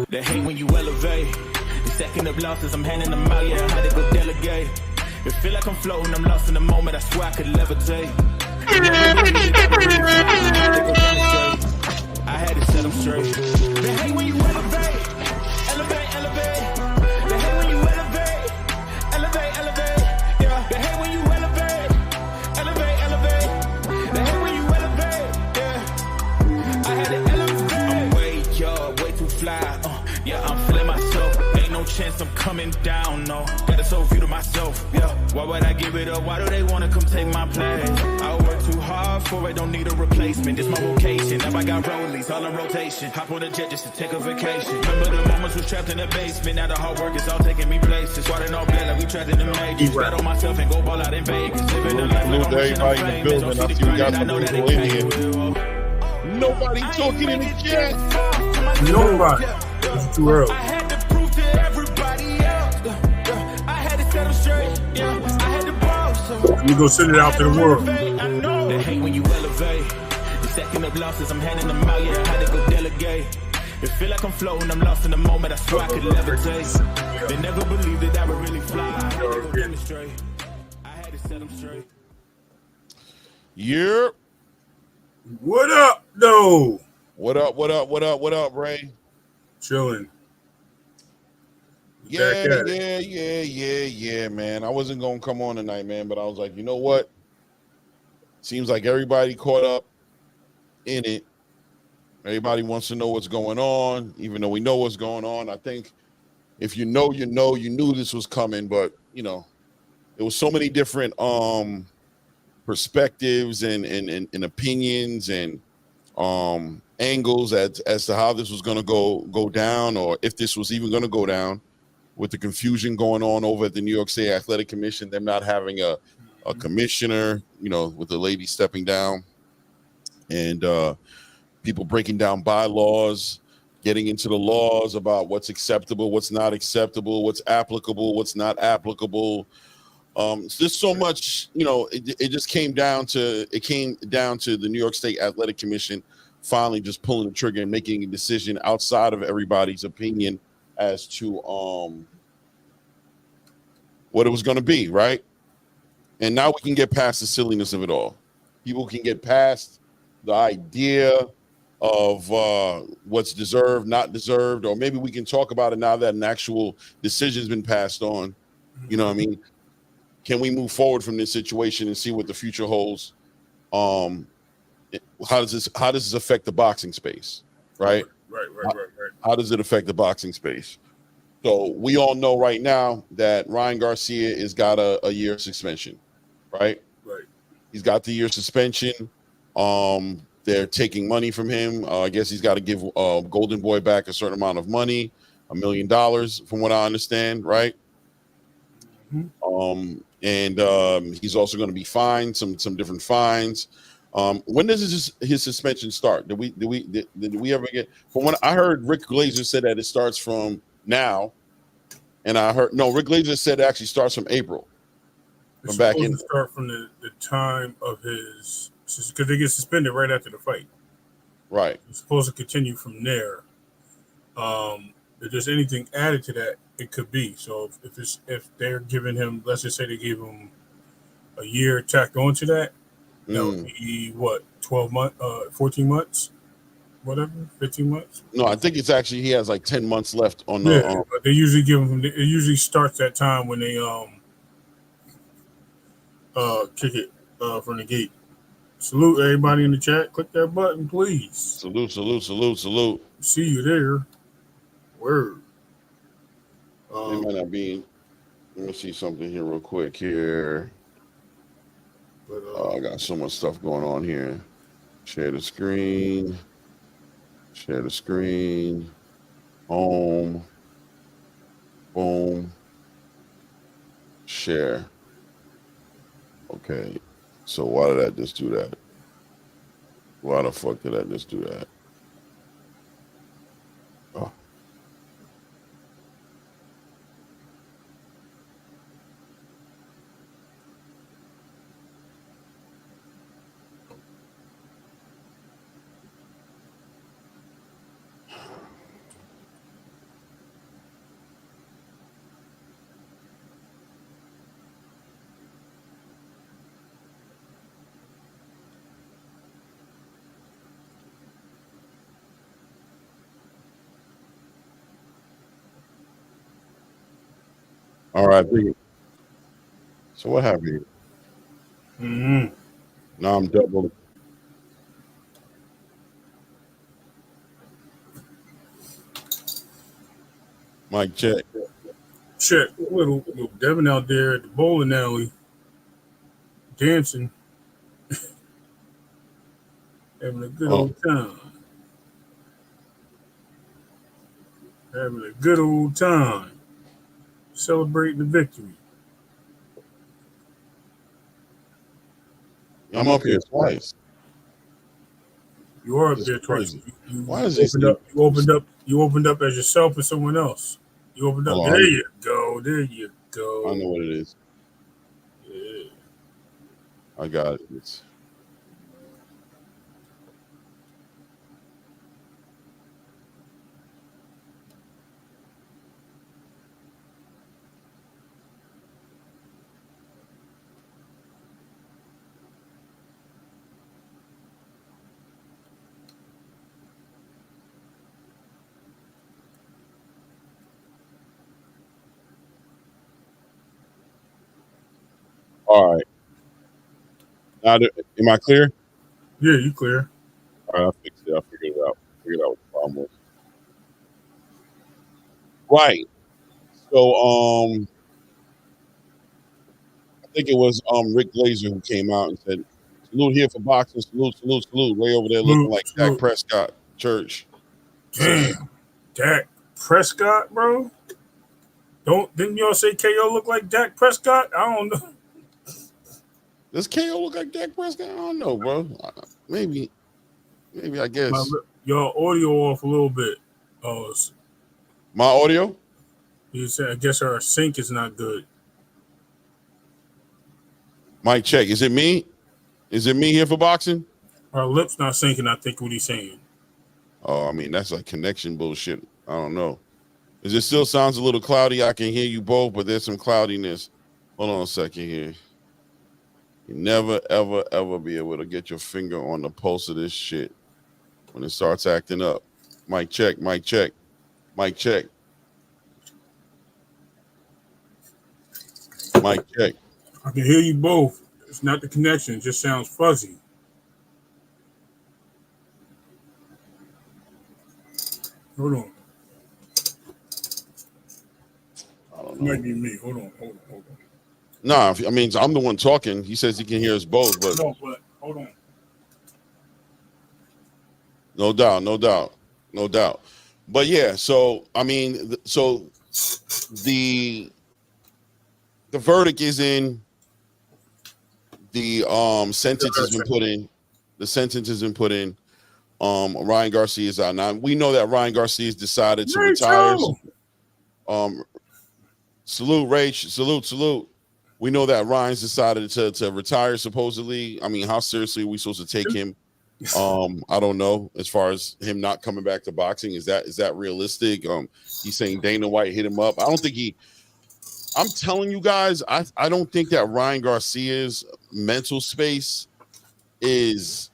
They hate when you elevate. The second of losses, I'm handing them out, yeah, I had to go delegate. It feel like I'm floating, I'm lost in the moment, I swear I could levitate. I had to set them straight. They hate when you elevate. Elevate. They hate when you elevate. Elevate. Yeah. They hate when you elevate. Elevate. They hate when you elevate. Yeah. I had to elevate. I'm way too fly. Yeah, I'm feeling myself. Ain't no chance I'm coming down, no. Got a soul view to myself, yeah. Why would I give it up? Why do they wanna come take my place? I work too hard for it, don't need a replacement. This my vocation. Now I got rollies all in rotation. Hop on a jet just to take a vacation. Remember the moments was trapped in the basement. Now the hard work is all taking me places. Swatting all blood like we trapped in the majors. Bet on myself and go ball out in Vegas. Living the life like I'm rich and I'm famous. Don't see the grind, I know that it can't. Nobody talking in the chat. Nobody. It's too early. I had to prove to everybody else. I had to set them straight. Yeah, I had to boss. You go send it out to the world. They hate when you elevate. The second of losses, I'm handing them out. Yeah, I had to go delegate. It feel like I'm floating, I'm lost in the moment. I swear I could levitate. They never believed that I would really fly. I had to go demonstrate. I had to set them straight. Yeah. What up, though? What up, Ray? Chilling. Yeah, man. I wasn't going to come on tonight, man, but I was like, you know what? Seems like everybody caught up in it. Everybody wants to know what's going on, even though we know what's going on. I think if you know, you knew this was coming, but, you know, there was so many different perspectives and opinions and angles as to how this was going to go down, or if this was even going to go down, with the confusion going on over at the New York State Athletic Commission, them not having a commissioner, you know, with the lady stepping down, and people breaking down bylaws, getting into the laws about what's acceptable, what's not acceptable, what's applicable, what's not applicable. There's so much, you know, it just came down to the New York State Athletic Commission finally just pulling the trigger and making a decision outside of everybody's opinion as to what it was going to be, right? And now we can get past the silliness of it all. People can get past the idea of what's deserved, not deserved, or maybe we can talk about it now that an actual decision's been passed on. You know what I mean? Can we move forward from this situation and see what the future holds? How does this affect the boxing space, right? Right. How does it affect the boxing space? So we all know right now that Ryan Garcia has got a year suspension, right? Right. He's got the year suspension. They're taking money from him. I guess he's got to give Golden Boy back a certain amount of money, $1 million, from what I understand, right? Mm-hmm. And he's also going to be fined some different fines. When does his suspension start? Did we ever get? From when I heard Rick Glazer said that it starts from now, and Rick Glazer said it actually starts from April. It's supposed to start from the time of his, because they get suspended right after the fight. Right. It's supposed to continue from there. If there's anything added to that, it could be. So if they're giving him, let's just say they gave him a year tacked onto that, that would be what, 12 months, 14 months, whatever, 15 months. No, I think it's actually he has like 10 months left on the. the. But they usually give him. It usually starts that time when they kick it from the gate. Salute everybody in the chat. Click that button, please. Salute. See you there. Word. It might not be. Let me see something here real quick here. But, I got so much stuff going on here. Share the screen. Home. Boom. Share. Okay. So why did I just do that? Why the fuck did I just do that? Oh. All right. So what happened here? Mm-hmm. Now I'm double. Mic check. Check. Little Devin out there at the bowling alley dancing, having a good Oh, old time. Having a good old time. Celebrating the victory. I'm up here twice. You are up It's there twice. crazy. You Why is this? opened up. You opened up. You opened up as yourself or someone else. You opened up. Hold There on. you go. There you I know go. what it is. Yeah. I got it. It's, all right. Now, am I clear? Yeah, you clear. All right, I fixed it. I figured it out. Figured out what the problem was. Right. So, I think it was Rick Glazer who came out and said, "Salute here for boxing. Salute, salute, salute." Way over there looking Salute, like Dak salute. Prescott Church. So, Damn. Dak Prescott, bro. Didn't y'all say KO look like Dak Prescott? I don't know. does KO look like Dak Prescott? I don't know, bro. Maybe, I guess. Y'all audio off a little bit. Oh, My audio. you said I guess our sync is not good. Mic check. Is it me? Is it me here for boxing? Our lips not syncing. I think what he's saying. Oh, I mean, that's like connection bullshit. I don't know. It still sounds a little cloudy. I can hear you both, but there's some cloudiness. Hold on a second here. You never, ever, ever be able to get your finger on the pulse of this shit when it starts acting up. Mic check, mic check, mic check, mic check. I can hear you both. It's not the connection. It just sounds fuzzy. Hold on. I don't It know. might be me. Hold on. Nah, I mean, I'm the one talking. He says he can hear us both, but No, but hold on. no doubt, no doubt, no doubt. But yeah, so I mean, so the verdict is in. The sentence has been put in. The sentence has been put in. Ryan Garcia is out now. We know that Ryan Garcia has decided to retire. Rachel! Salute, Rach. Salute, salute. We know that Ryan's decided to retire. Supposedly, I mean, how seriously are we supposed to take him? I don't know. As far as him not coming back to boxing, is that realistic? He's saying Dana White hit him up. I don't think he. I'm telling you guys, I don't think that Ryan Garcia's mental space is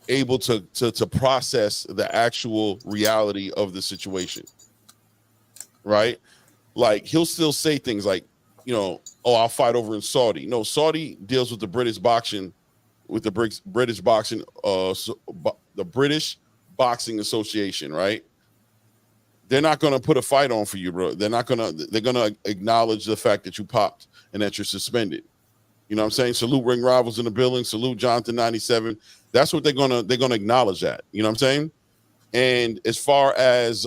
able to process the actual reality of the situation, right? Like he'll still say things like, oh, I'll fight over in Saudi. No, Saudi deals with the British boxing, British boxing, the British Boxing Association, right? They're not going to put a fight on for you, bro. They're going to acknowledge the fact that you popped and that you're suspended. You know what I'm saying? Salute Ring Rivals in the building. Salute Jonathan 97. That's what they're going to acknowledge that. You know what I'm saying? And as far as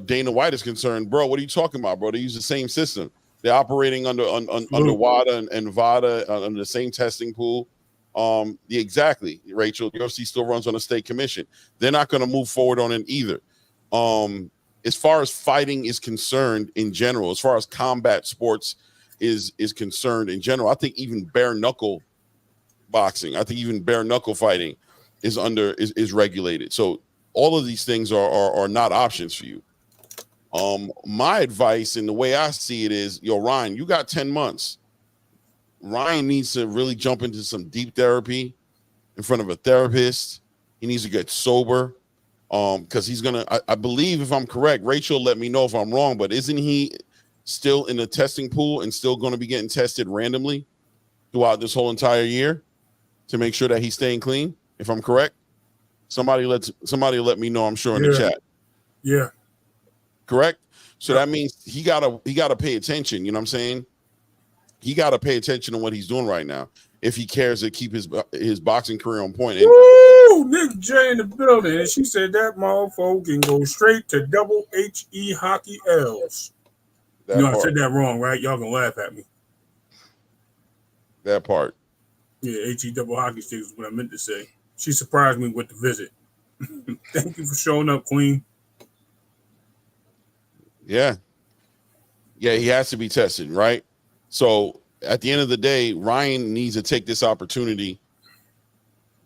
Dana White is concerned, bro, what are you talking about, bro? They use the same system. They're operating under WADA and VADA under the same testing pool. Yeah, exactly, Rachel. The UFC still runs on a state commission. They're not going to move forward on it either. As far as fighting is concerned in general, as far as combat sports is concerned in general, I think even bare knuckle boxing, I think even bare knuckle fighting is regulated. So all of these things are not options for you. My advice and the way I see it is, Ryan, you got 10 months. Ryan needs to really jump into some deep therapy in front of a therapist. He needs to get sober. Because he's gonna. I believe, if I'm correct, Rachel, let me know if I'm wrong, but isn't he still in the testing pool and still going to be getting tested randomly throughout this whole entire year to make sure that he's staying clean? If I'm correct, somebody let me know. I'm sure in the chat. Yeah. Correct. So that means he gotta pay attention. You know what I'm saying? He gotta pay attention to what he's doing right now if he cares to keep his boxing career on point. And woo! Nick J in the building, and she said that motherfucker can go straight to double HE hockey L's. I said that wrong, right? Y'all gonna laugh at me. That part. Yeah, HE double hockey stick is what I meant to say. She surprised me with the visit. Thank you for showing up, Queen. Yeah, he has to be tested, right? So at the end of the day, Ryan needs to take this opportunity.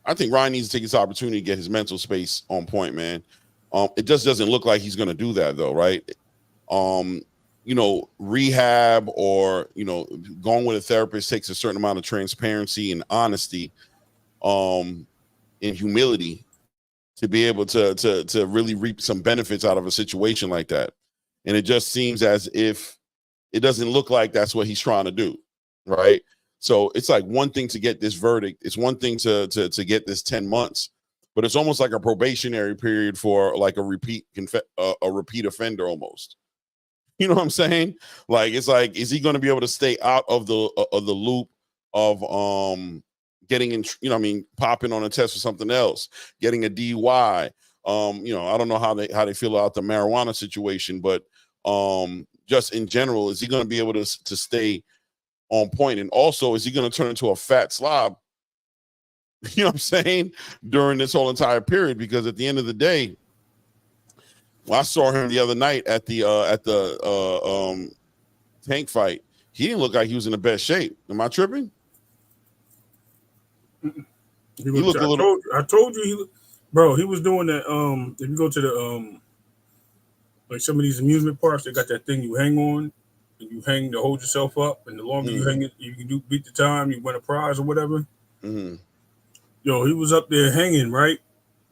I think Ryan needs to take this opportunity to get his mental space on point, man. It just doesn't look like he's going to do that, though, right? Rehab or, going with a therapist takes a certain amount of transparency and honesty, and humility to be able to really reap some benefits out of a situation like that. And it just seems as if it doesn't look like that's what he's trying to do, right? So it's like one thing to get this verdict. It's one thing to get this 10 months, but it's almost like a probationary period for like a repeat offender almost. You know what I'm saying? Like, it's like, is he going to be able to stay out of the loop of getting in, popping on a test for something else, getting a DUI? I don't know how they feel about the marijuana situation, but just in general, is he going to be able to stay on point? And also, is he going to turn into a fat slob? You know what I'm saying? During this whole entire period, because at the end of the day, I saw him the other night at the Tank fight. He didn't look like he was in the best shape. Am I tripping? He looked a little. I told you, he was doing that. If you go to the like some of these amusement parks, they got that thing you hang on, and you hang to hold yourself up, and the longer you hang it, you can beat the time, you win a prize or whatever. Mm-hmm. Yo, he was up there hanging, right?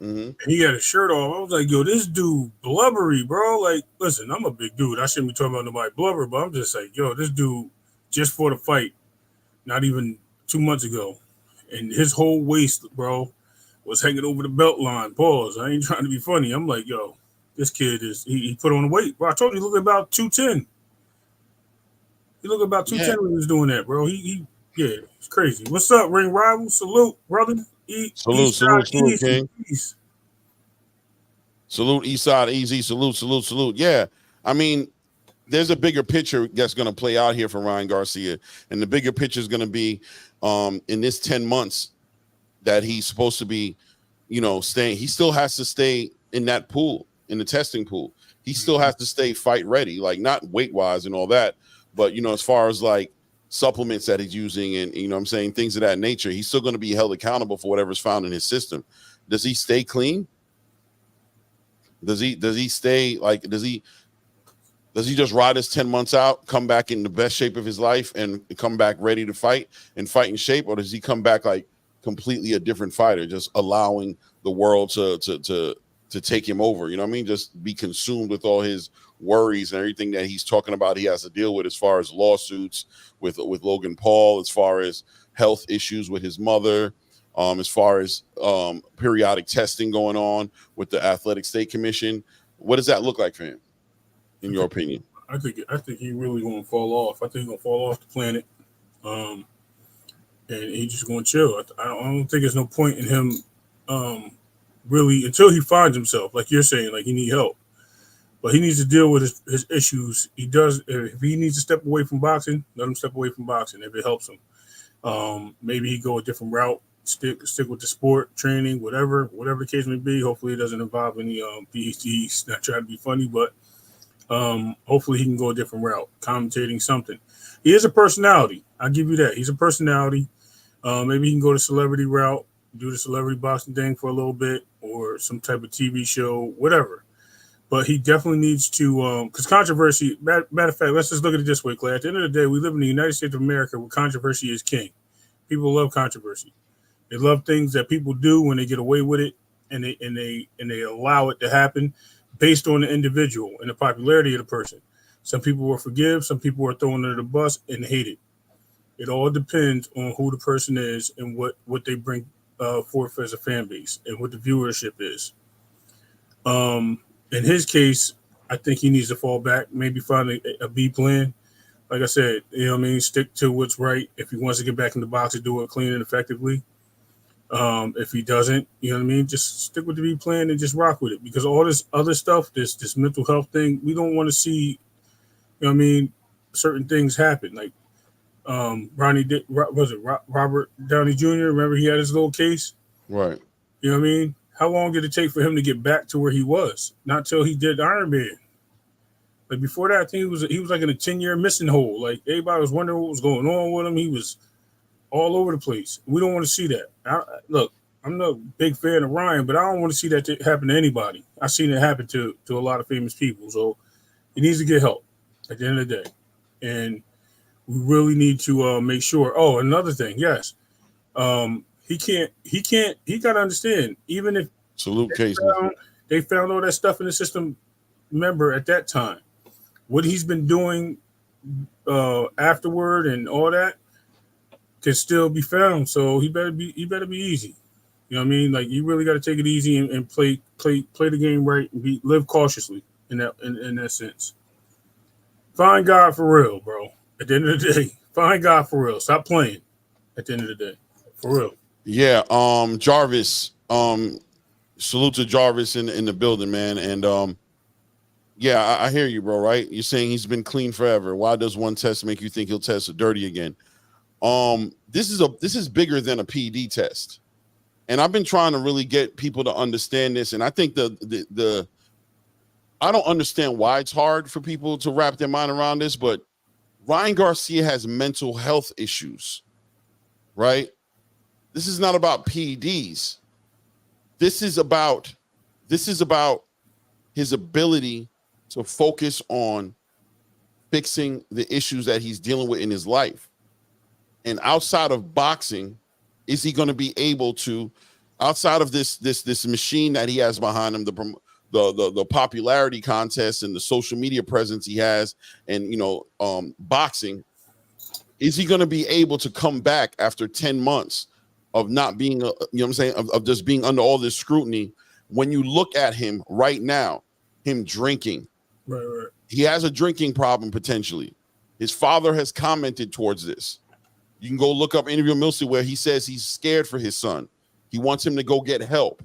Mm-hmm. He had a shirt off. I was like, yo, this dude blubbery, bro. Like, listen, I'm a big dude. I shouldn't be talking about nobody blubber, but I'm just like, yo, this dude just for the fight, not even 2 months ago, and his whole waist, bro, was hanging over the belt line. Pause. I ain't trying to be funny. I'm like, yo, this kid he put on weight, bro. I told you, he looked about 210. He looked about 210 when he was doing that, bro. It's crazy. What's up, Ring Rival? Salute, brother. Salute, King. Peace. Salute, Eastside Easy. Salute. Yeah, I mean, there's a bigger picture that's going to play out here for Ryan Garcia, and the bigger picture is going to be in this 10 months that he's supposed to be, staying. He still has to stay in that pool, in the testing pool. He still has to stay fight ready, like not weight wise and all that, but as far as like supplements that he's using and I'm saying, things of that nature, he's still going to be held accountable for whatever's found in his system. Does he stay clean? Does he stay like, does he just ride his 10 months out, come back in the best shape of his life and come back ready to fight and fight in shape? Or does he come back like completely a different fighter, just allowing the world to take him over? You know what I mean? Just be consumed with all his worries and everything that he's talking about he has to deal with, as far as lawsuits with Logan Paul, as far as health issues with his mother, as far as periodic testing going on with the Athletic State Commission. What does that look like for him, in your opinion? I think he really gonna fall off. I think he's gonna fall off the planet, and he's just gonna chill. I don't think there's no point in him really until he finds himself, like you're saying, like he need help. But he needs to deal with his issues. He does. If he needs to step away from boxing, let him step away from boxing if it helps him. Maybe he go a different route, stick with the sport, training, whatever the case may be. Hopefully it doesn't involve any PhDs. Not trying to be funny, but hopefully he can go a different route, commentating something. He is a personality. I'll give you that. He's a personality. Maybe he can go the celebrity route, do the celebrity boxing thing for a little bit, or some type of TV show, whatever. But he definitely needs to, because controversy, matter of fact, let's just look at it this way, Clay. At the end of the day, we live in the United States of America where controversy is king. People love controversy. They love things that people do when they get away with it. and they allow it to happen based on the individual and the popularity of the person. Some people will forgive, some people are thrown under the bus and hate it. It all depends on who the person is and what they bring forth as a fan base and what the viewership is. In his case, I think he needs to fall back, maybe find a B plan. Like I said, you know what I mean? Stick to what's right. If he wants to get back in the box and do it clean and effectively. If he doesn't, you know what I mean? Just stick with the B plan and just rock with it. Because all this other stuff, this mental health thing, we don't want to see, you know what I mean, certain things happen. Like Robert Downey Jr., remember he had his little case? Right. You know what I mean? How long did it take for him to get back to where he was? Not till he did Iron Man. Like before that, I think he was like in a 10-year missing hole. Like everybody was wondering what was going on with him. He was all over the place. We don't want to see that. Look, I'm not a big fan of Ryan, but I don't want to see that happen to anybody. I've seen it happen to a lot of famous people. So he needs to get help at the end of the day. And we really need to make sure. Oh, another thing, yes. He got to understand, even if salute cases, they found all that stuff in the system, remember at that time, what he's been doing afterward and all that can still be found. So he better be easy. You know what I mean? Like you really got to take it easy and play the game right and live cautiously in that sense. Find God for real, bro. At the end of the day, find God for real. Stop playing at the end of the day. For real. Yeah, Jarvis. Salute to Jarvis in the building, man. And yeah, I hear you, bro. Right? You're saying he's been clean forever. Why does one test make you think he'll test dirty again? This is bigger than a PD test, and I've been trying to really get people to understand this. And I think the I don't understand why it's hard for people to wrap their mind around this, but Ryan Garcia has mental health issues, right? This is not about PEDs. This is about his ability to focus on fixing the issues that he's dealing with in his life. And outside of boxing, is he going to be able to, outside of this machine that he has behind him, the popularity contest and the social media presence he has, and boxing, is he going to be able to come back after 10 months of not being, of just being under all this scrutiny? When you look at him right now, him drinking, right. He has a drinking problem potentially. His father has commented towards this. You can go look up interview Milsey where he says he's scared for his son. He wants him to go get help.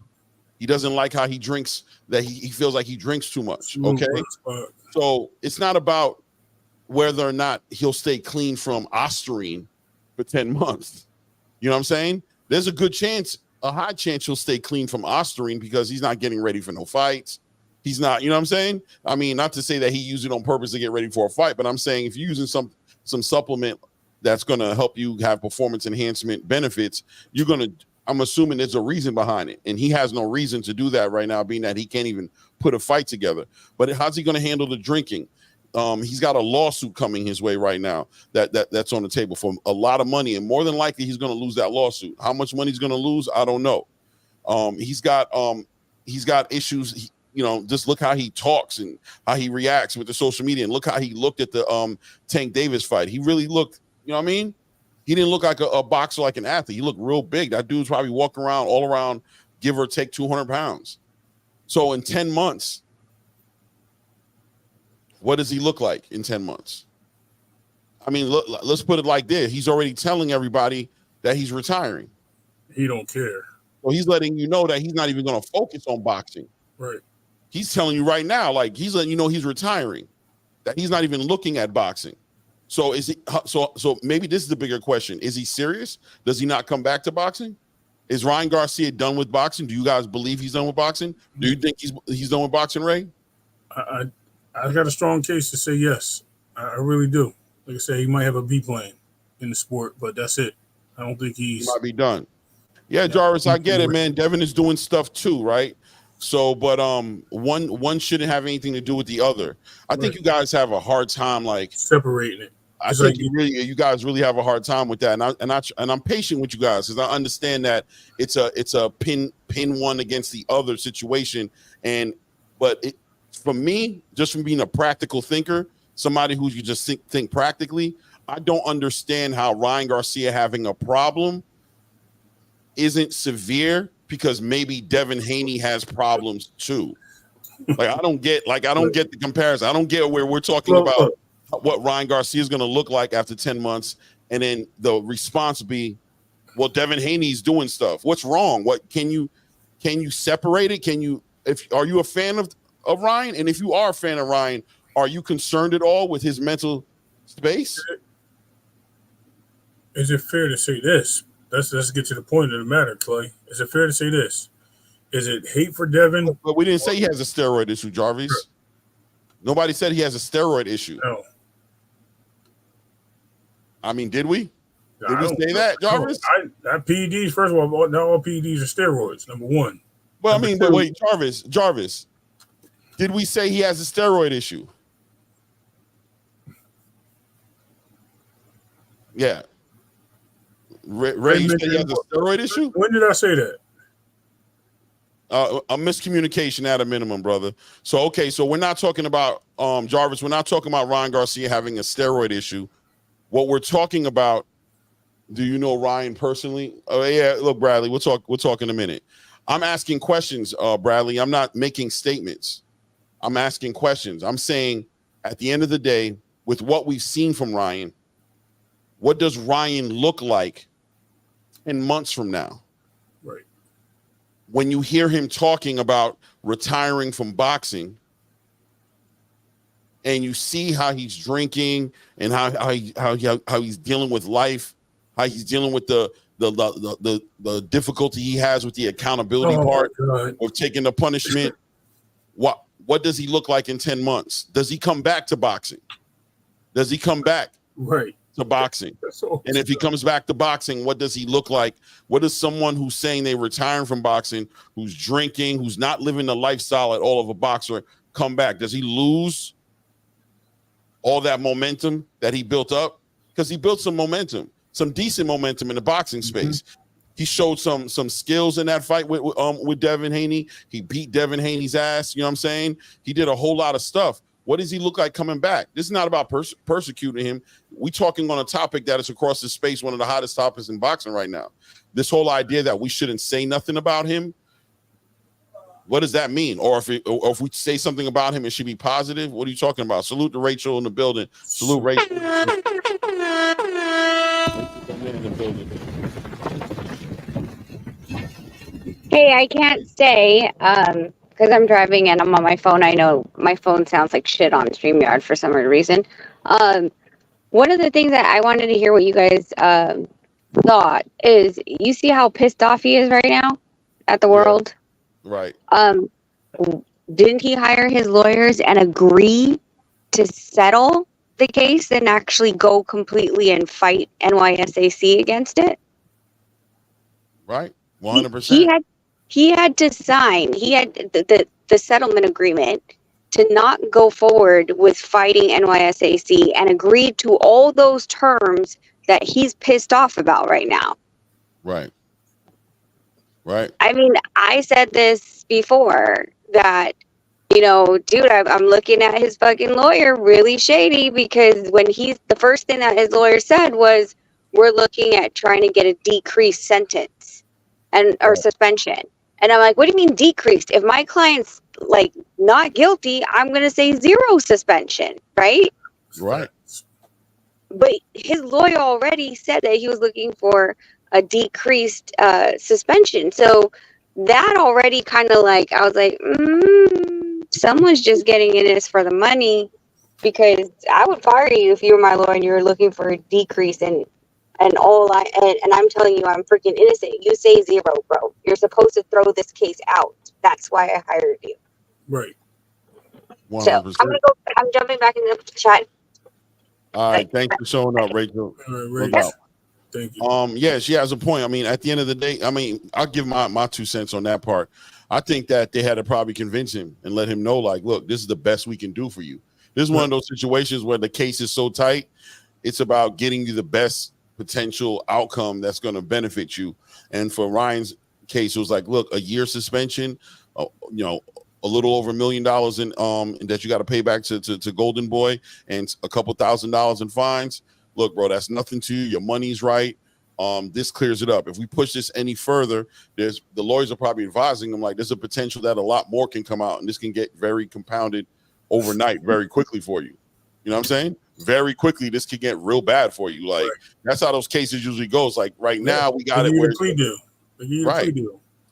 He doesn't like how he drinks, that he feels like he drinks too much. Okay. So it's not about whether or not he'll stay clean from Ostarine for 10 months. You know what I'm saying? There's a high chance he'll stay clean from Ostarine because he's not getting ready for no fights. He's not, you know what I'm saying? I mean, not to say that he used it on purpose to get ready for a fight, but I'm saying if you're using some supplement that's going to help you have performance enhancement benefits, I'm assuming there's a reason behind it. And he has no reason to do that right now, being that he can't even put a fight together. But how's he going to handle the drinking? He's got a lawsuit coming his way right now that's on the table for a lot of money. And more than likely, he's going to lose that lawsuit. How much money he's going to lose, I don't know. He's got issues. Just look how he talks and how he reacts with the social media. And look how he looked at the Tank Davis fight. He really looked, you know what I mean? He didn't look like a boxer, like an athlete. He looked real big. That dude's probably walking around all around, give or take 200 pounds. So in 10 months, what does he look like in 10 months? I mean, let's put it like this. He's already telling everybody that he's retiring. He don't care. So he's letting you know that he's not even going to focus on boxing. Right. He's telling you right now, like he's letting you know he's retiring, that he's not even looking at boxing. So is he? So maybe this is the bigger question: is he serious? Does he not come back to boxing? Is Ryan Garcia done with boxing? Do you guys believe he's done with boxing? Do you think he's done with boxing, Ray? I got a strong case to say yes. I really do. Like I said, he might have a B plan in the sport, but that's it. I don't think he might be done. Yeah, Jarvis, I get it, man. Devin is doing stuff too, right? So, but one shouldn't have anything to do with the other. I think you guys have a hard time like separating it. I think you guys really have a hard time with that, and I'm patient with you guys because I understand that it's a pin one against the other situation, but for me, just from being a practical thinker, somebody who you just think practically, I don't understand how Ryan Garcia having a problem isn't severe because maybe Devin Haney has problems too. Like I don't get the comparison. I don't get where we're talking about what Ryan Garcia is going to look like after 10 months, and then the response be, well, Devin Haney's doing stuff. What's wrong? What can you separate it? Are you a fan of Ryan? And if you are a fan of Ryan, are you concerned at all with his mental space? Is it fair to say this? Let's get to the point of the matter, Clay. Is it fair to say this? Is it hate for Devin? But we didn't say he has a steroid issue, Jarvis. Sure. Nobody said he has a steroid issue. No. I mean, did we? Did we say that, Jarvis? Not PEDs. First of all, not all PEDs are steroids. Number one. Well, I mean, but wait, Jarvis. Did we say he has a steroid issue? Yeah. Ray, you said he has a steroid issue? When did I say that? A miscommunication at a minimum, brother. So we're not talking about Jarvis. We're not talking about Ryan Garcia having a steroid issue. What we're talking about, do you know Ryan personally? Oh yeah, look, Bradley, we'll talk in a minute. I'm asking questions, Bradley. I'm not making statements. I'm asking questions. I'm saying at the end of the day, with what we've seen from Ryan, what does Ryan look like in months from now? Right. When you hear him talking about retiring from boxing and you see how he's drinking and how he's dealing with life, how he's dealing with the difficulty he has with the accountability part of taking the punishment, what does he look like in 10 months? Does he come back to boxing? Does he come back to boxing? And if he comes back to boxing, what does he look like? What is someone who's saying they're retiring from boxing, who's drinking, who's not living the lifestyle at all of a boxer, come back? Does he lose all that momentum that he built up? Because he built some momentum, some decent momentum in the boxing space. He showed some skills in that fight with Devin Haney. He beat Devin Haney's ass. You know what I'm saying? He did a whole lot of stuff. What does he look like coming back? This is not about persecuting him. We talking on a topic that is across the space, one of the hottest topics in boxing right now. This whole idea that we shouldn't say nothing about him, what does that mean? Or if we say something about him, it should be positive? What are you talking about? Salute to Rachel in the building. Salute Rachel. Hey, I can't stay because I'm driving and I'm on my phone. I know my phone sounds like shit on StreamYard for some reason. One of the things that I wanted to hear what you guys thought is, you see how pissed off he is right now at the world? Right. Didn't he hire his lawyers and agree to settle the case and actually go completely and fight NYSAC against it? Right. 100%. He had to sign. He had the settlement agreement to not go forward with fighting NYSAC and agreed to all those terms that he's pissed off about right now. Right. Right. I mean, I said this before that, dude, I'm looking at his fucking lawyer really shady, because when the first thing that his lawyer said was, we're looking at trying to get a decreased sentence or suspension. And I'm like, what do you mean decreased? If my client's like not guilty, I'm going to say 0 suspension, right? Right. But his lawyer already said that he was looking for a decreased suspension. So that already kind of like, I was like, someone's just getting in this for the money, because I would fire you if you were my lawyer and you were looking for a decrease and I'm telling you, I'm freaking innocent. You say 0, bro. You're supposed to throw this case out. That's why I hired you. Right. 100%. So I'm jumping back in the chat. All right. Thanks for showing up, Rachel. All right, Rachel. Thank you. Yeah, she has a point. I mean, at the end of the day, I'll give my 2 cents on that part. I think that they had to probably convince him and let him know, like, look, this is the best we can do for you. This is one of those situations where the case is so tight. It's about getting you the best potential outcome that's going to benefit you. And for Ryan's case, it was like, look, a year suspension, a little over $1 million in that you got to pay back to Golden Boy, and a couple $1,000s in fines. Look, bro, that's nothing to you. Your money's right. This clears it up. If we push this any further, the lawyers are probably advising them like there's a potential that a lot more can come out, and this can get very compounded overnight, very quickly for you. You know what I'm saying? Very quickly, this could get real bad for you. Like that's how those cases usually goes. Like right now, we got it where plea deal. Right.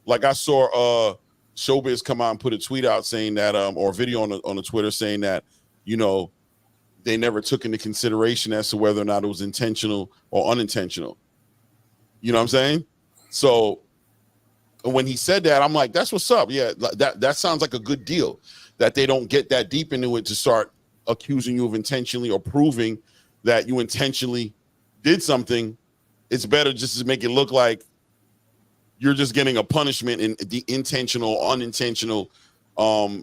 Like I saw Showbiz come out and put a tweet out saying that or a video on the Twitter saying that, they never took into consideration as to whether or not it was intentional or unintentional. You know what I'm saying? So when he said that, I'm like, that's what's up. Yeah, that sounds like a good deal, that they don't get that deep into it to start accusing you of intentionally or proving that you intentionally did something. It's better just to make it look like you're just getting a punishment, and the intentional or unintentional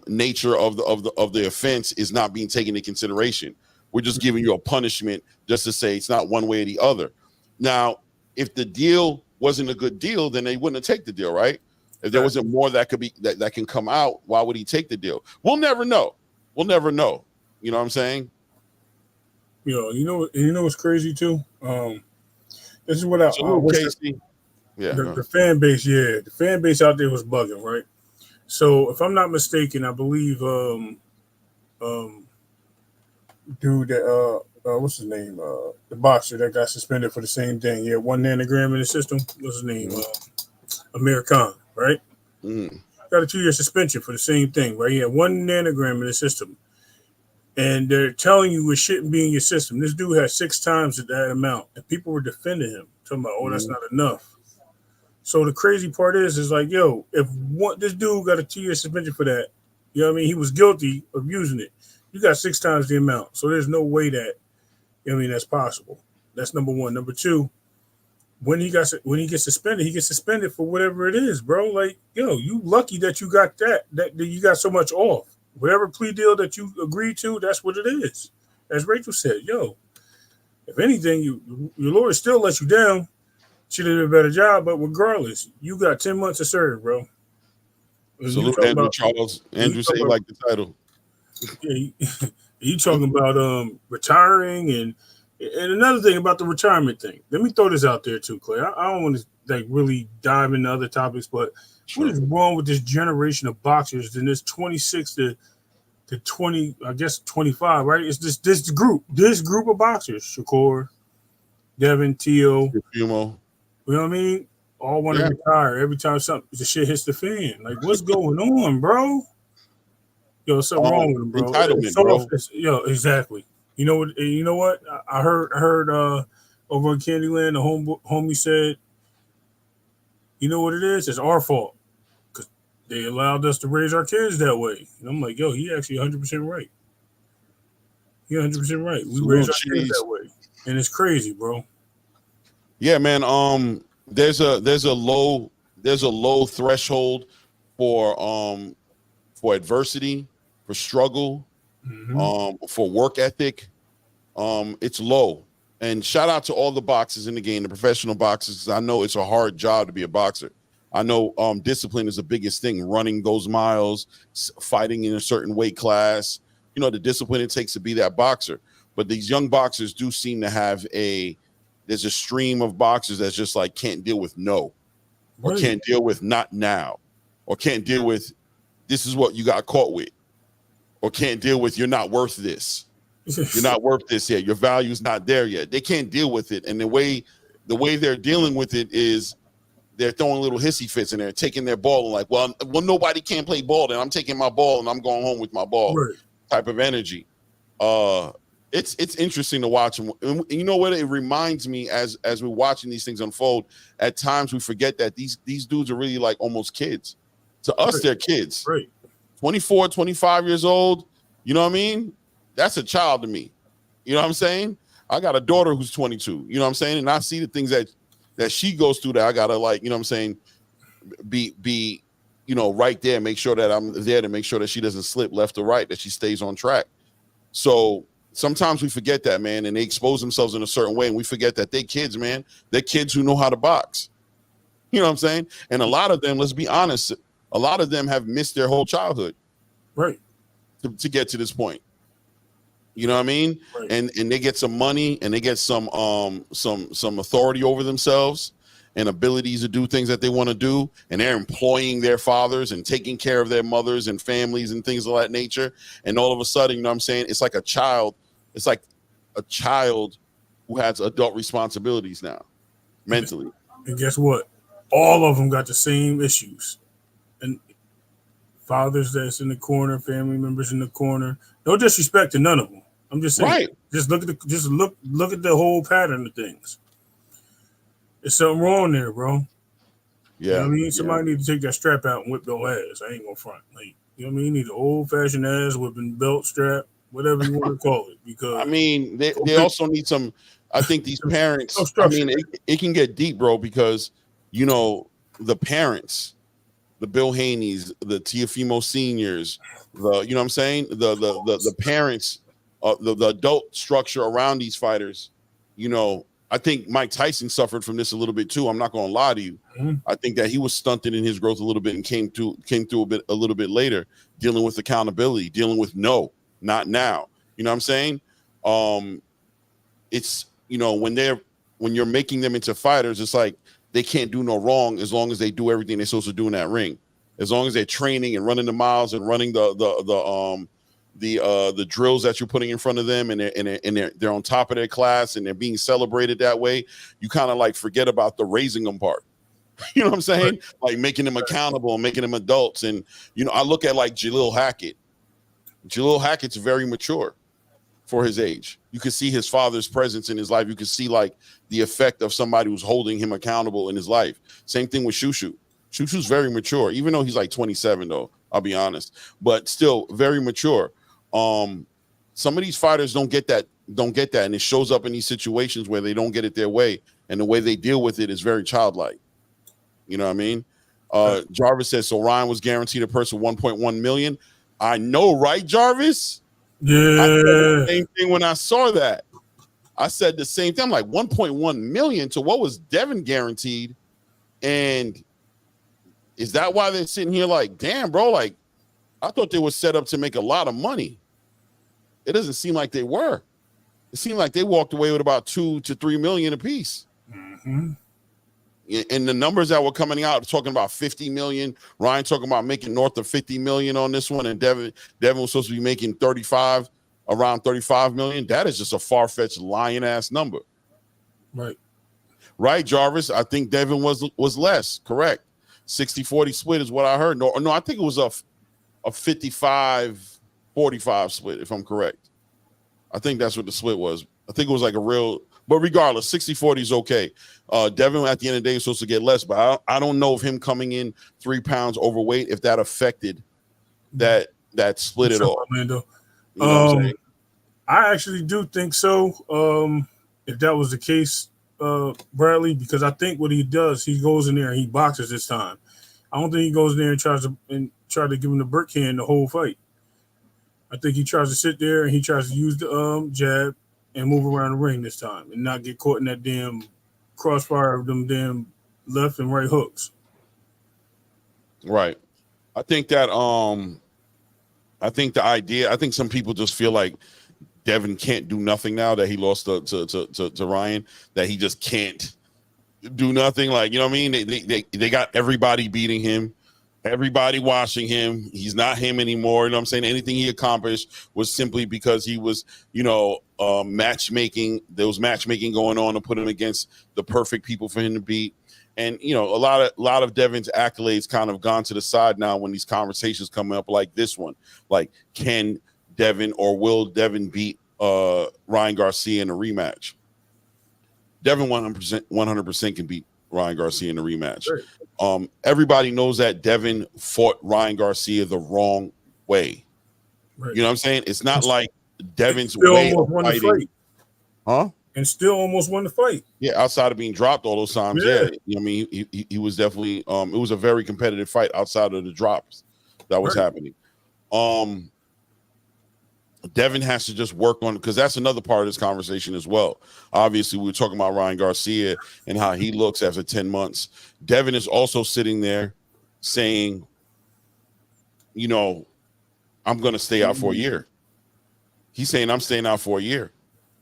nature of the offense is not being taken into consideration. We're just giving you a punishment just to say it's not one way or the other. Now, if the deal wasn't a good deal, then they wouldn't have taken the deal, right? If there wasn't more that could be that can come out, why would he take the deal? We'll never know. We'll never know. You know what I'm saying? You know what's crazy too? This is what the fan base, the fan base out there was bugging, right? So if I'm not mistaken, I believe dude that what's his name? The boxer that got suspended for the same thing. Yeah, 1 nanogram in the system. What's his name? Amir Khan, right? Got a 2-year suspension for the same thing, right? He had 1 nanogram in the system. And they're telling you it shouldn't be in your system. This dude had 6 times that amount, and people were defending him, talking about, that's not enough. So the crazy part is like, yo, if this dude got a 2-year suspension for that, you know what I mean? He was guilty of using it. You got 6 times the amount. So there's no way that, that's possible. That's number one. Number two, when he gets suspended, he gets suspended for whatever it is, bro. Like, you lucky that you got that you got so much off. Whatever plea deal that you agreed to, that's what it is. As Rachel said, if anything, your lawyer still let you down. Should have did a better job, but regardless, you got 10 months to serve, bro. Salute Andrew Charles. Andrew say like the title. Yeah, you talking about retiring and another thing about the retirement thing. Let me throw this out there too, Clay. I don't want to really dive into other topics, but what is wrong with this generation of boxers in this 26 to 20, I guess 25, right? It's this group of boxers, Shakur, Devin, Tio, you know what I mean? All want to retire every time the shit hits the fan. Like, what's going on, bro? Something wrong with him, bro. Entitlement, bro. Exactly. You know what? I heard over in Candyland, the homie said, you know what it is? It's our fault. Because they allowed us to raise our kids that way. And I'm like, he actually 100% right. He 100% right. We raise our kids that way. And it's crazy, bro. Yeah, man. There's a low threshold for adversity, for struggle, for work ethic. It's low. And shout out to all the boxers in the game, the professional boxers, because I know it's a hard job to be a boxer. I know discipline is the biggest thing. Running those miles, fighting in a certain weight class. The discipline it takes to be that boxer. But these young boxers do seem to have there's a stream of boxers that's just like can't deal with no, or can't deal with not now, or can't deal with this is what you got caught with, or can't deal with you're not worth this. You're not worth this yet. Your value's not there yet. They can't deal with it. And the way they're dealing with it is they're throwing little hissy fits in there, taking their ball and like, well, nobody can play ball, then I'm taking my ball and I'm going home with my ball type of energy. It's interesting to watch them. And you know what? It reminds me as we're watching these things unfold, at times we forget that these dudes are really like almost kids. To us, they're kids. Right. 24, 25 years old. You know what I mean? That's a child to me. You know what I'm saying? I got a daughter who's 22. You know what I'm saying? And I see the things that she goes through that I gotta like, you know what I'm saying, be right there, make sure that I'm there to make sure that she doesn't slip left or right, that she stays on track. So sometimes we forget that, man, and they expose themselves in a certain way, and we forget that they kids, man. They're kids who know how to box. You know what I'm saying? And a lot of them, let's be honest, a lot of them have missed their whole childhood, right, to get to this point. You know what I mean? right. And they get some money, and they get some authority over themselves and abilities to do things that they want to do, and they're employing their fathers and taking care of their mothers and families and things of that nature. And all of a sudden, you know what I'm saying? It's like a child. It's like a child who has adult responsibilities now, mentally. And guess what? All of them got the same issues. And fathers that's in the corner, family members in the corner. No disrespect to none of them. I'm just saying. Right. Just look at the whole pattern of things. There's something wrong there, bro. Yeah. You know what I mean? Somebody need to take that strap out and whip your ass. I ain't gonna front. Like, you know what I mean? You need an old-fashioned ass whipping belt strap, whatever you want to call it. Because I mean, they also need some. I think these parents. I mean, it can get deep, bro, because you know the parents, the Bill Haney's, the Tiafimo seniors, you know what I'm saying, the parents, the adult structure around these fighters. You know, I think Mike Tyson suffered from this a little bit too. I'm not going to lie to you. Mm-hmm. I think that he was stunted in his growth a little bit and came through a little bit later, dealing with accountability, dealing with no, not now. You know what I'm saying? It's, you know, when you're making them into fighters, it's like they can't do no wrong as long as they do everything they're supposed to do in that ring. As long as they're training and running the miles and running the drills that you're putting in front of them, and they're on top of their class and they're being celebrated that way, you kind of like forget about the raising them part. You know what I'm saying? Right. Like making them accountable and making them adults. And, you know, I look at like Jalil Hackett. Jalil Hackett's very mature for his age. You can see his father's presence in his life. You can see like the effect of somebody who's holding him accountable in his life. Same thing with Shushu. Shushu's very mature, even though he's like 27 though, I'll be honest, but still very mature. Some of these fighters don't get that, and it shows up in these situations where they don't get it their way, and the way they deal with it is very childlike. You know what I mean? Jarvis says, so Ryan was guaranteed a purse of 1.1 million. I know, right, Jarvis? Yeah. I said the same thing when I saw that. I said the same thing. I'm like, 1.1 million to what was Devin guaranteed? And is that why they're sitting here like, damn, bro, like, I thought they were set up to make a lot of money. It doesn't seem like they were. It seemed like they walked away with about 2 to 3 million apiece. Mm-hmm. And the numbers that were coming out talking about 50 million. Ryan talking about making north of 50 million on this one, and Devin was supposed to be making around 35 million. That is just a far-fetched lying ass number. Right, Jarvis. I think Devin was less. Correct. 60-40 split is what I heard. No, I think it was a 55-45 split, if I'm correct. I think that's what the split was. I think it was like a real, but regardless, 60-40 is okay. Devin at the end of the day is supposed to get less, but I don't know if him coming in 3 pounds overweight, if that affected that split at all. Orlando. You know what I'm saying? I actually do think so. If that was the case, Bradley, because I think what he does, he goes in there and he boxes this time. I don't think he goes in there and tries to give him the brick hand the whole fight. I think he tries to sit there and he tries to use the jab and move around the ring this time and not get caught in that damn crossfire of them damn left and right hooks. Right. I think that I think some people just feel like Devin can't do nothing now that he lost to Ryan, that he just can't do nothing. Like, you know what I mean? They got everybody beating him, everybody watching him. He's not him anymore. You know what I'm saying? Anything he accomplished was simply because he was, you know, matchmaking. There was matchmaking going on to put him against the perfect people for him to beat. And, you know, a lot of Devin's accolades kind of gone to the side now when these conversations come up like this one. Like, can Devin or will Devin beat Ryan Garcia in a rematch? Devin 100% can beat Ryan Garcia in a rematch. Right. Everybody knows that Devin fought Ryan Garcia the wrong way. Right. You know what I'm saying? It's not like Devin's way of fighting. Huh? And still almost won the fight. Yeah, outside of being dropped all those times. Yeah. You know what I mean? He was definitely it was a very competitive fight outside of the drops that was happening. Devin has to just work on, because that's another part of this conversation as well. Obviously, we were talking about Ryan Garcia and how he looks after 10 months. Devin is also sitting there saying, you know, I'm going to stay out for a year. He's saying I'm staying out for a year.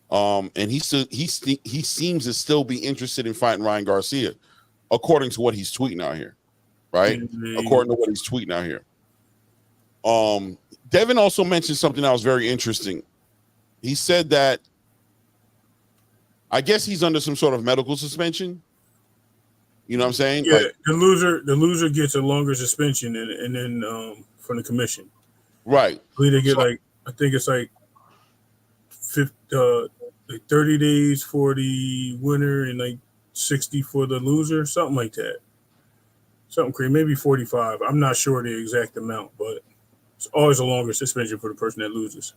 And he seems to still be interested in fighting Ryan Garcia, according to what he's tweeting out here, right? According to what he's tweeting out here. Devin also mentioned something that was very interesting. He said that I guess he's under some sort of medical suspension. You know what I'm saying? Yeah, like, the loser gets a longer suspension and then from the commission. Right. They get I think it's like 30 days for the winner and like 60 for the loser, something like that. Something crazy, maybe 45. I'm not sure the exact amount, but it's always a longer suspension for the person that loses.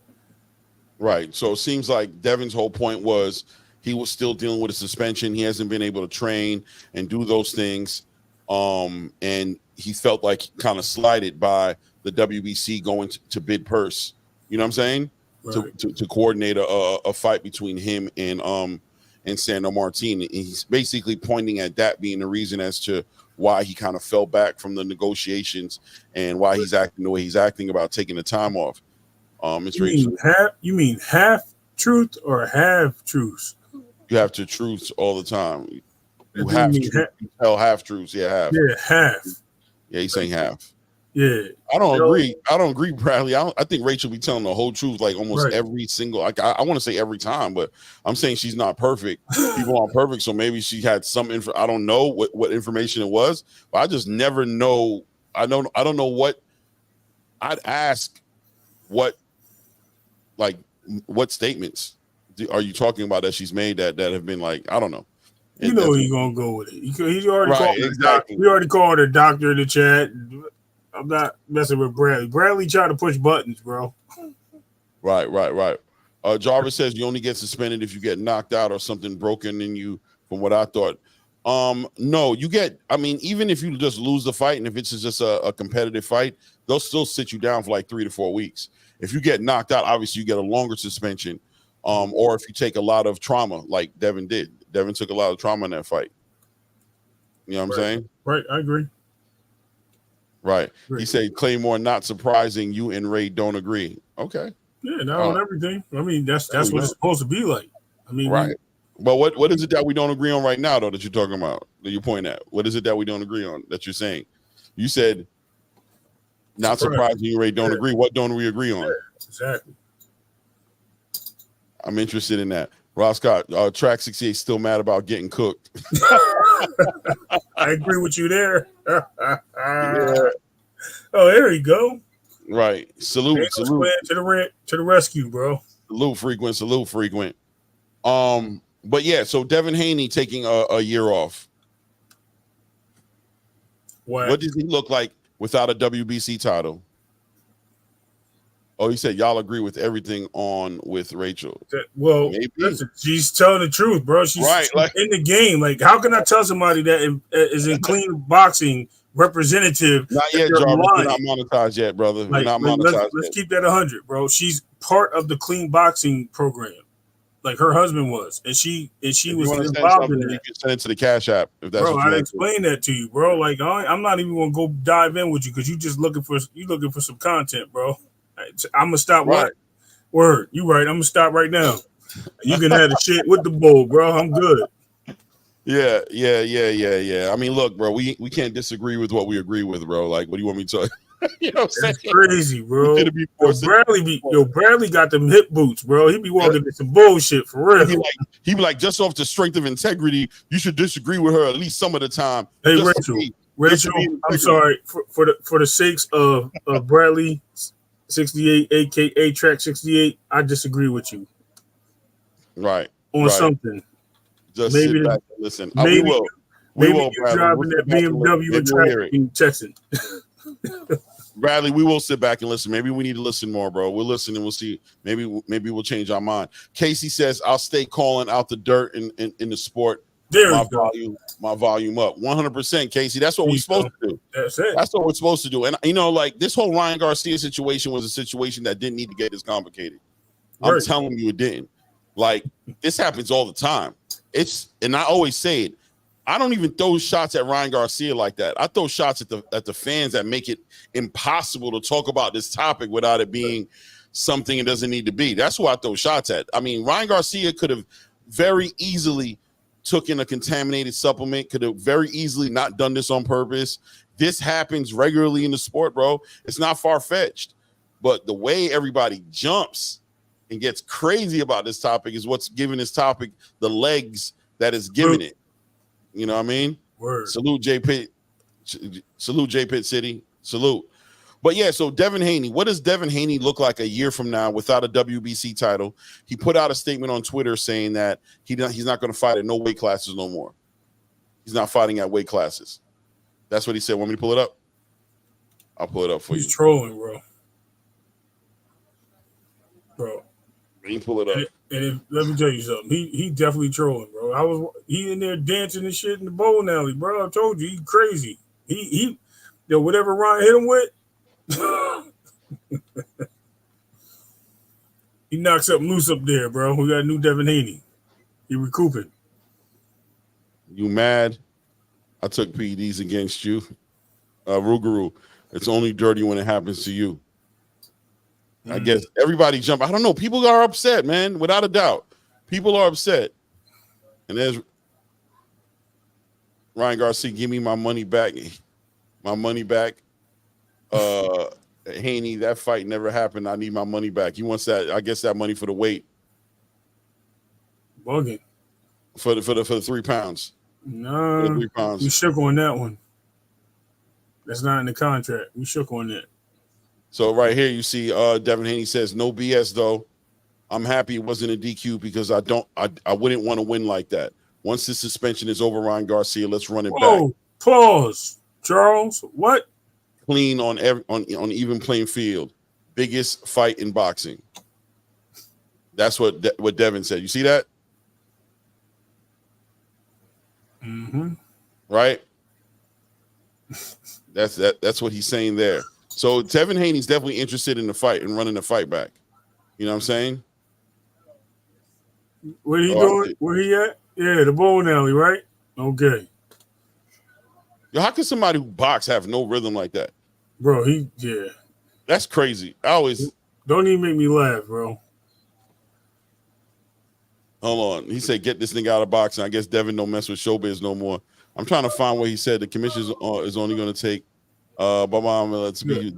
Right. So it seems like Devin's whole point was he was still dealing with a suspension. He hasn't been able to train and do those things. And he felt like kind of slighted by the WBC going to bid purse. You know what I'm saying? Right. To coordinate a fight between him and Sandor Martin. And he's basically pointing at that being the reason as to why he kind of fell back from the negotiations and why he's acting the way he's acting about taking the time off. You mean half truth or half truths? You have to truths all the time. You have to tell half truths. Yeah, half. Yeah, half. Yeah, he's saying half. Yeah. I don't agree, Bradley. I think Rachel be telling the whole truth like almost every single, I want to say every time, but I'm saying she's not perfect. People aren't perfect, so maybe she had some info. I don't know what information it was, but I just never know. I don't know what I'd ask. What statements are you talking about that she's made that have been like, I don't know. You know he's gonna go with it. He already called exactly. We already called her doctor in the chat. I'm not messing with Bradley. Bradley trying to push buttons, bro. Right. Jarvis says you only get suspended if you get knocked out or something broken in you, from what I thought. No, you get, I mean, even if you just lose the fight and if it's just a competitive fight, they'll still sit you down for like 3 to 4 weeks. If you get knocked out, obviously you get a longer suspension. Or if you take a lot of trauma like Devin did. Devin took a lot of trauma in that fight. You know what I'm saying? Right, I agree. Right. He said, Claymore, not surprising. You and Ray don't agree. Okay. Yeah, not on everything. I mean, that's what it's supposed to be like. I mean, right. But what is it that we don't agree on right now, though, that you're talking about, that you point at? What is it that we don't agree on that you're saying? You said, not surprising. You, Ray, don't agree. What don't we agree on? Yeah, exactly. I'm interested in that. Ross Scott, Track 68 still mad about getting cooked. I agree with you there. Yeah. Oh, there you go. Right. Salute to the rescue, bro. Salute frequent. But yeah, so Devin Haney taking a year off. What does he look like without a WBC title? Oh, he said y'all agree with everything on with Rachel. She's telling the truth, bro. She's in the game. Like, how can I tell somebody that is in clean boxing representative? Not yet, Jarvis. We're not monetized yet, brother. We're not monetized. Let's keep that 100, bro. She's part of the clean boxing program, like her husband was, and she was involved in that. You can send it to the Cash App if that's. Bro, I'd explain that to you, bro. Like, I'm not even gonna go dive in with you because you just looking for some content, bro. I'm gonna stop. Right. Word, you right. I'm gonna stop right now. You can have the shit with the bowl, bro. I'm good. Yeah. I mean, look, bro, we can't disagree with what we agree with, bro. Like, what do you want me to tell you? You know what I'm saying? Crazy, bro. Bradley got them hip boots, bro. He be walking in some bullshit for real. He be like, just off the strength of integrity, you should disagree with her at least some of the time. Hey, Rachel, I'm sorry for the sakes of Bradley 68, aka Track 68. I disagree with you. Right. On something. Just maybe sit back and listen. We will, you're driving that BMW and Track in Texas. Bradley, we will sit back and listen. Maybe we need to listen more, bro. We'll listen and we'll see. Maybe we'll change our mind. Casey says, I'll stay calling out the dirt in the sport. There my volume up. 100%, Casey. That's what we're supposed to do. That's it. That's what we're supposed to do. And, you know, like this whole Ryan Garcia situation was a situation that didn't need to get this complicated. I'm telling you it didn't. Like, this happens all the time. And I always say it, I don't even throw shots at Ryan Garcia like that. I throw shots at the fans that make it impossible to talk about this topic without it being something it doesn't need to be. That's who I throw shots at. I mean, Ryan Garcia could have very easily taken a contaminated supplement, could have very easily not done this on purpose. This happens regularly in the sport, bro. It's not far-fetched. But the way everybody jumps and gets crazy about this topic is what's giving this topic the legs that is giving it. You know what I mean? Word. Salute J Pitt. Salute J Pitt City. Salute. But yeah, so Devin Haney, what does Devin Haney look like a year from now without a WBC title? He put out a statement on Twitter saying that he's not going to fight at no weight classes no more. He's not fighting at weight classes. That's what he said. Want me to pull it up? I'll pull it up for you. He's trolling, bro. He pull it up. And let me tell you something. He definitely trolling, bro. He in there dancing and shit in the bowling alley, bro. I told you, he crazy. He whatever Ryan hit him with, he knocks something loose up there, bro. We got a new Devin Haney. He recouping. You mad? I took PEDs against you. Rougarou. It's only dirty when it happens to you. I guess everybody jump. I don't know. People are upset, man. Without a doubt. People are upset. And there's Ryan Garcia, give me my money back. My money back. Haney, that fight never happened. I need my money back. He wants that, I guess, that money for the weight. Bugging. For the 3 pounds. No. 3 pounds. We shook on that one. That's not in the contract. We shook on that. So right here you see Devin Haney says, no BS though. I'm happy it wasn't a DQ because I wouldn't want to win like that. Once this suspension is over, Ryan Garcia, let's run it back. Pause. Charles, what? Clean on even playing field. Biggest fight in boxing. That's what Devin said. You see that? Mm-hmm. Right? That's what he's saying there. So Devin Haney's definitely interested in the fight and running the fight back. You know what I'm saying? What he doing? Where he at? Yeah, the bowling alley, right? Okay. Yo, how can somebody who box have no rhythm like that? Bro, That's crazy. Don't even make me laugh, bro. Hold on. He said, get this nigga out of boxing. I guess Devin don't mess with showbiz no more. I'm trying to find where he said the commission is only going to take let's be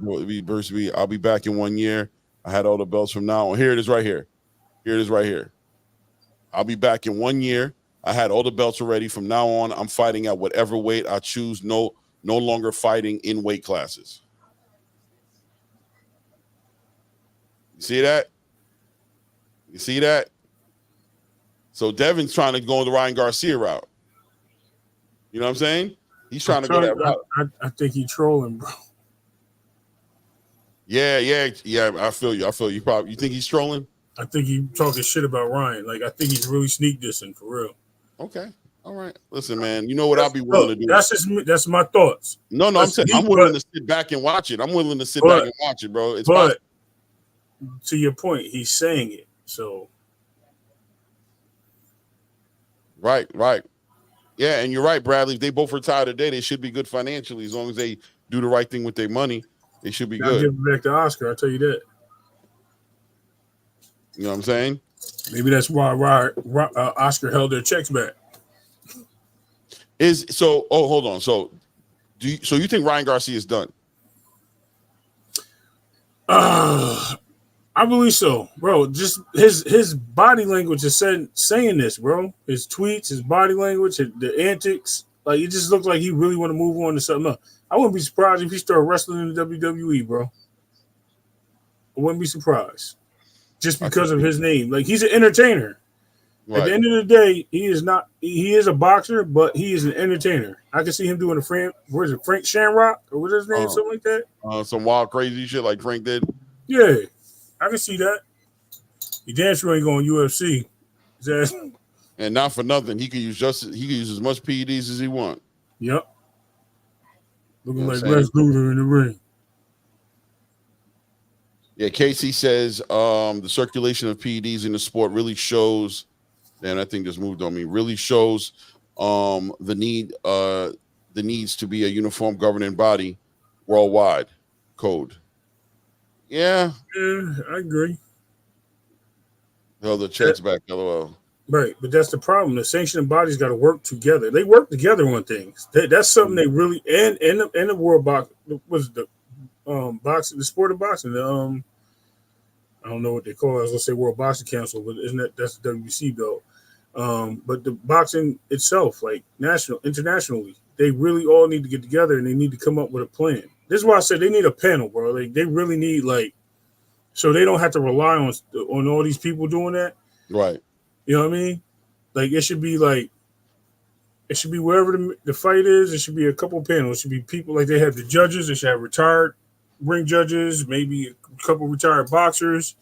I'll be back in 1 year. I had all the belts from now on. Here it is right here. I'll be back in 1 year. I had all the belts already. From now on, I'm fighting at whatever weight I choose. No longer fighting in weight classes. You see that? So Devin's trying to go the Ryan Garcia route. You know what I'm saying? He's trying to go that route. I think he's trolling, bro. Yeah. I feel you. You think he's trolling? I think he's talking shit about Ryan. Like, I think he's really sneak dissing for real. Okay. All right. Listen, man. You know what I'll be willing to do? That's my thoughts. No. I'm willing to sit back and watch it. Bro. But to your point, he's saying it. So. Right. Yeah, and you're right, Bradley. If they both retire today, they should be good financially. As long as they do the right thing with their money, they should be good. I'll give it back to Oscar. I'll tell you that. You know what I'm saying? Maybe that's why Oscar held their checks back. Hold on. So you think Ryan Garcia is done? I believe so, bro. Just his body language is saying this, bro. His tweets, his body language, the antics. Like, it just looks like he really want to move on to something else. I wouldn't be surprised if he started wrestling in the WWE, bro. I wouldn't be surprised. Just because of his name. Like, he's an entertainer. Right. At the end of the day, he is a boxer, but he is an entertainer. I can see him doing Frank Shamrock? Or what's his name? Something like that? Some wild, crazy shit like Frank did? Yeah. I can see that. He damn sure ain't going UFC. And not for nothing, he could use as much PEDs as he want. Yep. Looking like Lex Luthor in the ring. Yeah, Casey says the circulation of PEDs in the sport really shows, and I think this moved on me, really shows the needs to be a uniform governing body worldwide code. Yeah. Yeah, I agree. Oh, the check's back, LOL. Right, but that's the problem. The sanctioning bodies got to work together. They work together on things. That's something they really and the world box was the boxing, the sport of boxing. The I don't know what they call it. I was gonna say World Boxing Council, but isn't that's the WBC belt? But the boxing itself, like internationally, they really all need to get together and they need to come up with a plan. This is why I said they need a panel, bro. Like they really need so they don't have to rely on all these people doing that. Right. You know what I mean? Like it should be wherever the fight is. It should be a couple panels. It should be people like they have the judges. They should have retired ring judges, maybe a couple retired boxers,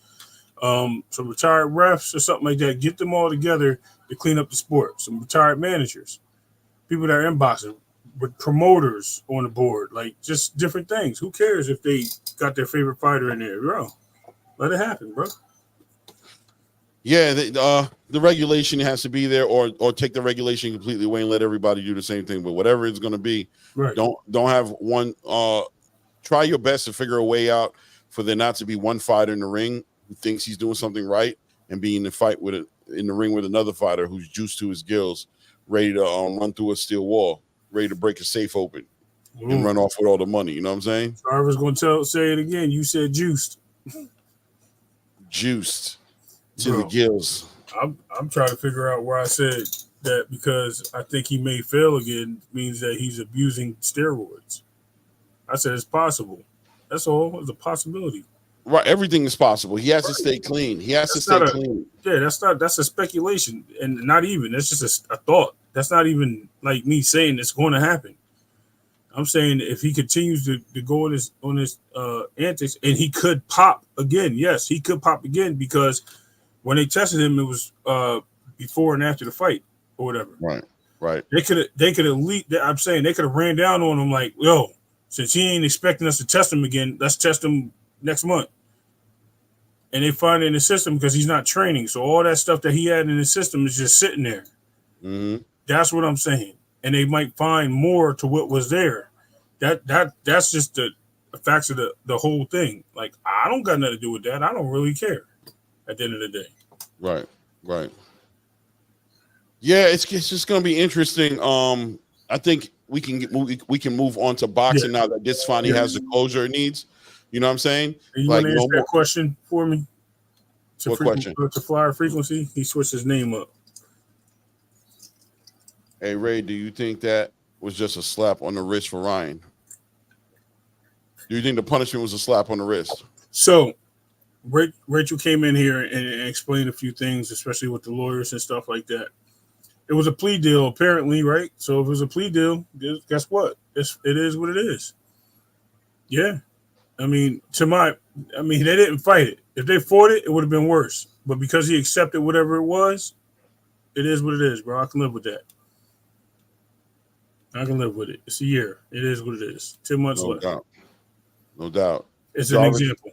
some retired refs or something like that. Get them all together to clean up the sport. Some retired managers, people that are in boxing, with promoters on the board, like just different things. Who cares if they got their favorite fighter in there, bro? Let it happen, bro. Yeah, the regulation has to be there, or take the regulation completely away and let everybody do the same thing. But whatever it's going to be, right. Don't have one. Try your best to figure a way out for there not to be one fighter in the ring who thinks he's doing something right and be in the fight in the ring with another fighter who's juiced to his gills, ready to run through a steel wall, ready to break a safe open and run off with all the money. You know what I'm saying? I was going to say it again. You said juiced. Juiced to the gills. I'm trying to figure out where I said that because I think he may fail again means that he's abusing steroids. I said it's possible. That's all. It's a possibility. Right. Everything is possible. He has to stay clean. He has to stay clean. Yeah, that's a speculation. And not even. That's just a thought. That's not even like me saying it's going to happen. I'm saying if he continues to go on his antics, and he could pop again. Yes, he could pop again because when they tested him, it was before and after the fight or whatever. Right. They could have leaked. I'm saying they could have ran down on him like, yo, since he ain't expecting us to test him again, let's test him next month. And they find it in the system because he's not training. So all that stuff that he had in his system is just sitting there. Mm-hmm. That's what I'm saying. And they might find more to what was there. That's just the facts of the whole thing. Like, I don't got nothing to do with that. I don't really care at the end of the day. Right. Yeah, it's just going to be interesting. I think we can move on to boxing now that this finally has the closure it needs. You know what I'm saying? You want to answer that question for me? What question? To Flyer Frequency, he switched his name up. Hey, Ray, do you think that was just a slap on the wrist for Ryan? Do you think the punishment was a slap on the wrist? So, Rachel came in here and explained a few things, especially with the lawyers and stuff like that. It was a plea deal, apparently, right? So, if it was a plea deal, guess what? It is what it is. Yeah. I mean, they didn't fight it. If they fought it, it would have been worse. But because he accepted whatever it was, it is what it is, bro. I can live with that. I can live with it. It's a year. It is what it is. 2 months left. No doubt. It's Jarvis, an example.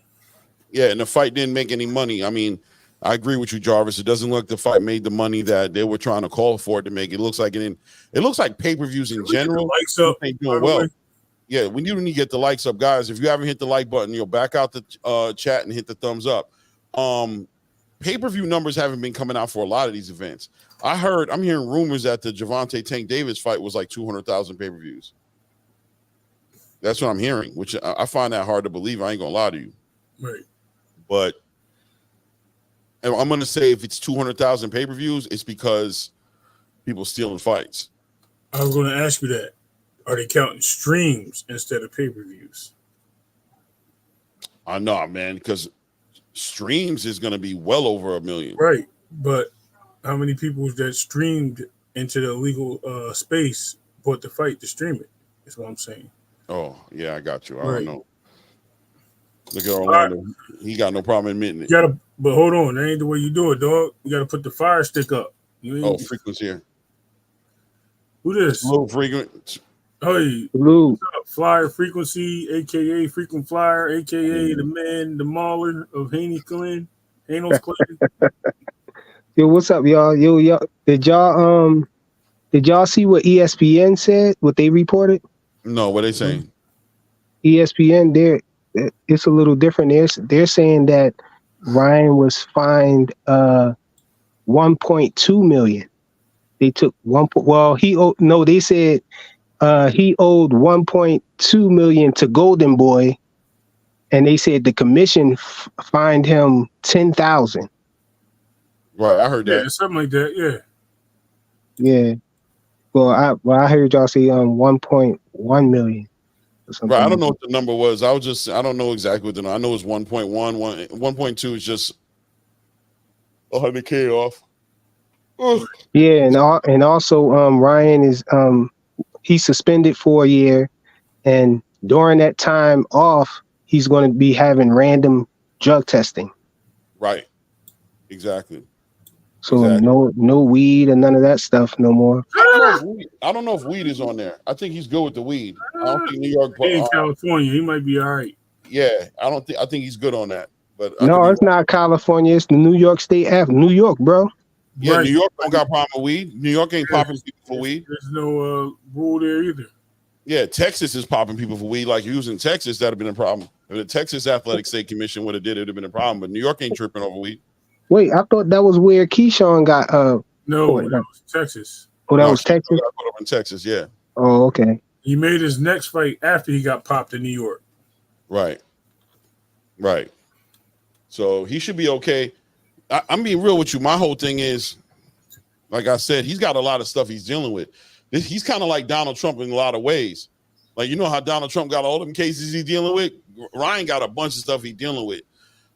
Yeah, and the fight didn't make any money. I mean, I agree with you, Jarvis. It doesn't look like the fight made the money that they were trying to call for it to make. It looks like pay-per-views in general ain't doing well. Yeah, we need to get the likes up, guys. If you haven't hit the like button, you'll back out the chat and hit the thumbs up. Pay-per-view numbers haven't been coming out for a lot of these events. I'm hearing rumors that the Gervonta Tank Davis fight was like 200,000 pay-per-views. That's what I'm hearing, which I find that hard to believe. I ain't gonna lie to you. Right. But I'm gonna say if it's 200,000 pay-per-views, it's because people stealing fights. I was gonna ask you that. Are they counting streams instead of pay-per-views? I know, man, because streams is going to be well over 1 million. Right. But how many people that streamed into the legal space bought the fight to stream it? Is what I'm saying. Oh, yeah, I got you. I don't know. Look at Orlando. Right. He got no problem admitting it. But hold on. That ain't the way you do it, dog. You got to put the fire stick up. Frequency here. Who this? Low frequency. Hey, Salute. Flyer Frequency, aka Frequent Flyer, aka the man, the mauler of Haney's Clan, Hanos Clan. Yo, what's up, y'all? Yo, did y'all see what ESPN said? What they reported? No, what they saying? ESPN, it's a little different. They're saying that Ryan was fined 1.2 million. They took they said he owed 1.2 million to Golden Boy, and they said the commission fined him 10,000. Right, I heard Yeah, that. something like that. Yeah. Yeah. Well, I heard y'all say 1.1 million or something. Right, I don't know what the number was. I don't know exactly what the number. I know it's 1.1, 1.2 is just 100K off. Ugh. Yeah, and also Ryan is he's suspended for a year, and during that time off, he's going to be having random drug testing. Right. Exactly. So no weed and none of that stuff no more. I don't know if weed is on there. I think he's good with the weed. I don't think New York. He in California, he might be all right. Yeah, I think he's good on that. But no, it's not California. It's the New York State New York, bro. Yeah, Right. New York don't got problem with weed. New York ain't popping people for weed. There's no rule there either. Yeah, Texas is popping people for weed. Like using Texas, that'd have been a problem. If the Texas Athletic State Commission would have did it, it'd have been a problem. But New York ain't tripping over weed. Wait, I thought that was where Keyshawn got No, that was Texas. Oh, that was Texas? Got put up in Texas, yeah. Oh, okay. He made his next fight after he got popped in New York. Right. So he should be okay. I'm being real with you. My whole thing is, like I said, he's got a lot of stuff he's dealing with. He's kind of like Donald Trump in a lot of ways. Like, you know how Donald Trump got all them cases he's dealing with? Ryan got a bunch of stuff he's dealing with.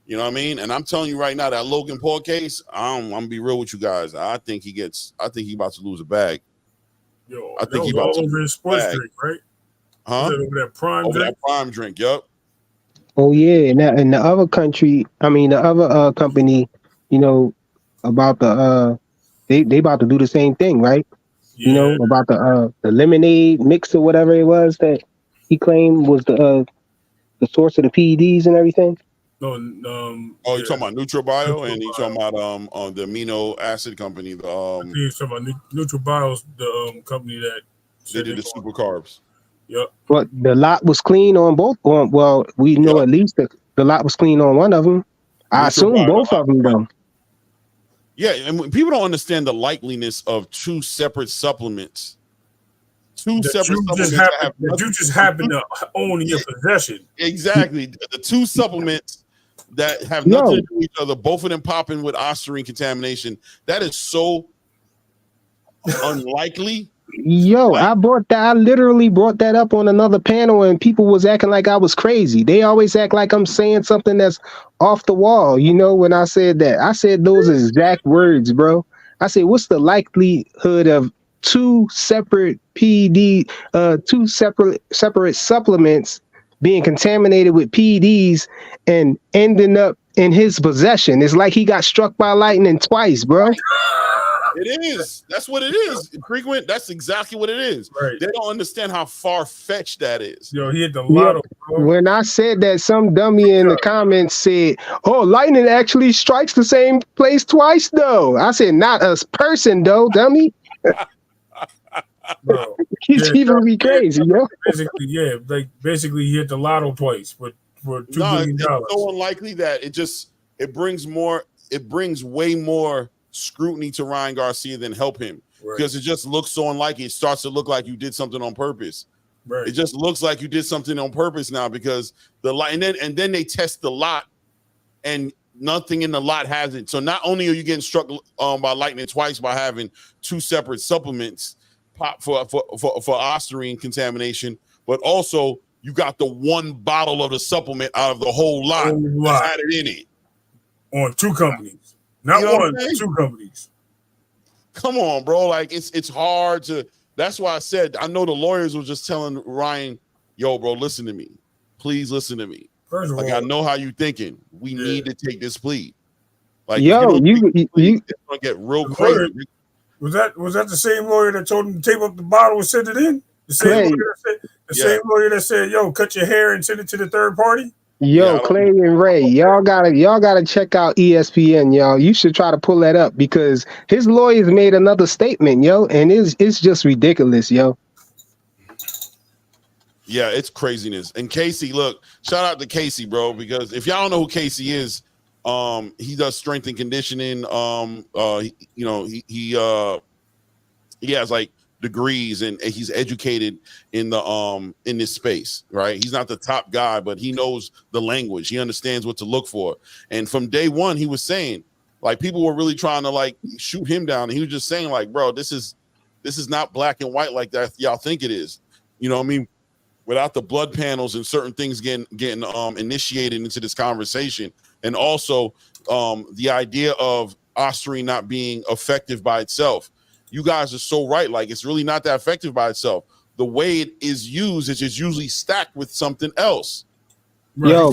You know what I mean? And I'm telling you right now, that Logan Paul case, I'm gonna be real with you guys. I think he about to lose a bag. Yo, I think he all over his sports drink, right? Huh? Over that prime drink? That prime drink, yep. Oh yeah, and the other country, the other company, about the they about to do the same thing, right? Yeah. About the lemonade mix or whatever it was that he claimed was the source of the PEDs and everything. No, you're talking about NutraBio, and you're talking about the amino acid company. I think you're talking about NutraBio's the company that they did the super carbs. Yep. But the lot was clean on both. Well, we know at least the lot was clean on one of them. I assume both of them though. Yeah, and people don't understand the likeliness of two separate supplements. You just happen to own in your possession. Exactly. The two supplements that have nothing to do with each other, both of them popping with ostarine contamination. That is so unlikely. Yo, I literally brought that up on another panel, and people was acting like I was crazy. They always act like I'm saying something that's off the wall. When I said that, I said those exact words, bro. I said, what's the likelihood of two separate two separate supplements being contaminated with PEDs and ending up in his possession? It's like he got struck by lightning twice, bro. It is. That's what it is. Frequent. That's exactly what it is. Right. They don't understand how far-fetched that is. Yo, he hit the lotto, bro. When I said that, some dummy in the comments said, "Oh, lightning actually strikes the same place twice, though." I said, "Not a person, though, dummy." Bro, People be crazy, yo. Basically, he hit the lotto twice for $2 billion. It's so unlikely that it brings way more scrutiny to Ryan Garcia than help him, because it just looks so unlikely. It starts to look like you did something on purpose. Right. It just looks like you did something on purpose now, because the lot, and then they test the lot, and nothing in the lot has it. So not only are you getting struck by lightning twice by having two separate supplements pop for ostarine contamination, but also you got the one bottle of the supplement out of the whole lot that had it in it on two companies. Not one, two companies. Come on, bro. Like it's hard to. That's why I said I know the lawyers were just telling Ryan, "Yo, bro, listen to me. Please listen to me. First of all, I know how you thinking. We need to take this plea. Like, yo, it's gonna get real crazy." Was that the same lawyer that told him to tape up the bottle and send it in? Clay, same lawyer that said, "Yo, cut your hair and send it to the third party." yo, Yeah, Clay and Ray, y'all gotta check out ESPN, y'all. You should try to pull that up because his lawyers made another statement, yo, and it's just ridiculous, yo. Yeah, it's craziness. And Casey, look, shout out to Casey, bro, because if y'all don't know who Casey is, he does strength and conditioning. He has like degrees and he's educated in the in this space, right? He's not the top guy, but he knows the language. He understands what to look for. And from day one, he was saying, like, people were really trying to like shoot him down. And he was just saying, like, bro, this is not black and white like that y'all think it is. You know what I mean? Without the blood panels and certain things getting initiated into this conversation, and also the idea of Ostarine not being effective by itself. You guys are so right. Like, it's really not that effective by itself. The way it is used is just usually stacked with something else. Right. Yo,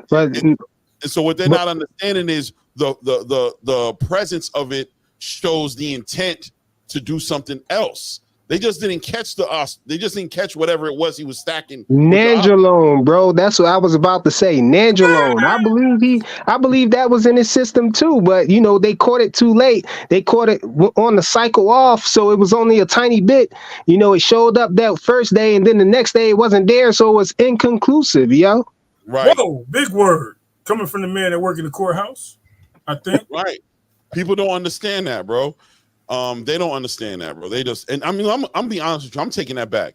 but and so what they're not understanding is the presence of it shows the intent to do something else. They just didn't catch they just didn't catch whatever it was he was stacking. Nandrolone, bro. That's what I was about to say. Nandrolone. I believe that was in his system too, but you know, they caught it too late. They caught it on the cycle off, so it was only a tiny bit. You know, it showed up that first day and then the next day it wasn't there, so it was inconclusive, yo. Right. Whoa, big word. Coming from the man that worked in the courthouse, I think. Right. People don't understand that, bro. They don't understand that, bro. They just, and I mean, I'm being honest with you. I'm taking that back.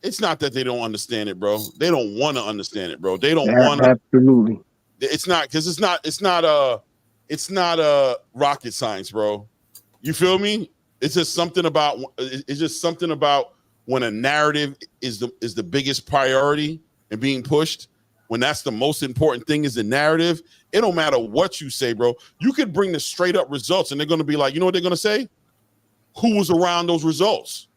It's not that they don't understand it, bro. They don't want to understand it, bro. They don't want to. Absolutely. It's not because it's not rocket science, bro. You feel me? It's just something about when a narrative is the biggest priority and being pushed. When that's the most important thing is the narrative. It don't matter what you say, bro. You could bring the straight up results and they're going to be like, you know what they're going to say? Who was around those results?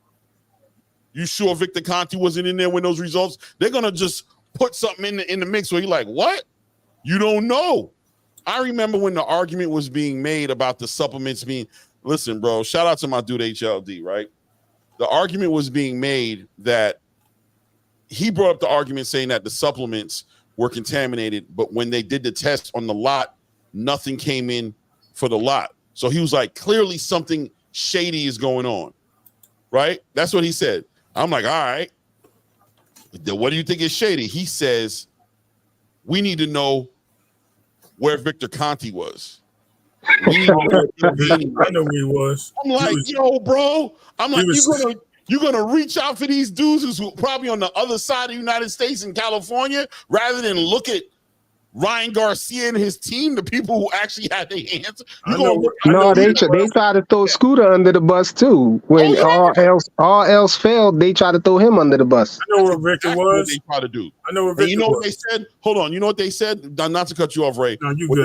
You sure Victor Conti wasn't in there when those results? They're going to just put something in the mix where you're like, what? You don't know. I remember when the argument was being made about the supplements being, listen, bro, shout out to my dude HLD, right? The argument was being made that he brought up the argument saying that the supplements were contaminated, but when they did the test on the lot, nothing came in for the lot. So he was like, clearly something shady is going on, right? That's what he said. I'm like, all right, what do you think is shady? He says, we need to know where Victor Conti was. We need to know I know where he was. I'm like, yo, bro. I'm like, you're gonna reach out for these dudes who's probably on the other side of the United States in California, rather than look at Ryan Garcia and his team, the people who actually had their hands. They try to throw Scooter under the bus too. When all else failed, they try to throw him under the bus. I know where Victor was. What they try to do. I know where Victor was. You know what they said? Hold on. You know what they said? Not to cut you off, Ray. No, what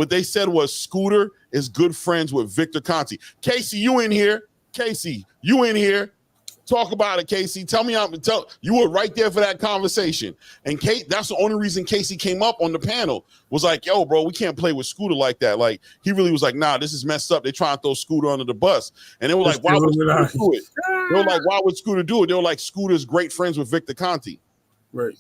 they said was Scooter is good friends with Victor Conti. Casey, you in here? Casey, you in here? Talk about it, Casey. Tell me, you were right there for that conversation. And Kate, that's the only reason Casey came up on the panel, was like, yo, bro, we can't play with Scooter like that. Like, he really was like, nah, this is messed up. They trying to throw Scooter under the bus. And they were like, why would Scooter do it? They were like, why would Scooter do it? They were like, Scooter's great friends with Victor Conti. Right.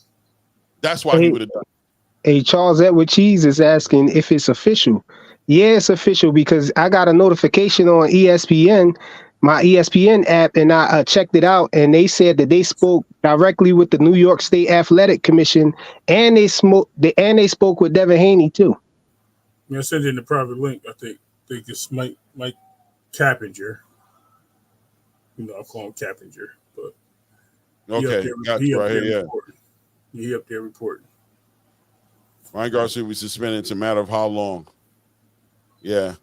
That's why he would have done it. Hey, Charles Edward Cheese is asking if it's official. Yeah, it's official because I got a notification on ESPN, my ESPN app, and I checked it out, and they said that they spoke directly with the New York State Athletic Commission, and they spoke with Devin Haney too. Yeah, I sent it in the private link. I think it's Mike Cappinger. You know, I call him Cappinger, but okay, got you right here. Yeah, he up there reporting. Ryan Garcia was suspended. It's a matter of how long. Yeah.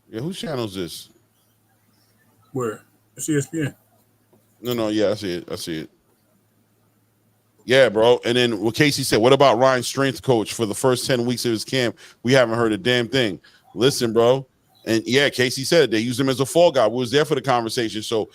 Yeah, whose channel is this? Where? It's ESPN. No, yeah, I see it. Yeah, bro. And then what Casey said, what about Ryan's strength coach for the first 10 weeks of his camp? We haven't heard a damn thing. Listen, bro. And yeah, Casey said they used him as a fall guy. We was there for the conversation. So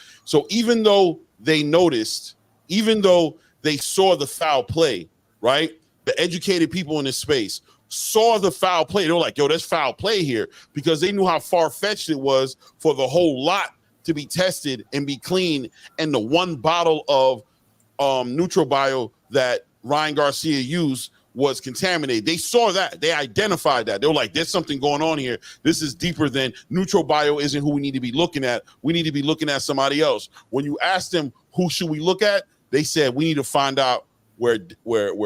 even though they noticed, even though they saw the foul play, right? The educated people in this space saw the foul play. They were like, yo, there's foul play here, because they knew how far-fetched it was for the whole lot to be tested and be clean, and the one bottle of NeutroBio that Ryan Garcia used was contaminated. They saw that. They identified that. They were like, there's something going on here. This is deeper than NeutroBio isn't who we need to be looking at. We need to be looking at somebody else. When you asked them who should we look at, they said we need to find out where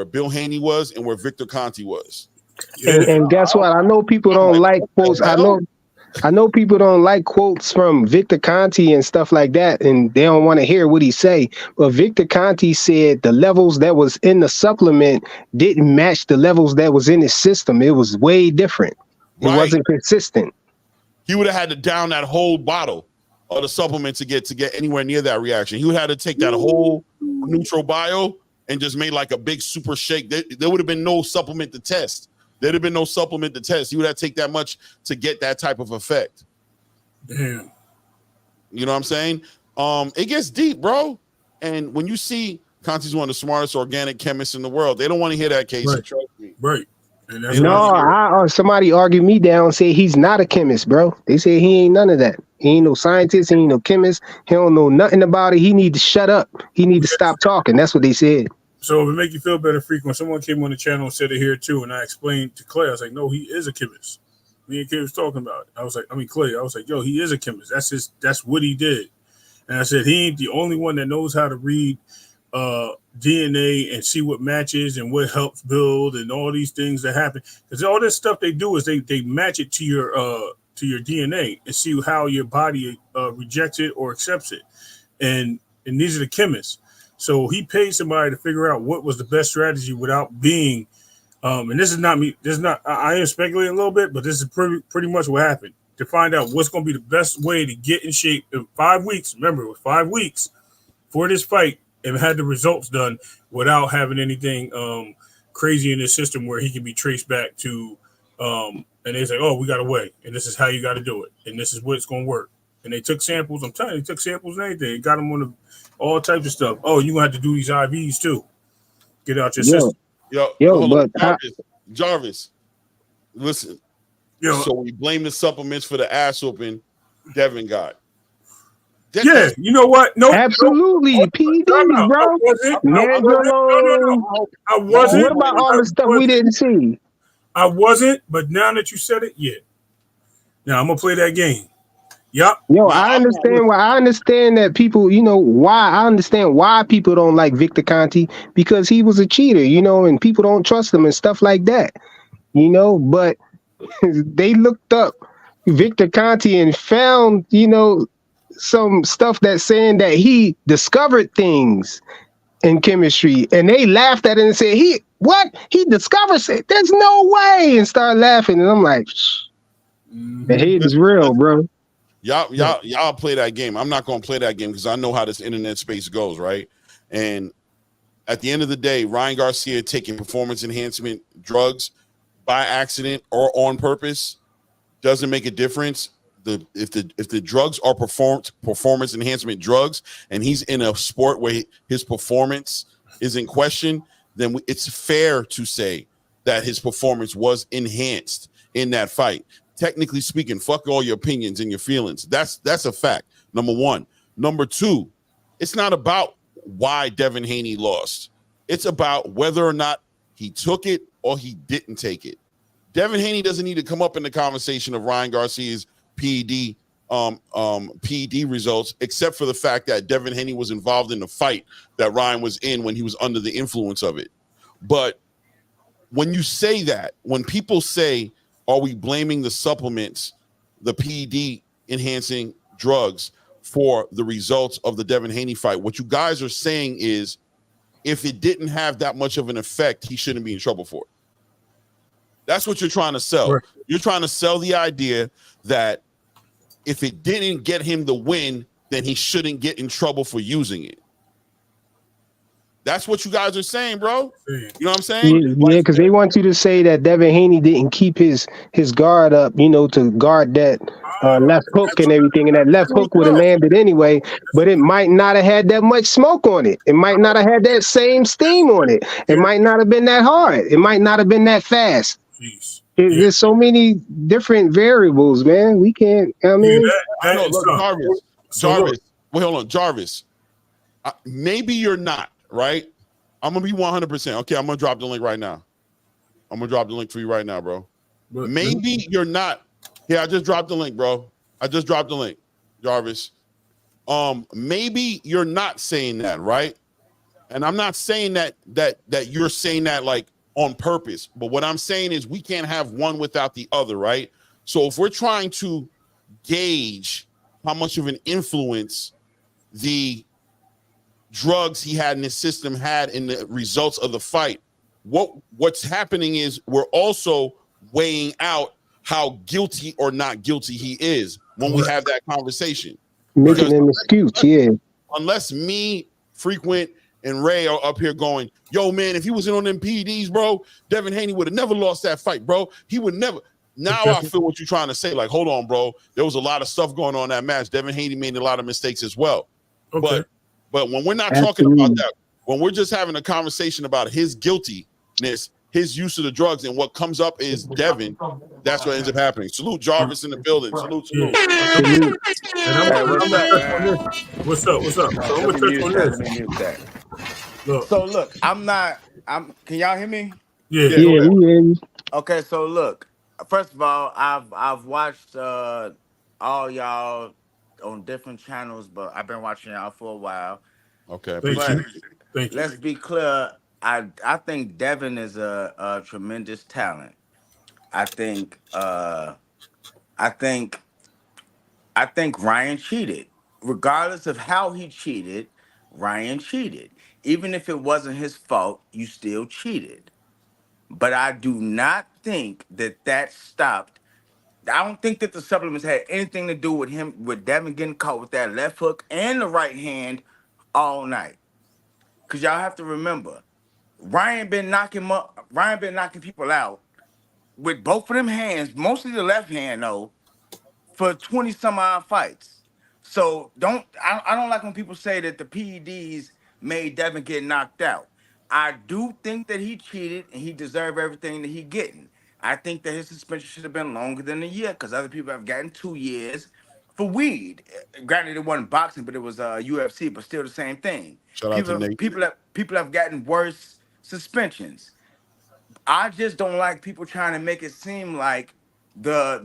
Bill Haney was and where Victor Conti was. And guess what? I know people don't like quotes. I know people don't like quotes from Victor Conti and stuff like that, and they don't want to hear what he say. But Victor Conti said the levels that was in the supplement didn't match the levels that was in his system. It was way different. It wasn't consistent. He would have had to down that whole bottle of the supplement to get anywhere near that reaction. He would have had to take that whole NeutroBio and just made like a big super shake. There would have been no supplement to test. There'd have been no supplement to test. You would have to take that much to get that type of effect. Damn. You know what I'm saying? It gets deep, bro. And when you see Conti's one of the smartest organic chemists in the world, they don't want to hear that case. Right. Trust me. Right. And that's No, somebody argued me down and said he's not a chemist, bro. They said he ain't none of that. He ain't no scientist. He ain't no chemist. He don't know nothing about it. He need to shut up. He need to stop talking. That's what they said. So if it make you feel better, Freak, when someone came on the channel and said it here too, and I explained to Clay, I was like, no, he is a chemist. Me and Clay was talking about it. Clay, I was like, yo, he is a chemist. That's what he did. And I said, he ain't the only one that knows how to read DNA and see what matches and what helps build and all these things that happen. Because all this stuff they do is they match it to your DNA and see how your body rejects it or accepts it. And these are the chemists. So he paid somebody to figure out what was the best strategy without being, and this is not me. This is not. I am speculating a little bit, but this is pretty much what happened to find out what's going to be the best way to get in shape in 5 weeks. Remember, it was 5 weeks for this fight, and had the results done without having anything crazy in his system where he can be traced back to. And they say, "Oh, we got a way, and this is how you got to do it, and this is what's going to work." And they took samples. I'm telling you, they took samples and everything. Got them on all types of stuff. Oh, you're going to have to do these IVs too. Get out your system. Yo, Jarvis, listen. So we blame the supplements for the ass whooping Devin got. You know what? No, absolutely. PD, bro. I wasn't. What about all the stuff we didn't see? I wasn't, but now that you said it, yeah. Now I'm going to play that game. Yep. Yo, I understand that people, I understand why people don't like Victor Conti, because he was a cheater, and people don't trust him and stuff like that, but they looked up Victor Conti and found, some stuff that's saying that he discovered things in chemistry, and they laughed at it and said, he discovers it. There's no way, and start laughing. And I'm like, the hate is real, bro. Y'all play that game. I'm not going to play that game because I know how this internet space goes, right? And at the end of the day, Ryan Garcia taking performance enhancement drugs by accident or on purpose doesn't make a difference. If the drugs are performance enhancement drugs, and he's in a sport where his performance is in question, then it's fair to say that his performance was enhanced in that fight. Technically speaking, fuck all your opinions and your feelings. That's a fact. Number one. Number two, it's not about why Devin Haney lost. It's about whether or not he took it or he didn't take it. Devin Haney doesn't need to come up in the conversation of Ryan Garcia's PED results, except for the fact that Devin Haney was involved in the fight that Ryan was in when he was under the influence of it. But when you say that, when people say, are we blaming the supplements, the PED enhancing drugs, for the results of the Devin Haney fight? What you guys are saying is, if it didn't have that much of an effect, he shouldn't be in trouble for it. That's what you're trying to sell. Right. You're trying to sell the idea that if it didn't get him the win, then he shouldn't get in trouble for using it. That's what you guys are saying, bro. You know what I'm saying? Yeah, because they want you to say that Devin Haney didn't keep his guard up, to guard that left hook and everything. And that left hook would have landed anyway, but it might not have had that much smoke on it. It might not have had that same steam on it. It might not have been that hard. It might not have been that fast. There's so many different variables, man. We can't, Jarvis, Jarvis. Wait, hold on, Jarvis. Maybe you're not, right? I'm gonna be 100%. Okay, I'm gonna drop the link right now. I'm gonna drop the link for you right now, bro. But Maybe you're not. Yeah, I just dropped the link, bro. I just dropped the link, Jarvis. Maybe you're not saying that, right? And I'm not saying that you're saying that like on purpose, but what I'm saying is we can't have one without the other, right? So if we're trying to gauge how much of an influence the drugs he had in his system had in the results of the fight, what's happening is we're also weighing out how guilty or not guilty he is when we have that conversation. Making an excuse, yeah. Unless me, Frequent, and Ray are up here going, yo, man, if he was in on them PEDs, bro, Devin Haney would have never lost that fight, bro. He would never. Now I feel what you're trying to say. Like, hold on, bro. There was a lot of stuff going on in that match. Devin Haney made a lot of mistakes as well. okay. But when we're not talking about that, when we're just having a conversation about his guiltiness, his use of the drugs, and what comes up is Devin, that's what ends up happening. Salute Jarvis in the building. Salute. And what's up? So I'm gonna touch on this. Look, can y'all hear me? Yeah. Okay, so look, first of all, I've watched all y'all on different channels, but I've been watching y'all for a while. Okay, Thank you. Let's be clear. I think Devin is a tremendous talent. I think Ryan cheated. Regardless of how he cheated, Ryan cheated. Even if it wasn't his fault, you still cheated. But I do not think that stopped. I don't think that the supplements had anything to do with Devin getting caught with that left hook and the right hand all night. Because y'all have to remember, Ryan been knocking people out with both of them hands, mostly the left hand though, for 20 some odd fights. So I don't like when people say that the PEDs made Devin get knocked out. I do think that he cheated and he deserved everything that he getting. I think that his suspension should have been longer than a year because other people have gotten 2 years for weed. Granted, it wasn't boxing, but it was UFC, but still the same thing. Shout out to Nate. People have gotten worse suspensions. I just don't like people trying to make it seem like the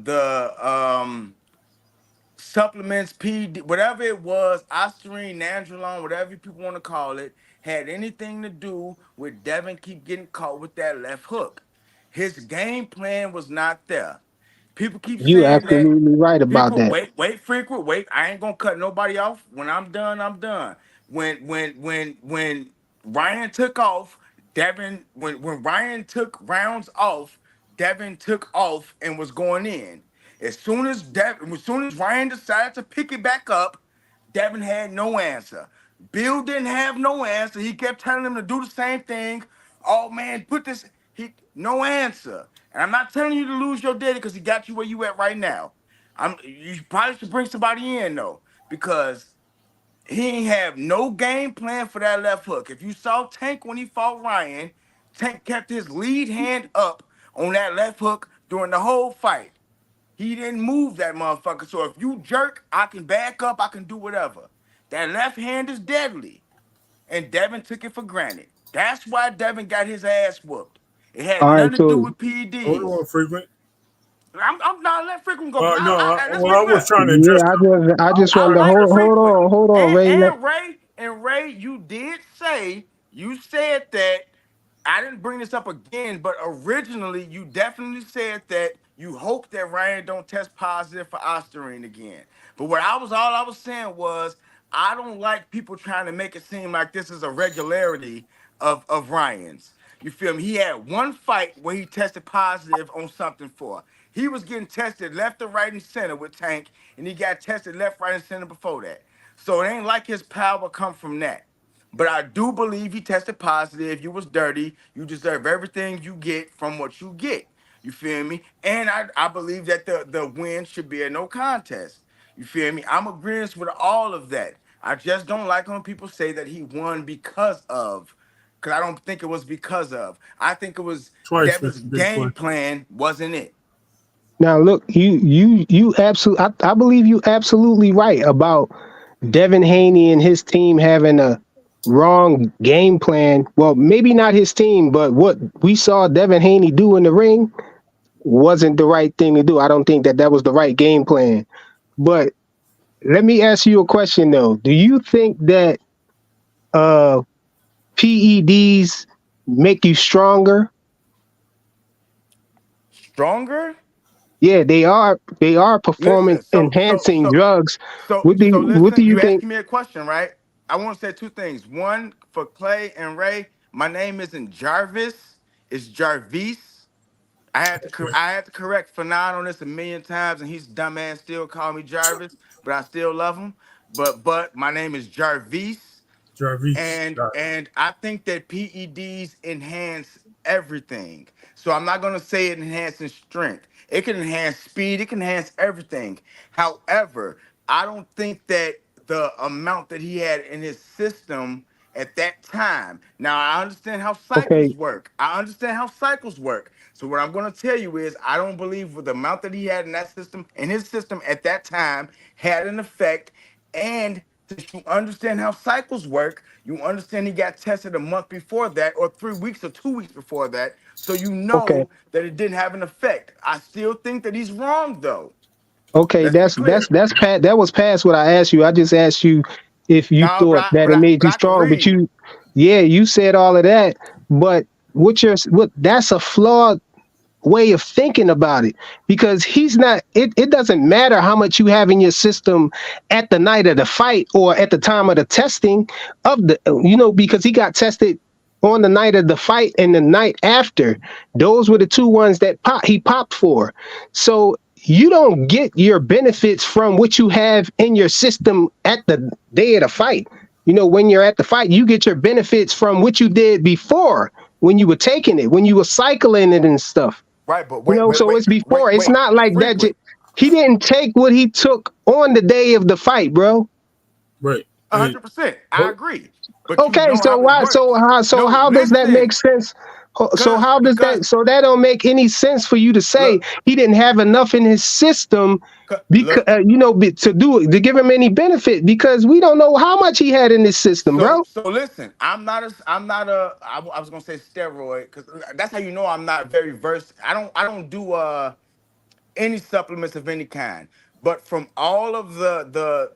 supplements, PD, whatever it was, Ostarine, Nandrolone, whatever people want to call it, had anything to do with Devin keep getting caught with that left hook. His game plan was not there. People keep You saying that. absolutely right about that. Wait, Frequent, wait. I ain't gonna cut nobody off. When I'm done, I'm done. When Ryan took off, Devin, when Ryan took rounds off, Devin took off and was going in. As soon as Ryan decided to pick it back up, Devin had no answer. Bill didn't have no answer. He kept telling him to do the same thing. Oh man, no answer. And I'm not telling you to lose your daddy because he got you where you at right now. You probably should bring somebody in though, because he ain't have no game plan for that left hook. If you saw Tank when he fought Ryan, Tank kept his lead hand up on that left hook during the whole fight. He didn't move that motherfucker. So if you jerk, I can back up, I can do whatever. That left hand is deadly. And Devin took it for granted. That's why Devin got his ass whooped. It had nothing to do with PEDs. Hold on, Frequent. I'm not letting Frequent go. I was trying to address. I just wanted to hold on, Ray. And Ray, you said that. I didn't bring this up again, but originally you definitely said that you hope that Ryan don't test positive for Ostarine again. But all I was saying was I don't like people trying to make it seem like this is a regularity of Ryan's. You feel me? He had one fight where he tested positive on something for. He was getting tested left and right and center with Tank, and he got tested left, right, and center before that. So it ain't like his power come from that. But I do believe he tested positive. You was dirty. You deserve everything you get from what you get. You feel me? And I believe that the win should be a no contest. You feel me? I'm agreeing with all of that. I just don't like when people say that he won because I don't think it was because of. I think it was Devin's game plan wasn't it. Now look, you absolutely. I believe you absolutely right about Devin Haney and his team having a wrong game plan. Well, maybe not his team, but what we saw Devin Haney do in the ring wasn't the right thing to do. I don't think that that was the right game plan. But let me ask you a question though. Do you think that uh PEDs make you stronger? Stronger? Yeah, they are. They are Listen, performance so so enhancing so drugs. so so What do listen, you you think? asking me a question, right? I want to say two things. One, for Clay and Ray, my name isn't Jarvis, it's Jarvis. I had to correct Fanon on this a million times, and he's dumbass still call me Jarvis, but I still love him. But my name is Jarvis. Jarvis. And I think that PEDs enhance everything. So I'm not gonna say it enhances strength. It can enhance speed. It can enhance everything. However, I don't think that the amount that he had in his system at that time. Now I understand how Okay, cycles work. I understand how cycles work. So what I'm gonna tell you is I don't believe with the amount that he had in that system, in his system at that time, had an effect. And since you understand how cycles work, you understand he got tested a month before that, or 3 weeks or 2 weeks before that. So you okay, know that it didn't have an effect. I still think that he's wrong though. okay. Let's be clear. That was past what I asked you. I just asked you if you No, thought that but it I made but you I can strong. But read. yeah, you said all of that. But what? That's a flawed way of thinking about it because he's not it doesn't matter how much you have in your system at the night of the fight or at the time of the testing of the because he got tested on the night of the fight and the night after. Those were the two ones that he popped for. So you don't get your benefits from what you have in your system at the day of the fight. When you're at the fight, you get your benefits from what you did before when you were taking it, when you were cycling it and stuff. Right, but wait, wait, So wait, it's before. wait, It's wait. not like that. Frequent. He didn't take what he took on the day of the fight, bro. Right. And 100%. I oh, agree. But you Okay, know so how it why? works. So No, how does that make listen. sense? So Cause how does because that? So that don't make any sense for you to say look, he didn't have enough in his system, because look. to do it to give him any benefit because we don't know how much he had in his system, So bro. so listen, I'm not a I was gonna say steroid because that's how you know I'm not very versed. I don't do any supplements of any kind. But from all of the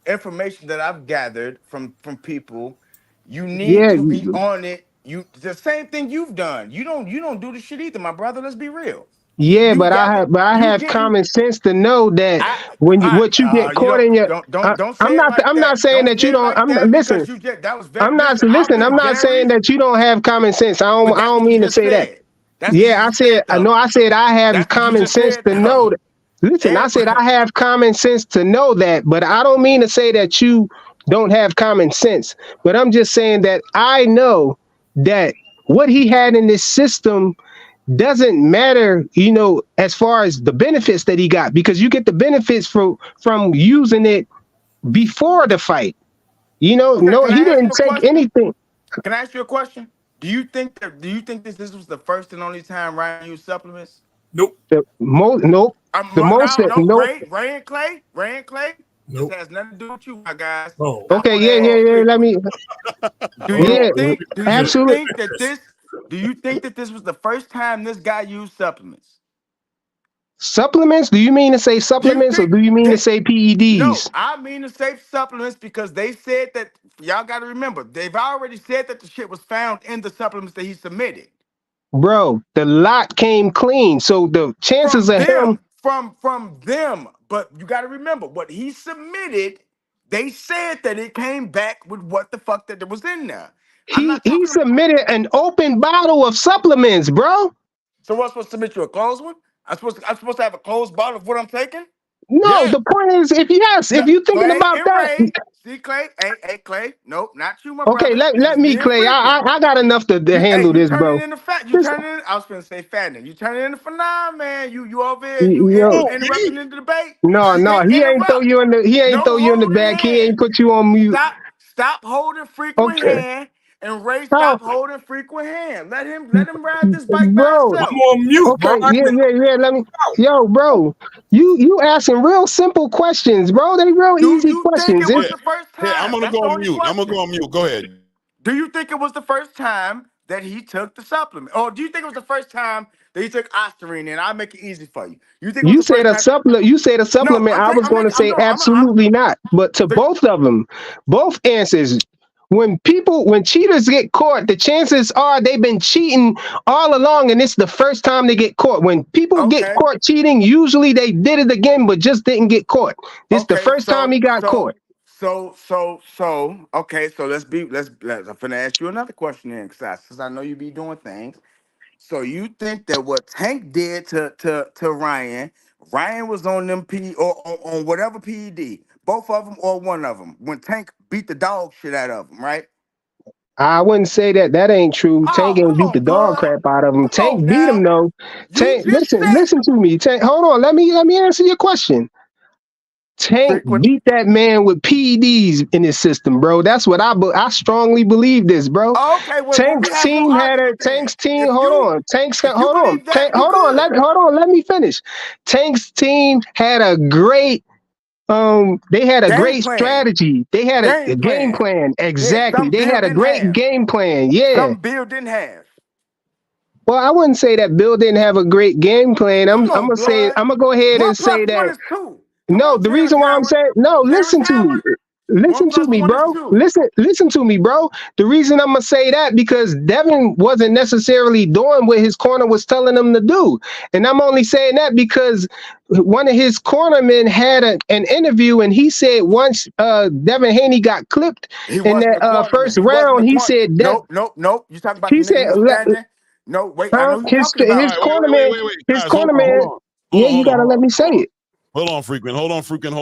information that I've gathered from people, you need Yeah, to be on it. You the same thing you've done. You don't do the shit either, my brother. Let's be real. yeah, You gather but I you have getting common sense to know that I what you get you caught in your. don't say it like I'm not that. saying Don't that you say it don't. like that Listen. because you just that was very I'm not listen. I've listen. I'm been not saying very that you don't have common sense. but I that's don't what you mean to just say that. said. That's what you Yeah, I just said. said I know. though. I said I have That's what you common just sense said to know though. that. Listen, I said Everybody, I have common sense to know that, but I don't mean to say that you don't have common sense. But I'm just saying that I know that what he had in this system doesn't matter, as far as the benefits that he got, because you get the benefits from using it before the fight. okay, No, can I he ask you didn't a take question? anything. Can I ask you a question? Do you think this was the first and only time Ryan used supplements? nope. The most, nope. The most, No, no, nope. Ray and Clay. This Nope. has nothing to do with you, my guys. Oh, I Okay, want to yeah, yeah, ask yeah. Let frequent. me, Do hold you on. yeah, Let think? me Do get you this. absolutely. think that this? Do you think that this was the first time this guy used supplements? Supplements? Do you mean to say Do you supplements or think do you mean to that? say No, PEDs? I mean to say supplements because they said that y'all got to remember they've already said that the shit was found in the supplements that he submitted Bro, the lot came clean. So the chances of him, from them. But you got to remember what he submitted. They said that it came back with what the fuck that was in there. I'm not he talking about. submitted an open bottle of supplements, bro. So what's supposed to submit you a closed one? I'm supposed to have a closed bottle of what I'm taking? No, Yeah. the point is, No, if you're thinking Clay about and that, Ray. See, Clay. Hey, Clay. Nope, not you, my okay, brother. This let is me, me and Clay. frequent. I got enough to You, hey, handle you this, turning bro. into fat. You Just, turning in. I was gonna say fattening. You turning into for now, man. You over here. You you you know, interrupting in the debate. no, You no, can't interrupt. he ain't Don't throw you in the hold the back. He hand. ain't put you on mute. Stop holding frequent Okay. hand. and Ray How, stop holding frequent hand. Let him ride this bike by bro? I'm himself. on mute, bro. Okay, yeah. Let me, yo, bro. You asking real simple questions, bro. They real Do easy you think questions. it was Yeah, the first yeah. I'm time? gonna That's go the on only mute. I'm gonna go question. on mute. Go ahead. Do you think it was the first time that he took the supplement? Or do you think it was the first time that he took Ostarine? And I'll make it easy for you. You think it was You the said first a time? supplement. You said a No, supplement. I was going to say absolutely not. But to both of them, both answers. When cheaters get caught, the chances are they've been cheating all along, and it's the first time they get caught. When people get Okay. caught cheating, usually they did it again, but just didn't get caught. This the Okay, first time he got caught. okay, so I'm finna ask you another question then, because I know you be doing things. So you think that what Tank did to Ryan, Ryan was on them P or on whatever PED, both of them or one of them, when Tank beat the dog shit out of him, right? I wouldn't say that. That ain't true. Tank Oh, ain't come beat the on, dog cuz. crap out of him. Come on Tank beat him now. though. You Tank, just said listen to me. Tank, hold on. Let me answer your question. Tank frequent. beat that man with PEDs in his system, bro. That's what I strongly believe this, bro. Okay, well, we Tank's have no team had a argument then. Tank's team. Hold on. If you Hold on. believe that, you Hold on. good. Hold on. Let me finish. Tank's team had a great they had a Game great plan. strategy. They had Game a game plan. plan. Yeah, Exactly. some They Bill had a didn't great have. game plan. Yeah. Some Bill didn't have. Well, I wouldn't say that Bill didn't have a great game plan. Come on, blood. I'm gonna go ahead One and plus say one that is two. Come no, on, the Terrence reason why I'm Howard. saying no, Terrence listen to me. Howard. One plus one is Bro. two. Listen to me, bro. The reason I'm gonna say that because Devin wasn't necessarily doing what his corner was telling him to do. And I'm only saying that because one of his cornermen had an interview and he said once Devin Haney got clipped He in wasn't that the cornerman. first He wasn't the round, he corner. said that Nope. You talking about the he nigga said who was standing? No, wait. I know who you talking All about. his right, cornerman, wait. his Guys, hold on, hold cornerman, on. yeah, you gotta let me say it. Hold on, frequent. Hold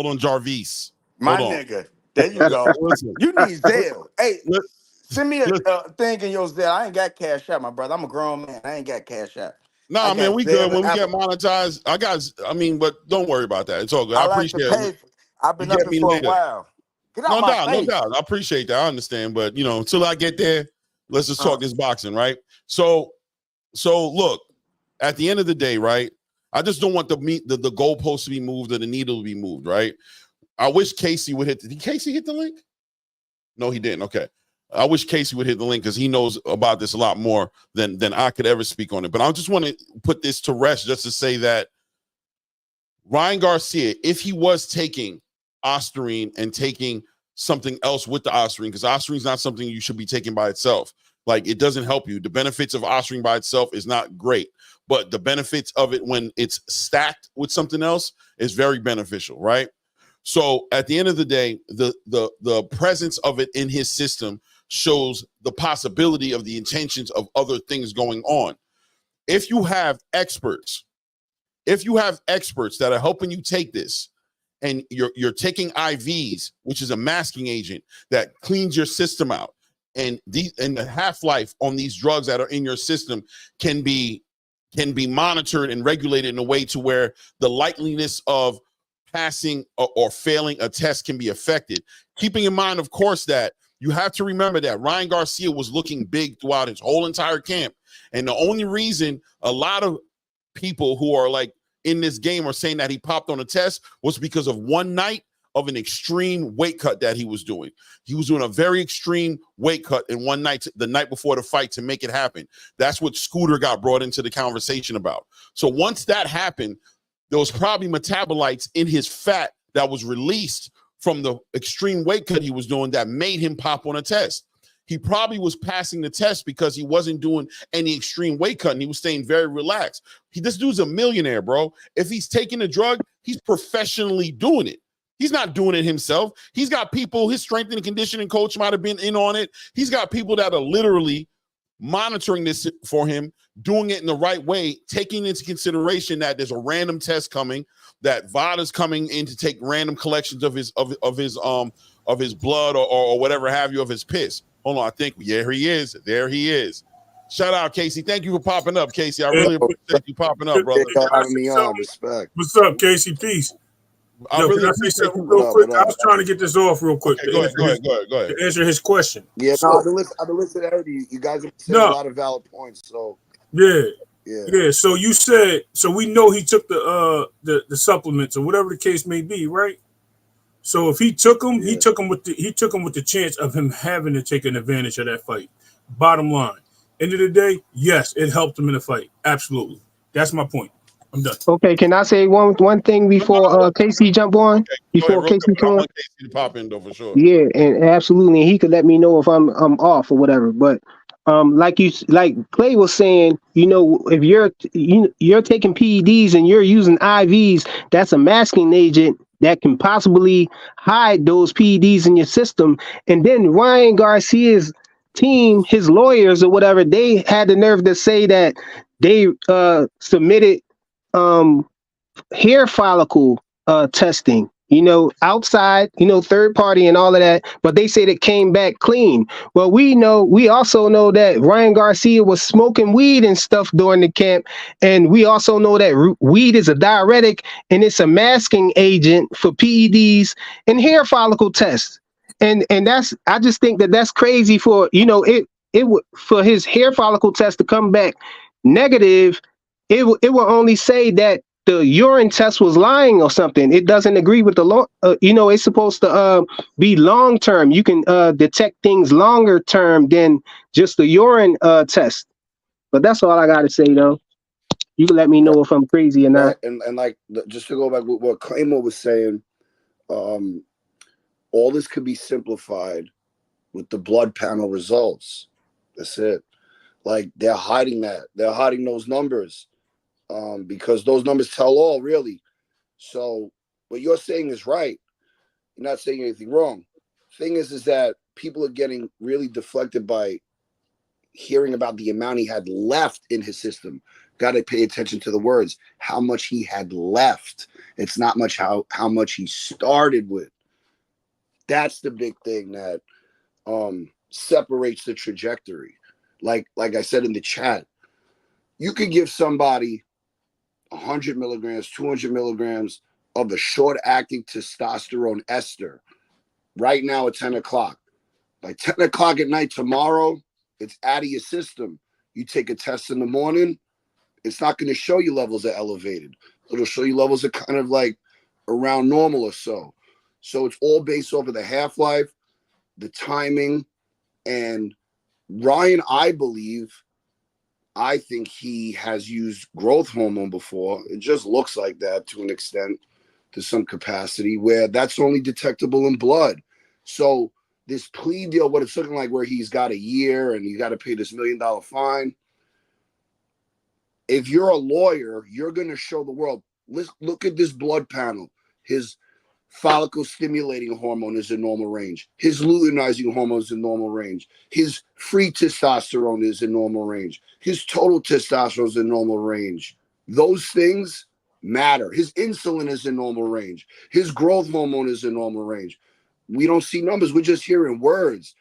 on, Jarvis. My Hold on. nigga. There you go. Listen. You need Zelle. Hey, Li- send me a li- thing in your Zelle. I ain't got cash out, my brother. I'm a grown man. I ain't got cash out. I Nah, man, got we good. Zelle and When we get Apple. monetized, but don't worry about that. It's all good. I I like to appreciate it. pay. I've You been up get here me for a later. while. Get out No my doubt, no face. doubt. I appreciate that. I understand. But until I get there, let's just talk this boxing, right? So look, at the end of the day, right? I just don't want the goalpost to be moved or the needle to be moved, right? I wish Casey would hit. Did Casey hit the link? No, he didn't. Okay. I wish Casey would hit the link because he knows about this a lot more than I could ever speak on it. But I just want to put this to rest just to say that Ryan Garcia, if he was taking Ostarine and taking something else with the Ostarine, because Ostarine is not something you should be taking by itself. Like, it doesn't help you. The benefits of Ostarine by itself is not great, but the benefits of it when it's stacked with something else is very beneficial, right? So at the end of the day, the presence of it in his system shows the possibility of the intentions of other things going on. If you have experts that are helping you take this, and you're taking IVs, which is a masking agent that cleans your system out, and the half-life on these drugs that are in your system can be monitored and regulated in a way to where the likeliness of passing or failing a test can be affected. Keeping in mind, of course, that you have to remember that Ryan Garcia was looking big throughout his whole entire camp. And the only reason a lot of people who are like in this game are saying that he popped on a test was because of one night of an extreme weight cut that he was doing. He was doing a very extreme weight cut in one night, the night before the fight, to make it happen. That's what Scooter got brought into the conversation about. So once that happened, there was probably metabolites in his fat that was released from the extreme weight cut he was doing that made him pop on a test. He probably was passing the test because he wasn't doing any extreme weight cutting. He was staying very relaxed. This dude's a millionaire, bro. If he's taking a drug, he's professionally doing it. He's not doing it himself. He's got people, his strength and conditioning coach might have been in on it. He's got people that are literally monitoring this for him, doing it in the right way, taking into consideration that there's a random test coming, that VADA's coming in to take random collections of his blood or whatever have you, of his piss. Hold on, I think there he is. Shout out, Casey. Thank you for popping up, Casey. I really appreciate you popping up, brother. What's up, Casey? Peace. I Yo, can really I say appreciate. something What real up? quick? What I up? was trying to get this off real quick Okay, go ahead, go ahead, go ahead, go ahead. to answer his question. Yeah, no, So I've been listening to everybody. You guys have said a no, lot of valid points. So yeah, yeah, yeah. So you said so we know he took the supplements or whatever the case may be, right? So if he yeah. took him with the chance of him having to take an advantage of that fight. Bottom line, end of the day, yes, it helped him in the fight. Absolutely, that's my point. I'm done. Okay, can I say one thing No, no, before no. Casey jump on? Okay, go ahead, Before real quick. Casey But I come on? want Casey to pop in though for sure. Yeah, and absolutely, and he could let me know if I'm off or whatever. But like Clay was saying, if you're taking PEDs and you're using IVs, that's a masking agent that can possibly hide those PEDs in your system. And then Ryan Garcia's team, his lawyers or whatever, they had the nerve to say that they submitted um hair follicle testing, outside, third party and all of that, but they said it came back clean. Well, we also know that Ryan Garcia was smoking weed and stuff during the camp, and we also know that weed is a diuretic and it's a masking agent for PEDs and hair follicle tests. And that's, I just think that that's crazy for, for his hair follicle test to come back negative. It will only say that the urine test was lying or something. It doesn't agree with the law. It's supposed to be long term. You can detect things longer term than just the urine test. But that's all I got to say, though. You can let me know if I'm crazy or not. And like just to go back with what Claymore was saying, um, all this could be simplified with the blood panel results. That's it. Like they're hiding that. They're hiding those numbers because those numbers tell all, really. So what you're saying is right. You're not saying anything wrong. Thing is that people are getting really deflected by hearing about the amount he had left in his system. Got to pay attention to the words. How much he had left. It's not much how much he started with. That's the big thing that separates the trajectory. Like I said in the chat, you could give somebody 100 milligrams, 200 milligrams of the short acting testosterone ester right now at 10 o'clock. By 10 o'clock at night tomorrow, it's out of your system. You take a test in the morning, it's not going to show you levels are elevated. It'll show you levels are kind of like around normal or so. So it's all based off of the half-life, the timing, and Ryan, I think he has used growth hormone before. It just looks like that to an extent, to some capacity, where that's only detectable in blood. So this plea deal, what it's looking like, where he's got a year and you got to pay this $1 million fine. If you're a lawyer, you're going to show the world. Look at this blood panel. His follicle stimulating hormone is in normal range. His luteinizing hormone is in normal range. His free testosterone is in normal range. His total testosterone is in normal range. Those things matter. His insulin is in normal range. His growth hormone is in normal range. We don't see numbers. We're just hearing words.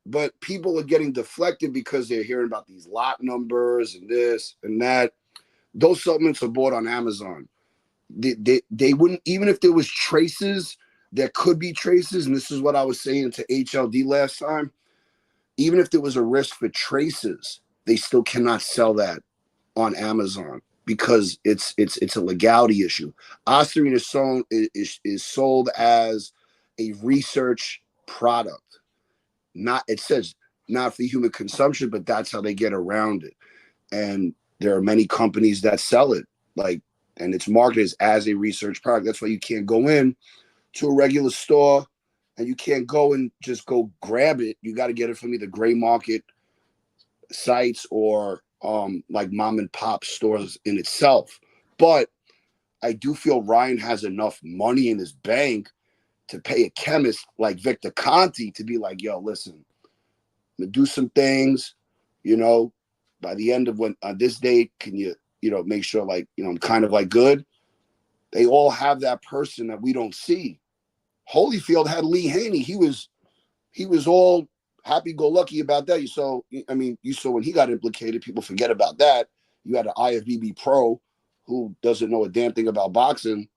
But people are getting deflected because they're hearing about these lot numbers and this and that. Those supplements are bought on Amazon. They wouldn't, even if there was traces, there could be traces, and this is what I was saying to HLD last time. Even if there was a risk for traces, they still cannot sell that on Amazon because it's a legality issue. Ostarine is sold as a research product. Not, it says not for human consumption, but that's how they get around it. And there are many companies that sell it, and it's marketed as a research product. That's why you can't go in to a regular store and you can't go and just go grab it. You got to get it from either gray market sites or like mom and pop stores in itself. But I do feel Ryan has enough money in his bank to pay a chemist like Victor Conti to be like, yo, listen, I'm gonna do some things, by the end of when on this date, can you, make sure I'm kind of like good. They all have that person that we don't see. Holyfield had Lee Haney. He was all happy-go-lucky about that. You saw when he got implicated, people forget about that. You had an IFBB pro who doesn't know a damn thing about boxing.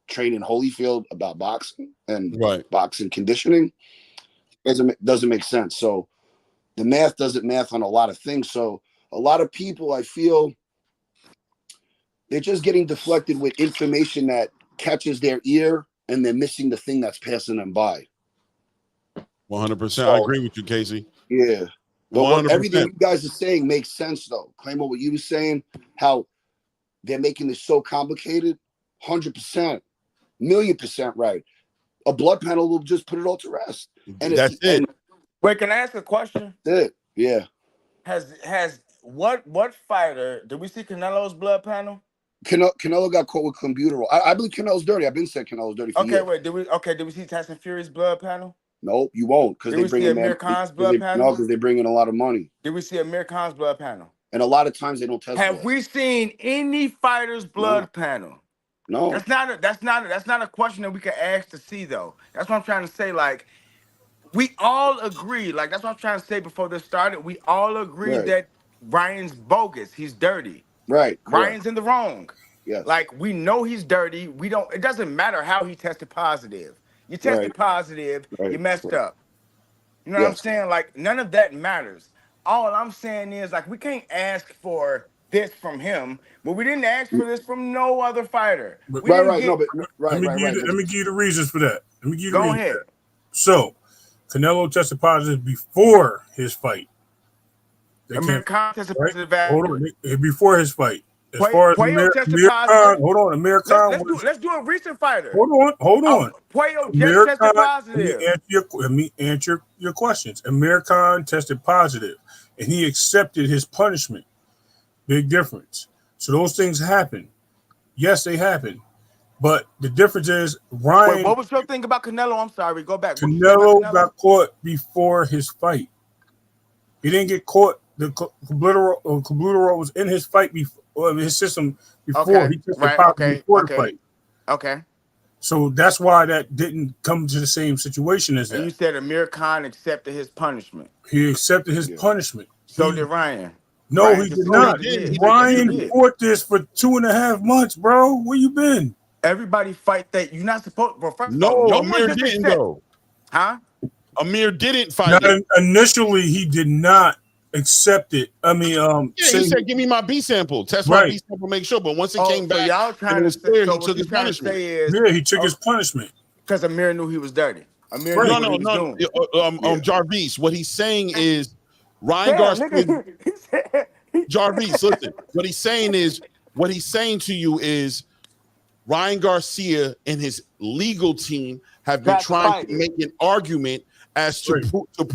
train in Holyfield about boxing and Right. boxing conditioning. Doesn't make sense. So the math doesn't math on a lot of things. So a lot of people, I feel, they're just getting deflected with information that catches their ear, and they're missing the thing that's passing them by. 100%. I agree with you, Casey. Yeah. But 100%. everything you guys are saying makes sense, though. Claimo, what you were saying, how they're making this so complicated, 100%, 1,000,000% right. A blood panel will just put it all to rest. And That's it. Wait, can I ask a question? That's it. Yeah. Has what fighter did we see Canelo's blood panel? Canelo got caught with cumbuterol. I believe Canelo's dirty. I've been saying Canelo's dirty for years. Wait, did we see Tyson Fury's blood panel? No, you won't, because Did we see Amir Khan's blood panel? No, because they bring in a lot of money. Did we see Amir Khan's blood panel? And a lot of times they don't test. Have we seen any fighter's blood panel? No. That's not a question that we can ask to see, though. That's what I'm trying to say. Like, we all agree. Like, that's what I'm trying to say before this started. We all agree that Ryan's bogus. He's dirty. Right. Ryan's in the wrong. Yes. Like, we know he's dirty. It doesn't matter how he tested positive. You tested positive, you messed up. You know what I'm saying? Like, none of that matters. All I'm saying is, like, we can't ask for this from him, but we didn't ask for this from no other fighter. Let me give you the reasons for that. Go ahead. So, Canelo tested positive before his fight. Amir Khan tested positive before his fight. As far as Amir Khan, hold on, Amir Khan. Let's do a recent fighter. Hold on. Puello just tested positive. Let me answer your questions. Amir Khan tested positive, and he accepted his punishment. Big difference. So those things happen. Yes, they happen. But the difference is Ryan. Wait, what was your thing about Canelo? I'm sorry. Go back. Canelo got caught before his fight. He didn't get caught. The Cumbuterol was in his fight before, his system before he tested positive before the fight. Okay. So that's why that didn't come to the same situation as that. And you said Amir Khan accepted his punishment. He accepted his punishment. So did Ryan. No, he did not. Ryan fought this for 2.5 months, bro. Where you been? Everybody fight that. You're not supposed. Bro, no, Amir didn't though. Huh? Amir didn't fight it. Initially, he did not accept it. I mean, he said, "Give me my B sample, test my B sample, make sure." But once it came back, y'all trying to say, he took his punishment. He took his punishment because Amir knew he was dirty. Amir knew no. Jarvis, what he's saying is Ryan Garcia. Jarvis, listen. What he's saying to you is Ryan Garcia and his legal team have been trying to make an argument as to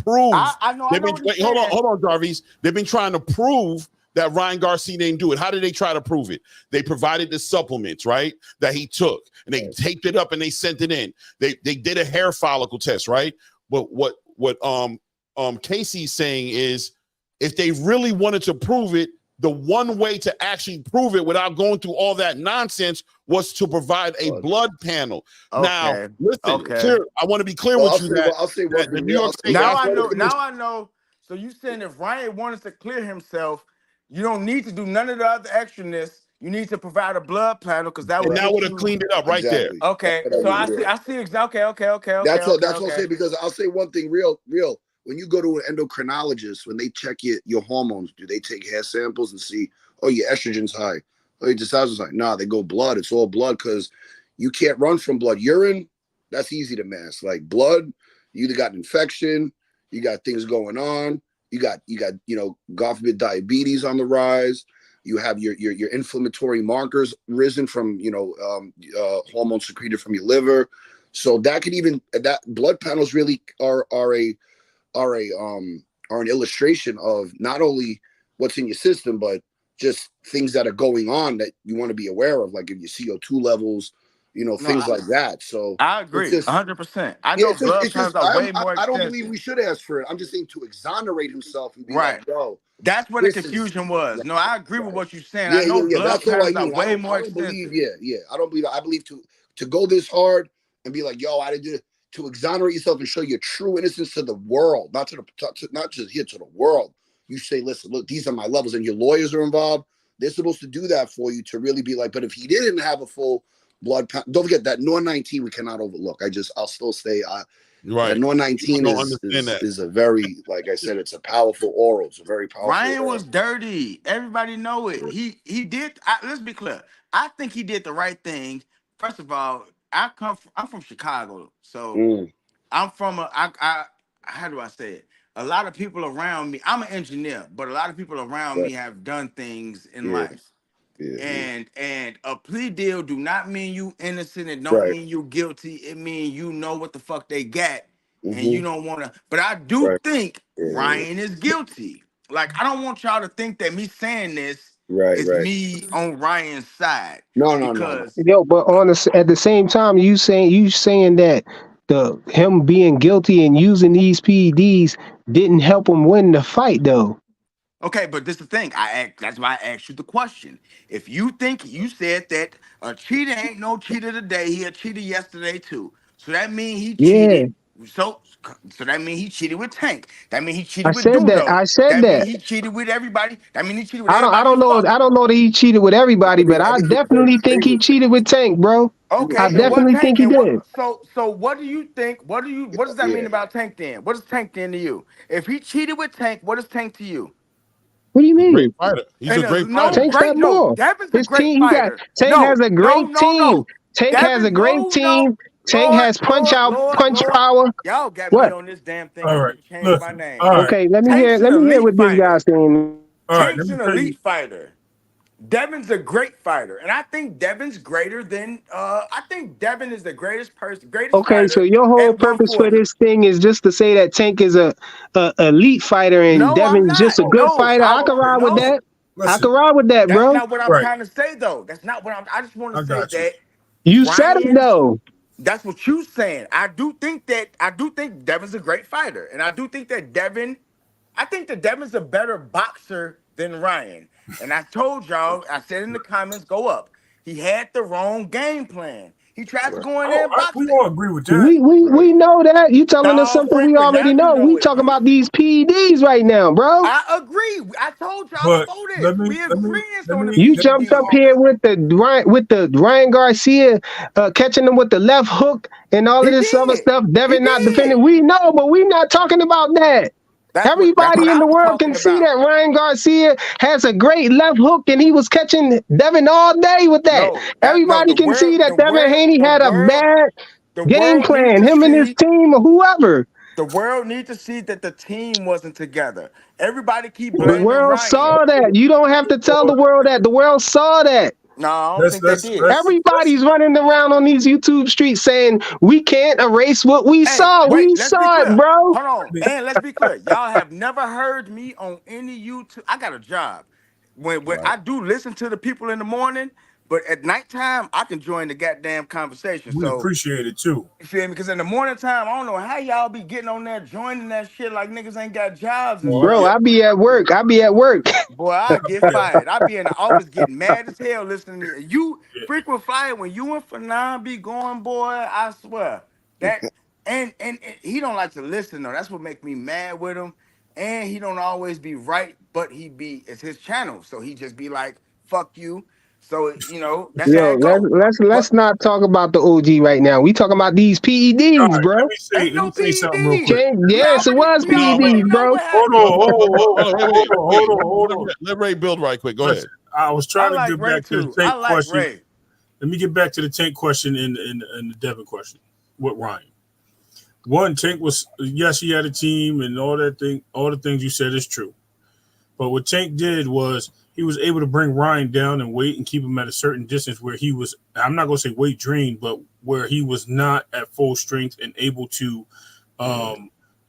prove. Hold on, Jarvis. They've been trying to prove that Ryan Garcia didn't do it. How did they try to prove it? They provided the supplements, right, that he took, and they taped it up and they sent it in. They did a hair follicle test, right? But what Casey's saying is, if they really wanted to prove it, the one way to actually prove it without going through all that nonsense was to provide a blood panel. Now, listen, clear, I want to be clear with you that New York State. Now I know. So you saying if Ryan wanted to clear himself, you don't need to do none of the other extraness. You need to provide a blood panel because that would have cleaned it up right there. Okay, so I see. Okay. That's what I'm saying, because I'll say one thing real. When you go to an endocrinologist, when they check your hormones, do they take hair samples and see, oh, your estrogen's high, oh, your testosterone's high? Nah, they go blood. It's all blood because you can't run from blood. Urine, that's easy to mask. Like blood, you either got an infection, you got things going on, you got God forbid, diabetes on the rise. You have your inflammatory markers risen from hormones secreted from your liver. So that blood panels really are an illustration of not only what's in your system, but just things that are going on that you want to be aware of, like if your CO2 levels, things like that. So I agree 100%. I know blood panels are way more expensive. I don't believe we should ask for it. I'm just saying to exonerate himself and be like, yo. That's where the confusion was. No, I agree with what you're saying. I know blood panels are way more expensive. I don't believe. I believe to go this hard and be like, yo, I didn't do it. To exonerate yourself and show your true innocence to the world, not just here, to the world. You say, listen, look, these are my levels, and your lawyers are involved. They're supposed to do that for you to really be like, but if he didn't have a full blood pound. Don't forget that Nor 19 we cannot overlook. I'll still stay. Right. That Nor 19 Don't understand that. is a very, like I said, it's a powerful oral. It's a very powerful Ryan oral. was dirty. Everybody know it. He did. Let's be clear. I think he did the right thing. First of all, I'm from Chicago, so I'm from I how do I say it? A lot of people around me. I'm an engineer, but a lot of people around me have done things in life. And a plea deal do not mean you innocent. It don't mean you guilty. It mean you know what the fuck they got, and you don't want to. But I do think Ryan is guilty. Like, I don't want y'all to think that me saying this is me on Ryan's side. No. Yo, but at the same time, you saying that him being guilty and using these PEDs didn't help him win the fight, though. Okay, but this is the thing. That's why I asked you the question. If you think you said that a cheater ain't no cheater today, he a cheater yesterday too. So that means he cheated. So that means he cheated with Tank. That means he cheated with Duno. I said that that. means he cheated with everybody. That means he cheated with I everybody. don't know that he cheated with everybody, but I definitely think he cheated with Tank, bro. Okay, I definitely think he did. So what do you think? What does that mean about Tank then? What is Tank then to you? If he cheated with Tank, what is Tank to you? What do you mean? Great fighter. He's a great fighter. Tank's that ball. Devin's His a great team, fighter. Tank has a great team. Tank Devin, has a great team. Tank has punch power. Y'all got What? me on this damn thing. All right. Change my name. All right. Okay, let me hear what this guy's saying. All right, Tank's an elite fighter. Devin's a great fighter, and I think Devin's greater than. I think Devin is the greatest Okay, fighter so your whole at purpose for 140. this thing is just to say that Tank is a elite fighter and No, I'm Devin's not. just a good No, fighter. I can ride with that. I can ride with that, That's bro. not what I'm trying to say, though. That's not what I just want to say that. You said it though. That's what you saying. I do think Devin's a great fighter, and I do think that Devin's a better boxer than Ryan. And I told y'all, I said in the comments, go up. He had the wrong game plan. He tried to go in there and box. We all agree with that. We know that. You telling us something we already know. We talking about these PEDs right now, bro. I agree. I told y'all before this. We agree on the You jumped up here with the Ryan Garcia catching him with the left hook and all of this other stuff. Devin not defending. We know, but we not talking about that. Everybody in the world can see that Ryan Garcia has a great left hook and he was catching Devin all day with that. Everybody can see that Devin Haney had a bad game plan, him and his team or whoever. The world needs to see that the team wasn't together. Everybody keep blaming The world Ryan. saw that. You don't have to tell the world that. The world saw that. No, I don't think they did. Everybody's running around on these YouTube streets saying we can't erase what we saw. We saw it, bro. Hold on. And let's be clear. Y'all have never heard me on any YouTube. I got a job. When I do listen to the people in the morning, but at nighttime, I can join the goddamn conversation. We appreciate it too. You feel me? Because in the morning time, I don't know how y'all be getting on there, joining that shit like niggas ain't got jobs. Bro, I be at work. Boy, I get fired. I be in the office getting mad as hell listening to you. You frequent flyer when you and Fanon be going, boy, I swear. That and he don't like to listen though. That's what make me mad with him. And he don't always be right, but it's his channel. So he just be like, fuck you. So, that's how it goes. Let's not talk about the OG right now. We talking about these PEDs, bro. Let me say something real quick. Yes, it was PEDs, bro. Hold on. Let Ray build right quick. Go ahead. I was trying to get back to the Tank question. Ray. Let me get back to the Tank question and the Devin question with Ryan. One, Tank was, yes, he had a team and all the things you said is true. But what Tank did was he was able to bring Ryan down and weight and keep him at a certain distance where he was, I'm not going to say weight drained, but where he was not at full strength and able to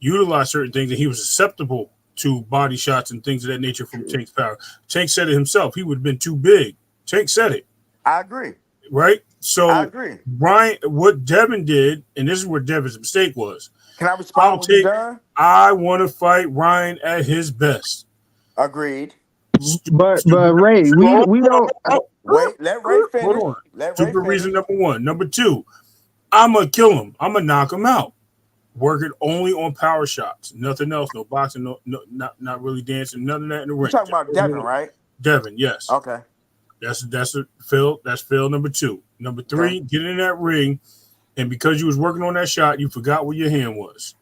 utilize certain things, and he was susceptible to body shots and things of that nature from Tank's power. Tank said it himself. He would have been too big. Tank said it. I agree. Right? So I agree. Ryan, what Devin did, and this is where Devin's mistake was. Can I respond when you're done? I want to fight Ryan at his best. Agreed. But Ray, we don't wait. Let Ray finish. Hold on. Stupid reason number one. Number two, I'm gonna kill him. I'm gonna knock him out. Working only on power shots, nothing else. No boxing. No, not really dancing. None of that in the ring. You're talking about Devin, right? Devin, yes. Okay. That's Phil. That's Phil number two. Number Okay. three, get in that ring, and because you was working on that shot, you forgot where your hand was,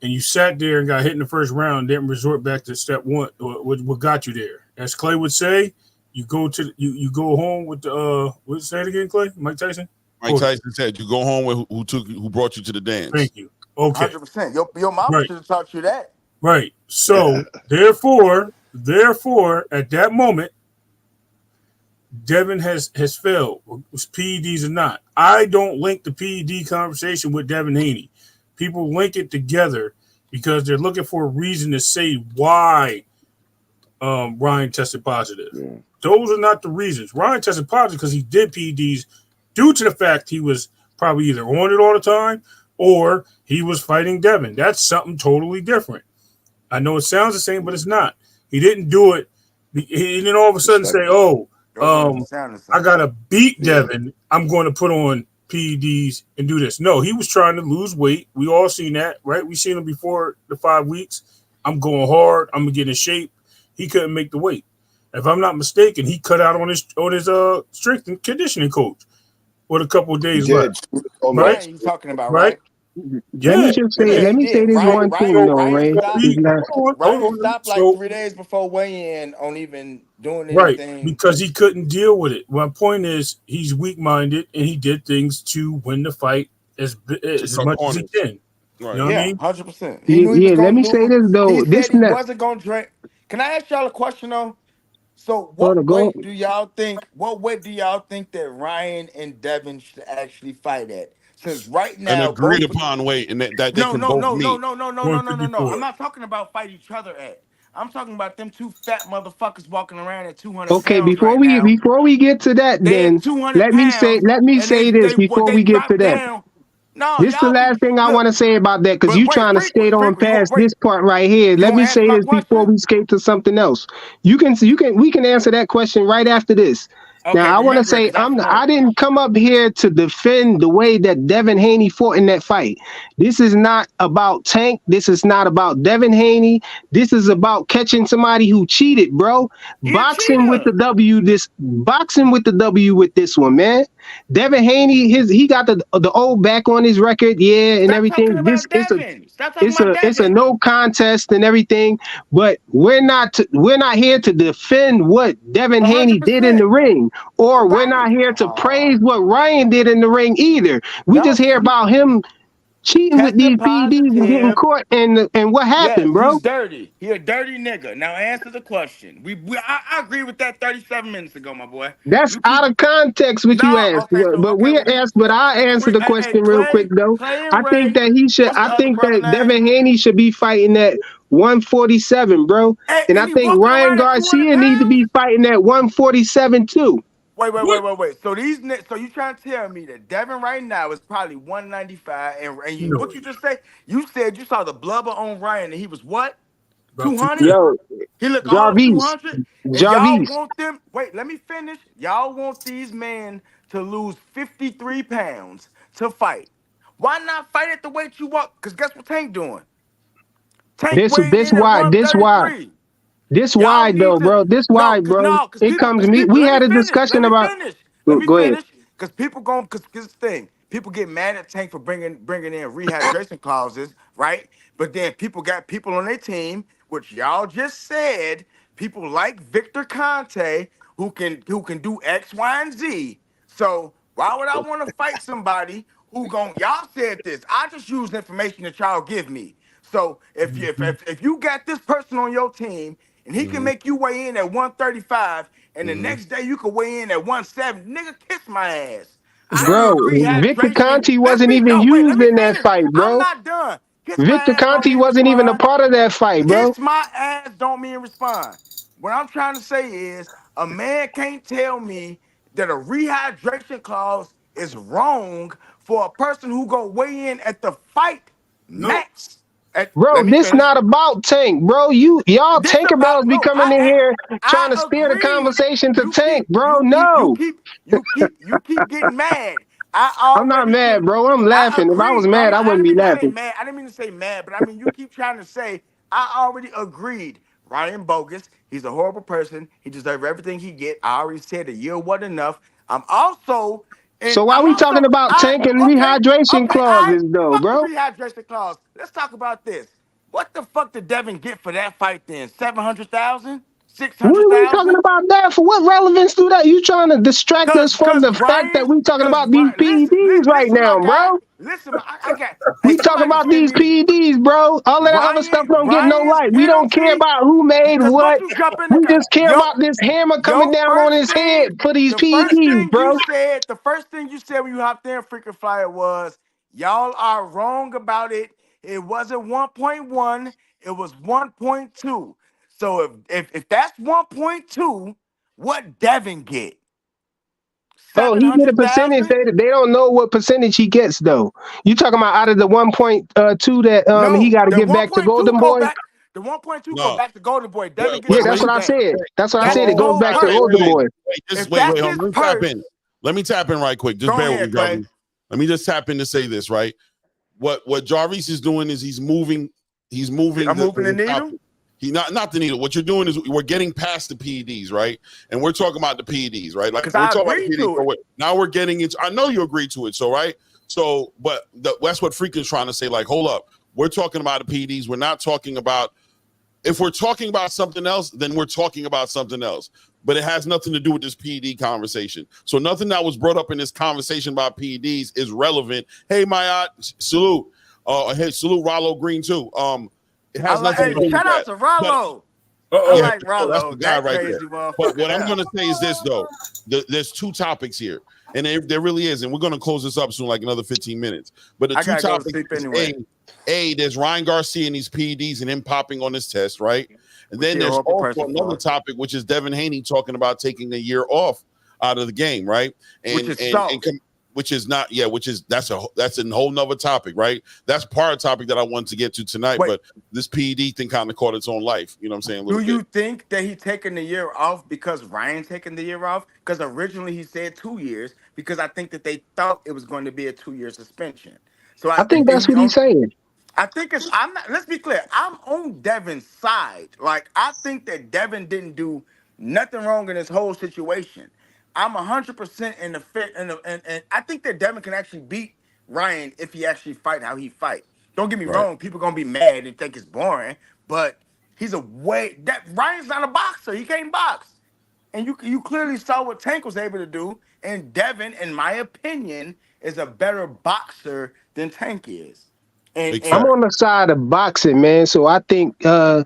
and you sat there and got hit in the first round. Didn't resort back to step one. What got you there? As Clay would say, you go home with the what say it again, Clay? Mike Tyson. Mike Tyson said, "You go home with who brought you to the dance." Thank you. Okay. 100%. Your mama Right. should have taught you that. Right. So therefore, at that moment, Devin has failed. Was PEDs or not? I don't link the PED conversation with Devin Haney. People link it together because they're looking for a reason to say why Ryan tested positive. Yeah. Those are not the reasons. Ryan tested positive because he did PEDs due to the fact he was probably either on it all the time or he was fighting Devin. That's something totally different. I know it sounds the same, but it's not. He didn't do it. He didn't all of a sudden say, "Oh, I gotta beat Devin. I'm going to put on PEDs and do this." No, he was trying to lose weight. We all seen that, right? We seen him before the 5 weeks. I'm going hard. I'm gonna get in shape. He couldn't make the weight. If I'm not mistaken, he cut out on his strength and conditioning coach with a couple of days left. Right? You're talking about, right? right? Let me just say, let me say this one thing though, Ray. Ryan stopped like 3 days before weigh-in on even doing Right, anything. because he couldn't deal with it. My point is, he's weak-minded and he did things to win the fight as much as he can. Right. You know what I mean? 100%. He knew he was let me say this though. He said he wasn't going to drink. Can I ask y'all a question though? So what weight do y'all think? What weight do y'all think that Ryan and Devin should actually fight at? Since right now, an agreed upon weight, and that they can both meet. No. I'm not talking about fight each other at. I'm talking about them two fat motherfuckers walking around at 200 Okay, pounds right now. before we get to that, then 200 let me pounds, say this before we get to that. Down. No, this is the last thing I want to say about that because you trying to skate on past this part right here. Let me say this before we skate to something else. We can answer that question right after this. Okay, now I want to say I didn't come up here to defend the way that Devin Haney fought in that fight. This is not about Tank. This is not about Devin Haney. This is about catching somebody who cheated, bro. Boxing with the W with this one, man. Devin Haney, he got the old back on his record, yeah, and everything. It's a no contest and everything, but we're not here to defend what Devin Haney did in the ring, or we're not here to praise what Ryan did in the ring either. We just hear about him cheating with these PEDs and getting caught and what happened, bro? He's dirty. He a dirty nigga. Now answer the question. I agree with that 37 minutes ago, my boy. That's out of context what you asked. But I answer the question real quick though. I think that Devin Haney should be fighting at 147, bro. And I think Ryan Garcia needs to be fighting at 147 too. Wait. So you trying to tell me that Devin right now is probably 195, and what you just say? You said you saw the blubber on Ryan, and he was what? 200? Yo, he looked Jarvis, 200? And y'all want them? Wait, let me finish. Y'all want these men to lose 53 pounds to fight? Why not fight at the weight you want? Because guess what Tank doing? Tank weighed in at 133. This why though, bro. This why, bro. It comes to me. We had a discussion about. Go ahead. Because this thing. People get mad at Tank for bringing in rehydration clauses, right? But then people got people on their team, which y'all just said, people like Victor Conte, who can do X, Y, and Z. So why would I want to fight somebody y'all said this? I just use information that y'all give me. So if you got this person on your team and he can make you weigh in at 135, and the next day you can weigh in at 170, nigga, kiss my ass. Bro, Victor Conte wasn't even used in that fight, bro. I'm not done. Victor Conte wasn't even a part of that fight, bro. Kiss my ass don't mean respond. What I'm trying to say is a man can't tell me that a rehydration clause is wrong for a person who go weigh in at the fight max. Bro, this not about Tank, bro. Y'all Tanker Bells be coming in here trying to steer the conversation to Tank, bro. No. You keep getting mad. I'm not mad, bro. I'm laughing. If I was mad, I wouldn't be laughing. I didn't mean to say mad, but I mean you keep trying to say I already agreed. Ryan bogus. He's a horrible person. He deserves everything he get. I already said a year wasn't enough. I'm also And So why I'm we talking also about I tank and okay, rehydration okay, I clauses though, fuck the bro? rehydration clause. Let's talk about this. What the fuck did Devin get for that fight then? 700,000? What are we talking 600,000? about that for? What relevance do that? You trying to distract us from the fact that we talking about these PEDs right Listen, my now, guy. bro? Listen, I got. Hey, We talking somebody about send these me PEDs, bro. All of that other stuff don't get no Ryan's light. We don't care penalty. about who made Because once what. you jump in the We just care yo, about this hammer coming your down on first his thing, head for these the first PEDs, thing you bro. said, when you hopped in freaking flyer was, y'all are wrong about it. It wasn't 1.1, it was 1.2. So if that's 1.2, what Devin get? Oh, he get a percentage. 700,000? They don't know what percentage he gets though. You talking about out of the 1.2 that he No, got to the give back to 1.2 Golden go Boy? back. The 1.2 go No. back to Golden Boy. Devin Wait, gets Yeah, wait, that's what I wait. said. everything. That's what I That's said. his It goes whole back to purse. Golden Boy. If Wait, that's hold on. his Let me tap purse, in. Let me tap in right quick. Just go bear with me, ahead, Clay. Jarvis. Let me just tap in to say this, right? What Jarvis is doing is he's moving I'm moving the the needle. topic. He not the needle. What you're doing is we're getting past the PEDs, right? And we're talking about the PEDs, right? Like Because we're I talking about the agreed PEDs. to it. Now we're getting into. I know you agree to it, so right. So, but that's what Freak is trying to say. Like, hold up, we're talking about the PEDs. We're not talking about. If we're talking about something else, then we're talking about something else. But it has nothing to do with this PED conversation. So nothing that was brought up in this conversation about PEDs is relevant. Hey, Mayat, salute. Hey, salute Rollo Green too. It has nothing to do with Shout out that. to But Rollo. I Uh-oh. yeah, like that's the Rollo. guy That right there. crazy But motherfucker what I'm there. going to say is this, though. There's two topics here. And there really is. And we're going to close this up soon, like another 15 minutes. But the I two gotta go to topics sleep is anyway. there's Ryan Garcia and these PEDs and him popping on this test, right? And Which then he a there's horrible also person another for. topic, which is Devin Haney talking about taking a year off out of the game, right? Which is so. Which is not, that's a whole nother topic, right? That's part of the topic that I wanted to get to tonight, Wait, but this PED thing kind of caught its own life. You know what I'm saying? A do little you bit. think that he taking the year off because Ryan taking the year off? Because originally he said 2 years, because I think that they thought it was going to be a 2-year suspension. So I think that's what he's saying. I think it's I'm not, let's be clear. I'm on Devin's side. Like, I think that Devin didn't do nothing wrong in this whole situation. I'm 100% in the fit, and I think that Devin can actually beat Ryan if he actually fight how he fight. Don't get me Right. wrong, people gonna be mad and think it's boring, but he's a way that Ryan's not a boxer. He can't box. And you clearly saw what Tank was able to do. And Devin, in my opinion, is a better boxer than Tank is. And Big I'm and fact. on the side of boxing, man. So I think no,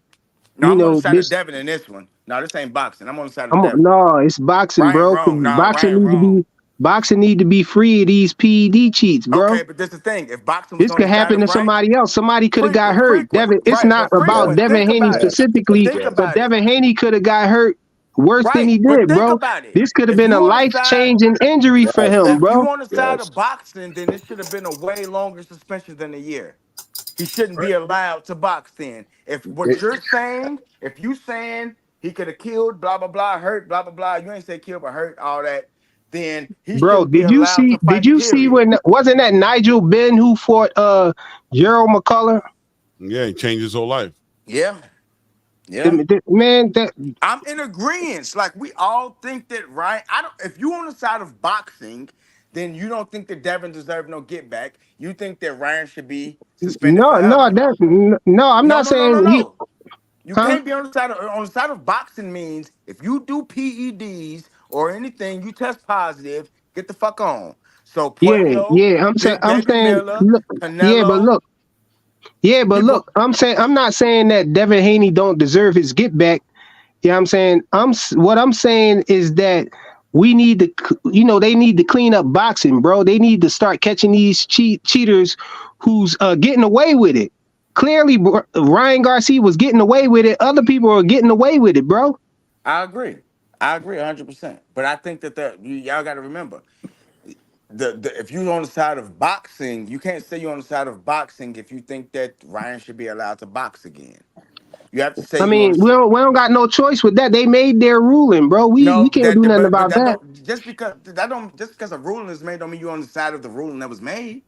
I'm on the side of this Devin in this one. No, this ain't boxing. I'm on the side of Devin. no, it's boxing, Ryan bro. 'Cause wrong. No, Ryan wrong. Boxing need to be free of these PED cheats, bro. Okay, but this is the thing. If boxing was This on the could side happen of to Ryan, somebody else. Somebody could have got hurt. Devin, it's right? not But about Devin think Haney about it. specifically, Think but about it. Devin Haney could have got hurt worse than Right, he but did, think bro. about it. This could have If been a you on the side, life-changing injury for him, if you bro. on the side Yes. of boxing, then it should have been a way longer suspension than a year. He shouldn't be allowed to box then. If what you're saying, if you saying he could have killed, blah blah blah, hurt, blah blah blah, you ain't say kill but hurt, all that, then he Bro, shouldn't be did you allowed to see? Did fight. you see Period. when wasn't that Nigel Benn who fought Gerald McCullough? Yeah, he changed his whole life. Yeah, yeah. Man, that I'm in agreement. Like, we all think that Ryan. I don't. If you on the side of boxing, then you don't think that Devin deserved no get back. You think that Ryan should be suspended forever. no. I'm No, not no, no, no, saying he, no. You huh? can't be on the side of boxing means if you do PEDs or anything, you test positive, get the fuck on. So Yeah, Puello, yeah. Big I'm Baby saying, Miller, look, yeah, but Canelo, look, yeah, but people. look. I'm not saying that Devin Haney don't deserve his get back. Yeah, I'm saying, what I'm saying is that we need to, they need to clean up boxing, bro. They need to start catching these cheaters who's getting away with it. Clearly, Ryan Garcia was getting away with it. Other people are getting away with it, bro. I agree. I agree 100%. But I think that y'all got to remember, if you're on the side of boxing, you can't say you're on the side of boxing if you think that Ryan should be allowed to box again. You have to say I you on mean, the. we don't got no choice with that. They made their ruling, bro. We No, can't do nothing but about that that. don't just because a ruling is made don't mean you're on the side of the ruling that was made.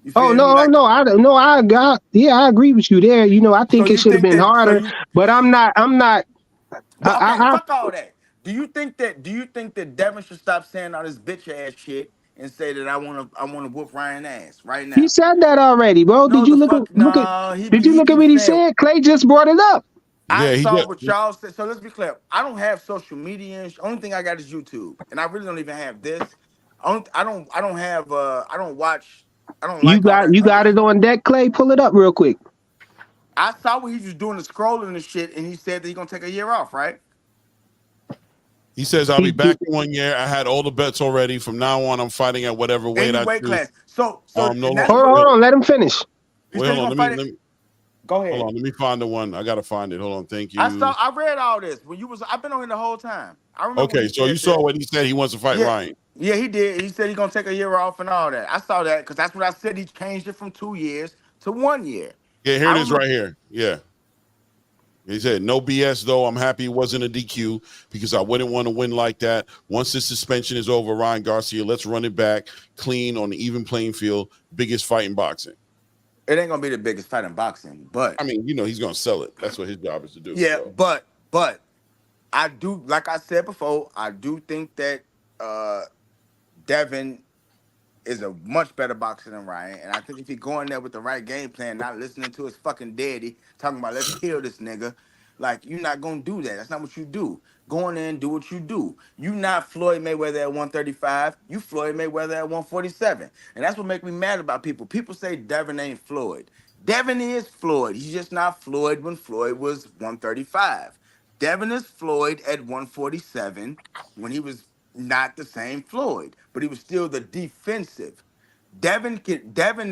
You Oh feel me? Like, no, I don't. No, I got. Yeah, I agree with you there. I so think it you should have think been that so harder. you But I'm not. I'm not. but okay, I fuck all that. Do you think that Devin should stop saying all this bitch ass shit and say that I wanna whoop Ryan ass right He now. said that already, bro. No, Did you the look at fuck, no. did you He look at keeps what he saying. said? Clay just brought it up. I Yeah, he saw did. what y'all said. So let's be clear. I don't have social media. Only thing I got is YouTube, and I really don't even have this. I don't have. I don't watch. I don't like all that You other got it shit. on deck, Clay? Pull it up real quick. I saw what he was doing the scrolling and shit, and he said that he's gonna take a year off, right? He says, I'll be He, back in 1 year. I had all the bets already. From now on, I'm fighting at whatever weight Any I weight choose. class. So No, and no, that's what hold on, let him finish. he wait, said hold he's on. gonna fight it. Let me Go hold ahead. on. Let me find the one. I gotta find it. Hold on. Thank I you. saw. I read all this when you was. I've been on here the whole time. I remember when Okay, he so you said saw this. what he said. He wants to fight Yeah, Ryan. yeah, he did. He said he's gonna take a year off and all that. I saw that because that's what I said. He changed it from 2 years to 1 year. Yeah, here I it is remember. right here. Yeah. He said, no BS, though. I'm happy it wasn't a DQ because I wouldn't want to win like that. Once this suspension is over, Ryan Garcia, let's run it back clean on the even playing field. Biggest fight in boxing. It ain't gonna be the biggest fight in boxing, but I mean, he's going to sell it. That's what his job is to do. yeah, So, but I do, like I said before, I do think that uh Devin is a much better boxer than Ryan. And I think if he go in there with the right game plan, not listening to his fucking daddy talking about let's kill this nigga, like you're not gonna do that. That's not what you do. Go in there and do what you do. You not Floyd Mayweather at 135. You Floyd Mayweather at 147. And that's what make me mad about people. People say Devin ain't Floyd. Devin is Floyd. He's just not Floyd when Floyd was 135. Devin is Floyd at 147 when he was not the same Floyd, but he was still the defensive. Devin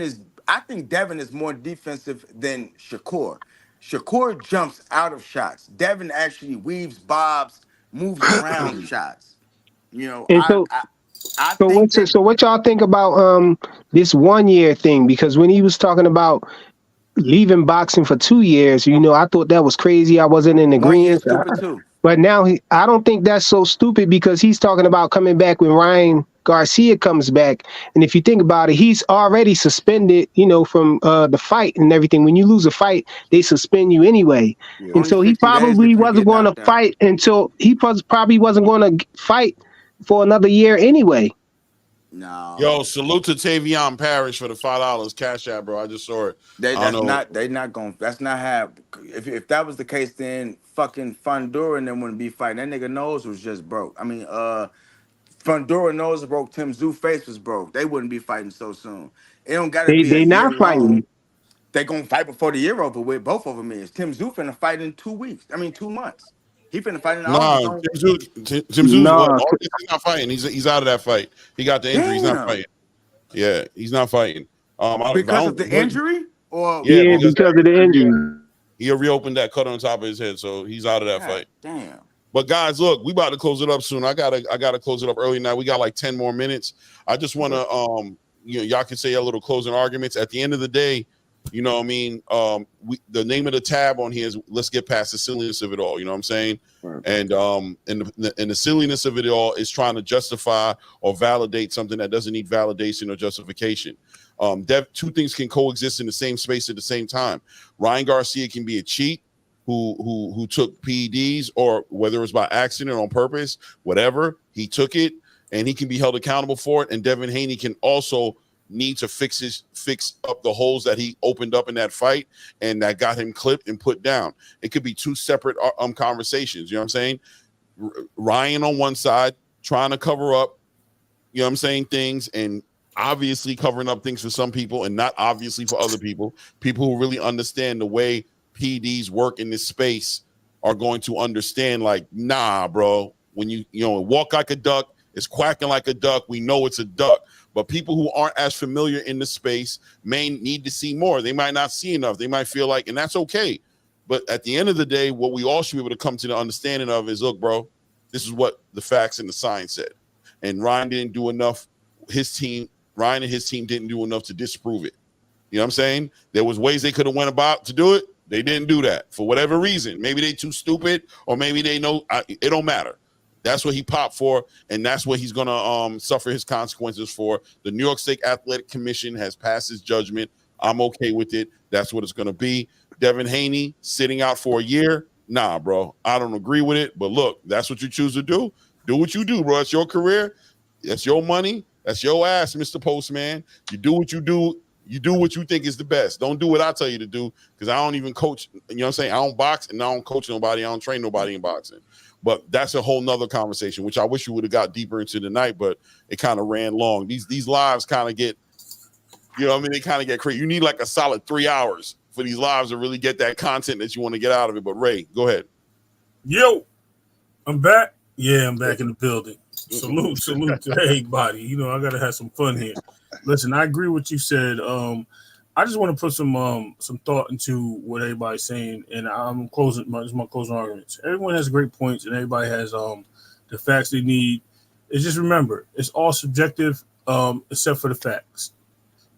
is I think Devin is more defensive than Shakur. Shakur jumps out of shots. Devin actually weaves, bobs, moves around shots. You know, And I think that so what y'all think about this 1 year thing? Because when he was talking about leaving boxing for 2 years, I thought that was crazy. I wasn't in 1 year agreement. stupid too. But now I don't think that's so stupid because he's talking about coming back when Ryan Garcia comes back. And if you think about it, he's already suspended, from the fight and everything. When you lose a fight, they suspend you anyway. Yeah, And only so he 60 days probably if you wasn't get going to knocked out. fight until probably wasn't going to fight for another year anyway. No. yo, salute to Tavion Parrish for the $5 cash out, bro. I just saw it. I don't know. They not going that's not how if that was the case then fucking Fundora and them wouldn't be fighting. That nigga nose was just broke. I mean, Fundora nose was broke, Tim Zoo face was broke. They wouldn't be fighting so soon. It don't gotta be a They year not fighting. long. They gonna fight before the year over with. Both of them is. Tim Zoo finna fight in 2 weeks. I mean 2 months. He finna fight in Nah, August. On Tim Zoo's what? No, August, he's not fighting. He's out of that fight. He got the injury. He's not damn. fighting. Yeah, he's not fighting. I Because of don't. the injury? Or Yeah, yeah, because because of the injury. he reopened that cut on top of his head, so he's out of that God fight. damn. But guys, look, we about to close it up soon. I gotta close it up early now. We got like 10 more minutes. I just want to y'all can say your little closing arguments. At the end of the day, you know what I mean? The name of the tab on here is let's get past the silliness of it all. You know what I'm saying? Right. And the silliness of it all is trying to justify or validate something that doesn't need validation or justification. Two things can coexist in the same space at the same time. Ryan Garcia can be a cheat who took PEDs, or whether it was by accident or on purpose, whatever, he took it and he can be held accountable for it. And Devin Haney can also need to fix up the holes that he opened up in that fight and that got him clipped and put down. It could be two separate conversations. You know what I'm saying? Ryan on one side trying to cover up, you know what I'm saying, things, and obviously covering up things for some people and not obviously for other people who really understand the way PDs work in this space are going to understand, like, nah, bro, when you walk like a duck, it's quacking like a duck, we know it's a duck. But people who aren't as familiar in the space may need to see more. They might not see enough. They might feel like, and that's okay. But at the end of the day, what we all should be able to come to the understanding of is, look, bro, this is what the facts and the science said. And Ryan didn't do enough. Ryan and his team didn't do enough to disprove it. You know what I'm saying? There was ways they could have went about to do it. They didn't do that for whatever reason. Maybe they too stupid, or maybe they know it don't matter. That's what he popped for, and that's what he's gonna suffer his consequences for. The New York State Athletic Commission has passed his judgment. I'm okay with it. That's what it's gonna be. Devin Haney sitting out for a year. Nah, bro. I don't agree with it. But look, that's what you choose to do. Do what you do, bro. It's your career. It's your money. That's your ass, Mr. Postman. You do what you do. You do what you think is the best. Don't do what I tell you to do because I don't even coach. You know what I'm saying? I don't box and I don't coach nobody. I don't train nobody in boxing. But that's a whole nother conversation, which I wish you would have got deeper into tonight, but it kind of ran long. These lives kind of get, you know what I mean? They kind of get crazy. You need like a solid 3 hours for these lives to really get that content that you want to get out of it. But Ray, go ahead. Yo, I'm back. Yeah, I'm back in the building. Salute to everybody. You know, I gotta have some fun here. Listen, I agree with what you said. I just want to put some thought into what everybody's saying, and I'm closing my closing arguments. Everyone has great points, and everybody has the facts they need. It's just remember, it's all subjective, except for the facts.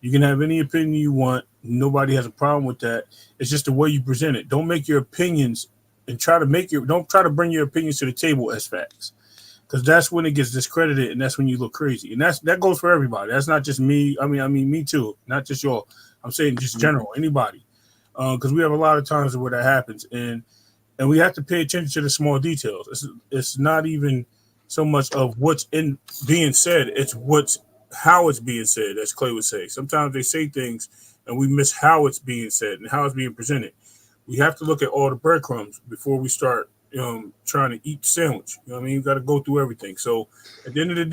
You can have any opinion you want. Nobody has a problem with that. It's just the way you present it. Don't make your opinions and don't try to bring your opinions to the table as facts, because that's when it gets discredited, and that's when you look crazy. And that goes for everybody. That's not just me. I mean me too. Not just y'all. I'm saying just general, anybody, because we have a lot of times where that happens, and we have to pay attention to the small details. It's not even so much of what's in being said; it's how it's being said, as Clay would say. Sometimes they say things, and we miss how it's being said and how it's being presented. We have to look at all the breadcrumbs before we start trying to eat the sandwich. You know what I mean? You got to go through everything. So at the end of the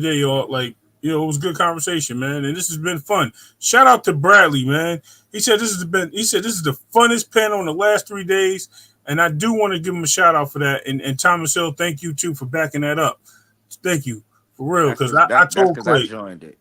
day, y'all, like, you know, it was a good conversation, man, and this has been fun. Shout out to Bradley, man. He said this is the funnest panel in the last 3 days, and I do want to give him a shout out for that. And Thomas Hill, thank you too for backing that up. Thank you for real, because I told Clay. I joined it.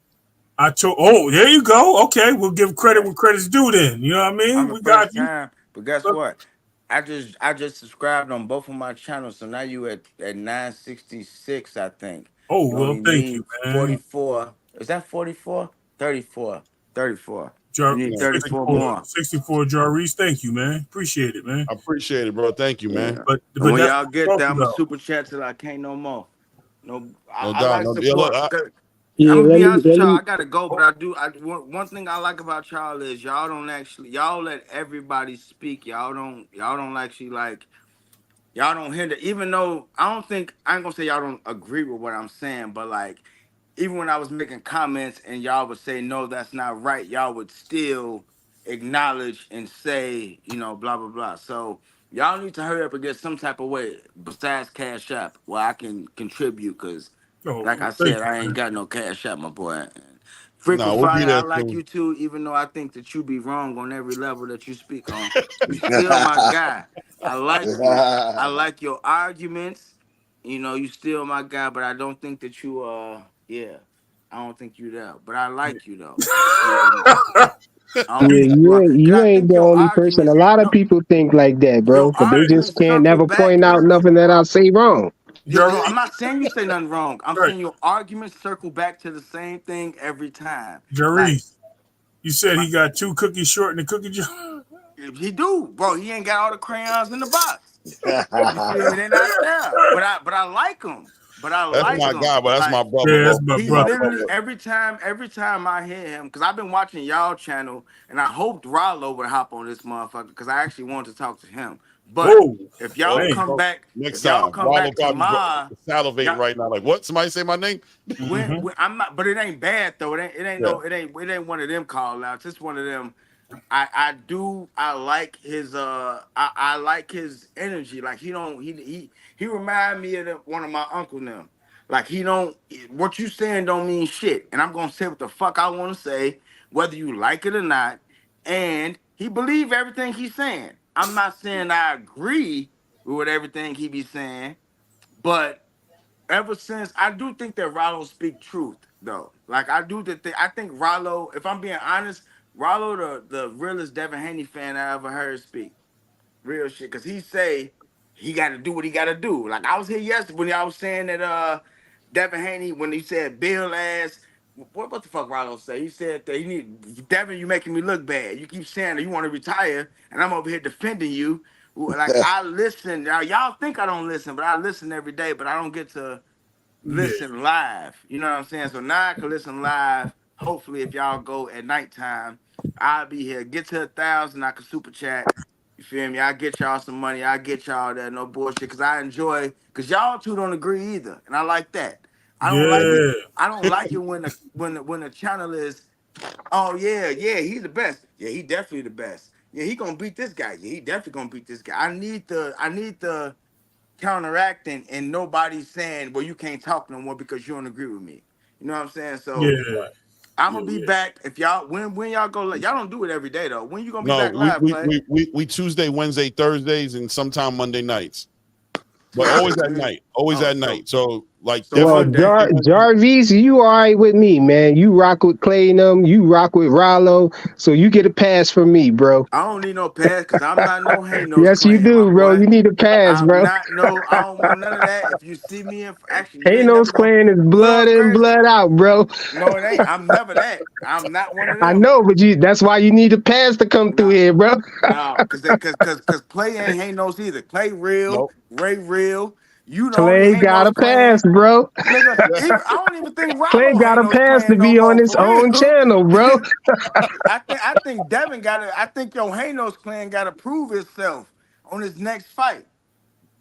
Oh, there you go. Okay, we'll give credit where credit's due. Then you know what I mean. We got you. Time, but guess what? I just subscribed on both of my channels, so now you at 966, I think. Oh, well, thank you, man. 44. Is that 44? 34. 34. You need 34 more. 64, Jarvis. Thank you, man. Appreciate it, man. I appreciate it, bro. Thank you, man. But when y'all get there, I'm a super chat till I can't no more. No doubt. Like support. I'm gonna be honest with y'all. I gotta go, but one thing I like about y'all is y'all let everybody speak. Y'all don't actually like. Y'all don't hinder, even though I ain't gonna say y'all don't agree with what I'm saying, but like, even when I was making comments and y'all would say, no, that's not right, y'all would still acknowledge and say, blah, blah, blah. So y'all need to hurry up and get some type of way besides Cash App where I can contribute, because like I said, I ain't got no Cash App, my boy. Frequent Flyer, I like you too, even though I think that you be wrong on every level that you speak on. You still my guy. I like you. I like your arguments. You still my guy, but I don't think that you I don't think you there. But I like you though. You ain't the only person. A lot of people think like that, bro, because they just can't never point out nothing that I say wrong. I'm not saying you say nothing wrong. I'm saying your arguments circle back to the same thing every time. Jerry, you said he got 2 cookies short in the cookie jar. He do, bro. He ain't got all the crayons in the box. You feel me? They're not there. But I like him. But that's my guy. But that's my brother. Yeah, that's my brother. Literally every time I hear him, because I've been watching y'all channel, and I hoped Rollo would hop on this motherfucker, because I actually wanted to talk to him. But if y'all come back next time, Rollo probably salivating right now. Like, what? Somebody say my name? When I'm not, but it ain't bad though. It ain't one of them call outs. It's one of them. I like his I like his energy. Like he remind me of one of my uncle now. Like what you saying don't mean shit, and I'm gonna say what the fuck I want to say, whether you like it or not. And he believe everything he's saying. I'm not saying I agree with everything he be saying, but ever since, I do think that Rollo speak truth though. Like I think Rollo, if I'm being honest, Rollo the realest Devin Haney fan I ever heard speak. Real shit. Cause he say he gotta do what he gotta do. Like I was here yesterday when y'all was saying that Devin Haney, when he said Bill ass, what the fuck Rollo say? He said that he need Devin, you making me look bad. You keep saying that you want to retire, and I'm over here defending you. Like I listen. Y'all think I don't listen, but I listen every day, but I don't get to listen live. You know what I'm saying? So now I can listen live. Hopefully, if y'all go at nighttime, I'll be here. Get to 1,000, I can super chat. You feel me? I get y'all some money. I get y'all that, no bullshit. Cause I enjoy. Cause y'all two don't agree either, and I like that. I don't like it. Yeah. I don't like it when the channel is, oh yeah, he's the best. Yeah, he definitely the best. Yeah, he gonna beat this guy. Yeah, he definitely gonna beat this guy. I need the counteracting, and nobody's saying, well, you can't talk no more because you don't agree with me. You know what I'm saying? So Yeah. I'm gonna be Yeah. back. If y'all when y'all go, y'all don't do it every day though. When you gonna be No, back live, Clay? we Tuesday, Wednesday, Thursdays, and sometime Monday nights. But always at night. Always Oh, at night. So like so Well, definitely Monday. Tuesday, Wednesday. Jarvis, you all right with me, man. You rock with Clay and them. You rock with Rollo. So you get a pass from me, bro. I don't need no pass because I'm not no Hanos Yes, you clan, my do, bro. boy. You need a pass, I'm bro. not no. I don't want none of that. If you see me in, actually, you ain't Hanos never gonna. clan is You know blood what's in, crazy? blood out, bro. No, it ain't. I'm never that. I'm not one of I them. know, but that's why you need a pass to come through Nah, here, bro. nah, cause Clay ain't Hanos either. Clay real, Nope. Ray real. You the only Clay got a Hanos pass, clan, bro. nigga. Even, I don't even think Clay Rollo got a Hanos pass to clan no be on more. his For own real. channel, bro. I think Devin got to. I think your Hanos clan got to prove itself on his next fight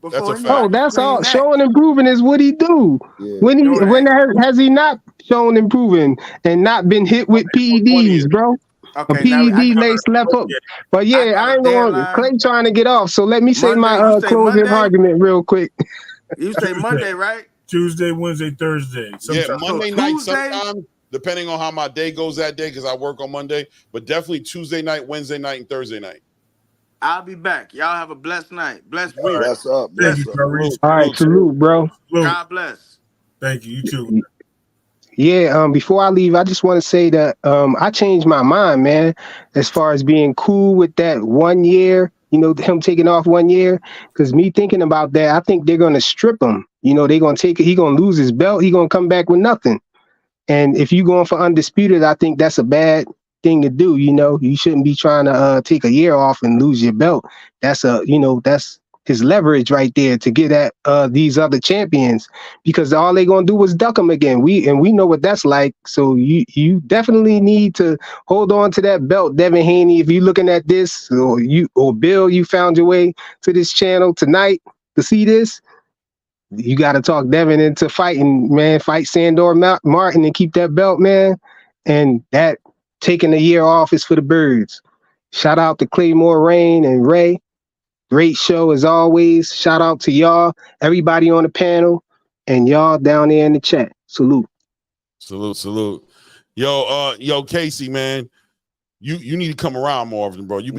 That's a before fact. Oh, anybody that's claim all. that. Showing improving is what he do. Yeah. When No, it when ain't. has he not shown improving and not been hit with April 20th. PEDs, bro? A Okay, now PED laced left hook. But I yeah, got a I ain't going. deadline. Clay trying to get off. So let me say my Monday. You say closing Monday? argument real quick. You say Tuesday. Monday, right? Tuesday, Wednesday, Thursday. Yeah, Sometimes. So Monday night Tuesday, sometimes, depending on how my day goes that day, because I work on Monday, but definitely Tuesday night, Wednesday night, and Thursday night. I'll be back. Y'all have a blessed night, blessed All week. right. Bless up. Thank you, Bless up. Tyrese. All right, Salute, salute. salute, bro. Salute. God bless. Thank you. You too. Yeah, before I leave, I just want to say that I changed my mind, man, as far as being cool with that 1 year, him taking off 1 year. Because me thinking about that, I think they're gonna strip him. They're gonna take it, he gonna lose his belt, he gonna come back with nothing. And if you going for undisputed, I think that's a bad thing to do. You shouldn't be trying to take a year off and lose your belt. That's his leverage right there to get at these other champions, because all they gonna do is duck him again. We know what that's like. So you definitely need to hold on to that belt, Devin Haney. If you're looking at this, or Bill, you found your way to this channel tonight to see this. You got to talk Devin into fighting, man. Fight Sandor Martin and keep that belt, man. And that taking a year off is for the birds. Shout out to Claymore Rain and Ray. Great show as always. Shout out to y'all, everybody on the panel, and y'all down there in the chat. Salute. Salute, salute. Yo, Casey, man, you need to come around more often, bro. You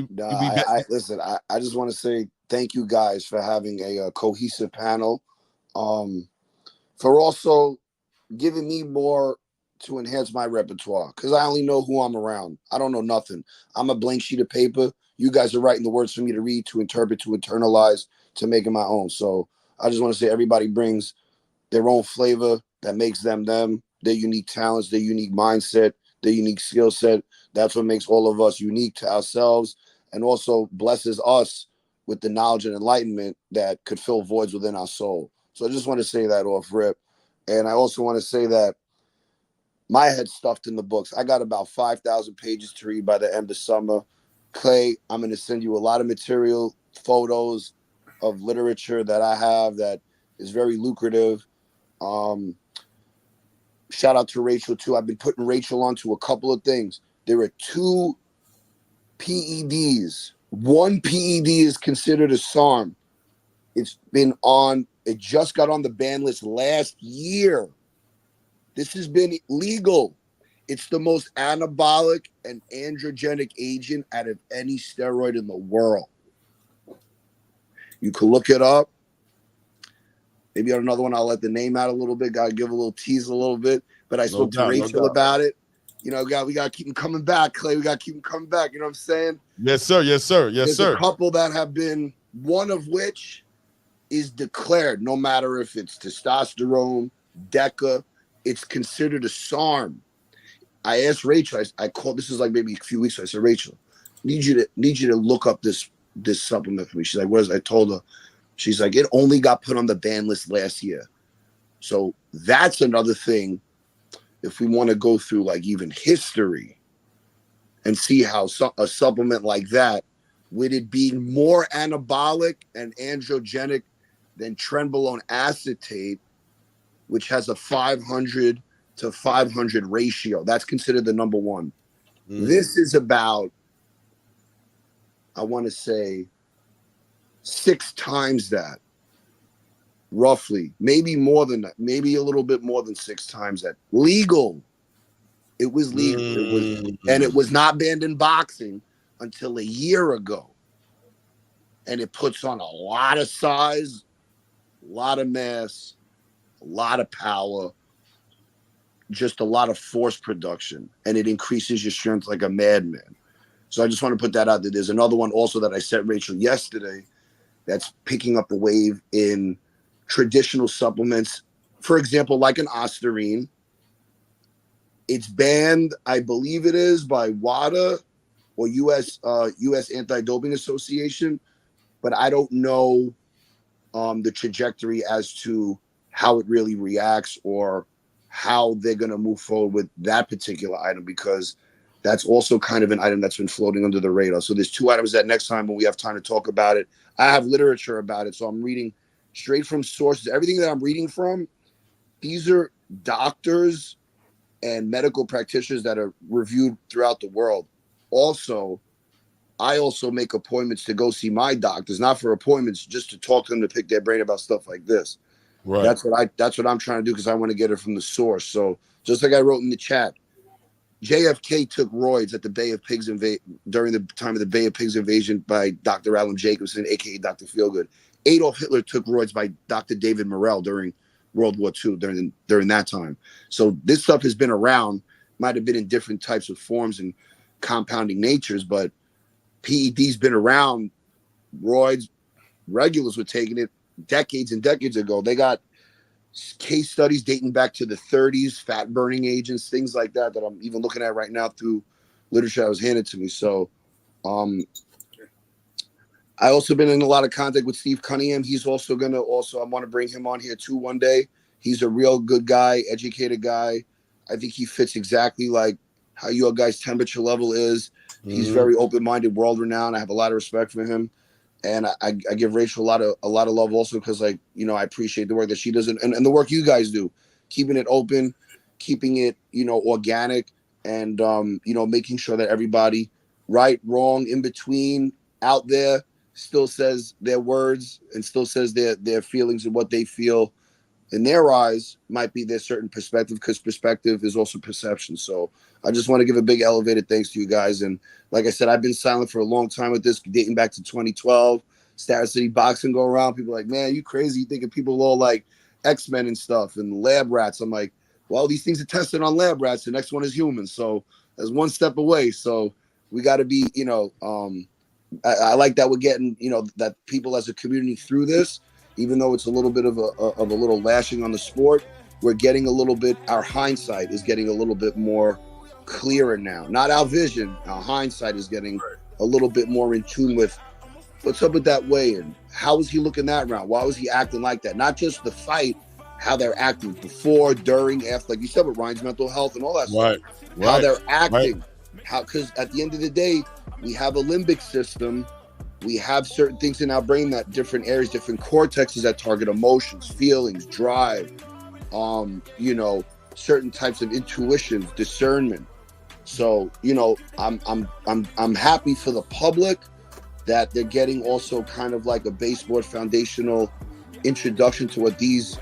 Nah, be I listen. I just want to say thank you guys for having a cohesive panel, for also giving me more to enhance my repertoire, because I only know who I'm around. I don't know nothing. I'm a blank sheet of paper. You guys are writing the words for me to read, to interpret, to internalize, to make it my own. So I just want to say everybody brings their own flavor that makes them them, their unique talents, their unique mindset, their unique skill set. That's what makes all of us unique to ourselves, and also blesses us with the knowledge and enlightenment that could fill voids within our soul. So I just want to say that off rip. And I also want to say that my head's stuffed in the books. I got about 5,000 pages to read by the end of summer. Clay, I'm going to send you a lot of material, photos of literature that I have that is very lucrative. Shout out to Rachel too. I've been putting Rachel onto a couple of things. There are 2 PEDs. One PED is considered a SARM. It just got on the ban list last year. This has been legal. It's the most anabolic and androgenic agent out of any steroid in the world. You can look it up. Maybe on another one, I'll let the name out a little bit. Got to give a little tease a little bit. But I spoke to Rachel about it. We got to keep them coming back, Clay. We got to keep them coming back. You know what I'm saying? Yes, sir. Yes, sir. Yes, There's sir. a couple that have been, one of which is declared, no matter if it's testosterone, DECA, it's considered a SARM. I asked Rachel, I called, this is like maybe a few weeks ago. I said, Rachel, need you to look up this supplement for me. She's like, what is it? I told her. She's like, it only got put on the ban list last year. So that's another thing. If we want to go through like even history and see how a supplement like that, would it be more anabolic and androgenic than trenbolone acetate, which has a 500 to 500 ratio. That's considered the number one. This is about, I want to say, 6 times that, roughly. Maybe more than that. Maybe a little bit more than 6 times that. Legal. It was legal. It was not banned in boxing until a year ago. And it puts on a lot of size, a lot of mass, a lot of power, just a lot of force production, and it increases your strength like a madman. So I just want to put that out there. There's another one also that I sent Rachel yesterday that's picking up the wave in traditional supplements. For example, like an Ostarine. It's banned, I believe it is, by WADA or U.S. Anti-Doping Association, but I don't know the trajectory as to how it really reacts or how they're going to move forward with that particular item, because that's also kind of an item that's been floating under the radar. So there's 2 items that next time when we have time to talk about it, I have literature about it. So I'm reading straight from sources. Everything that I'm reading from, these are doctors and medical practitioners that are reviewed throughout the world. Also, I also make appointments to go see my doctors, not for appointments, just to talk to them, to pick their brain about stuff like this. Right. That's what I'm trying to do, because I want to get it from the source. So just like I wrote in the chat, JFK took roids at the Bay of Pigs during the time of the Bay of Pigs invasion by Dr. Alan Jacobson, aka Dr. Feelgood. Adolf Hitler took roids by Dr. David Morrell during World War II, during that time. So this stuff has been around, might have been in different types of forms and compounding natures, but PED's been around. Roids, regulars were taking it decades and decades ago. They got case studies dating back to the 30s, fat burning agents, things like that I'm even looking at right now through literature that was handed to me. So I also been in a lot of contact with Steve Cunningham. He's also I want to bring him on here too one day. He's a real good guy, educated guy. I think he fits exactly like how your guys' temperature level is. He's very open-minded, world-renowned. I have a lot of respect for him. And I give Rachel a lot of love also, because, like, you know, I appreciate the work that she does and the work you guys do, keeping it open, keeping it, you know, organic, and you know, making sure that everybody, right, wrong, in between, out there, still says their words and still says their feelings and what they feel in their eyes might be their certain perspective, because perspective is also perception. So I just want to give a big elevated thanks to you guys. And like I said, I've been silent for a long time with this, dating back to 2012. Star City Boxing go around. People are like, man, you crazy. You thinking people all like X-Men and stuff and lab rats. I'm like, well, these things are tested on lab rats. The next one is humans. So that's one step away. So we got to be, you know, I like that we're getting, you know, that people as a community through this, even though it's a little bit of a little lashing on the sport, we're getting a little bit, our hindsight is getting a little bit more clearer now. Not our vision, our hindsight is getting a little bit more in tune with what's up with that weigh-in. How was he looking that round? Why was he acting like that? Not just the fight, how they're acting before, during, after, like you said, with Ryan's mental health and all that stuff. How they're acting. How, because at the end of the day, we have a limbic system. We have certain things in our brain, that different areas, different cortexes that target emotions, feelings, drive, you know, certain types of intuition, discernment. So, you know, I'm happy for the public that they're getting also kind of like a baseboard foundational introduction to what these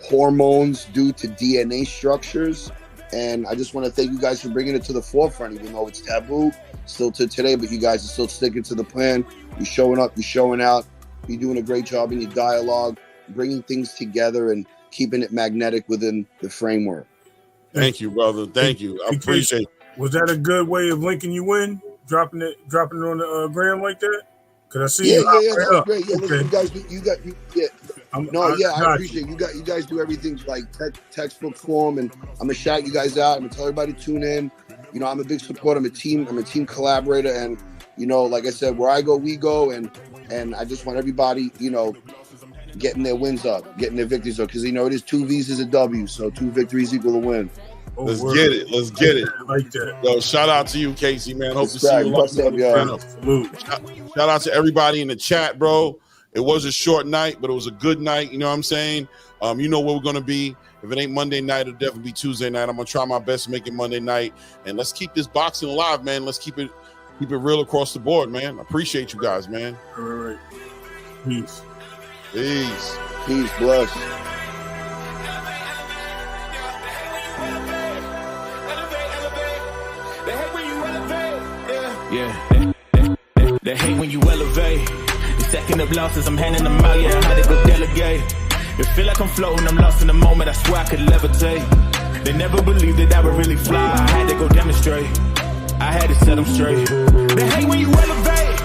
hormones do to DNA structures. And I just want to thank you guys for bringing it to the forefront, even though it's taboo still to today, but you guys are still sticking to the plan. You're showing up, you're showing out, you're doing a great job in your dialogue, bringing things together and keeping it magnetic within the framework. Thank you, brother. Thank you. I appreciate it. Was that a good way of linking you in, dropping it on the gram like that? Because I see that was great. Yeah, listen, I appreciate it. You guys do everything like textbook form, and I'm gonna shout you guys out. I'm gonna tell everybody to tune in. You know, I'm a big supporter. I'm a team collaborator, and you know, like I said, where I go, we go, and I just want everybody, you know, getting their wins up, getting their victories up, because you know it is 2 V's is a W, so 2 victories equal a win. Let's get it. Let's get it. Like that. Yo, shout out to you, Casey, man. Hope to see you. Shout out to everybody in the chat, bro. It was a short night, but it was a good night. You know what I'm saying? You know where we're going to be. If it ain't Monday night, it'll definitely be Tuesday night. I'm going to try my best to make it Monday night. And let's keep this boxing alive, man. Let's keep it real across the board, man. I appreciate you guys, man. All right. Peace. Peace. Peace, bless. They hate when you elevate. They stacking up losses, I'm handing them out, yeah, I had to go delegate. It feel like I'm floating, I'm lost in the moment, I swear I could levitate. They never believed that I would really fly, I had to go demonstrate. I had to set them straight. They hate when you elevate.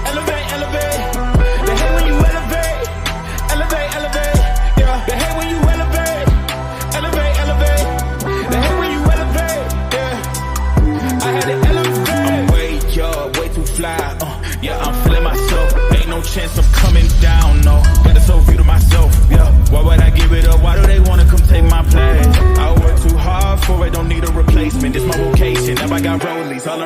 Elevate, elevate. They hate when you elevate. Elevate, elevate. Yeah. They hate when you elevate. Elevate, elevate. They hate when you elevate. Yeah. I had to elevate. I'm way up, way too fly. Yeah, I'm feeling myself. Ain't no chance I'm coming down, no. Got a soul view to myself, yeah. Why would I give it up? Why do they wanna come take my place? I work too hard for it, don't need a replacement. This my vocation, now I got rollies. All I'm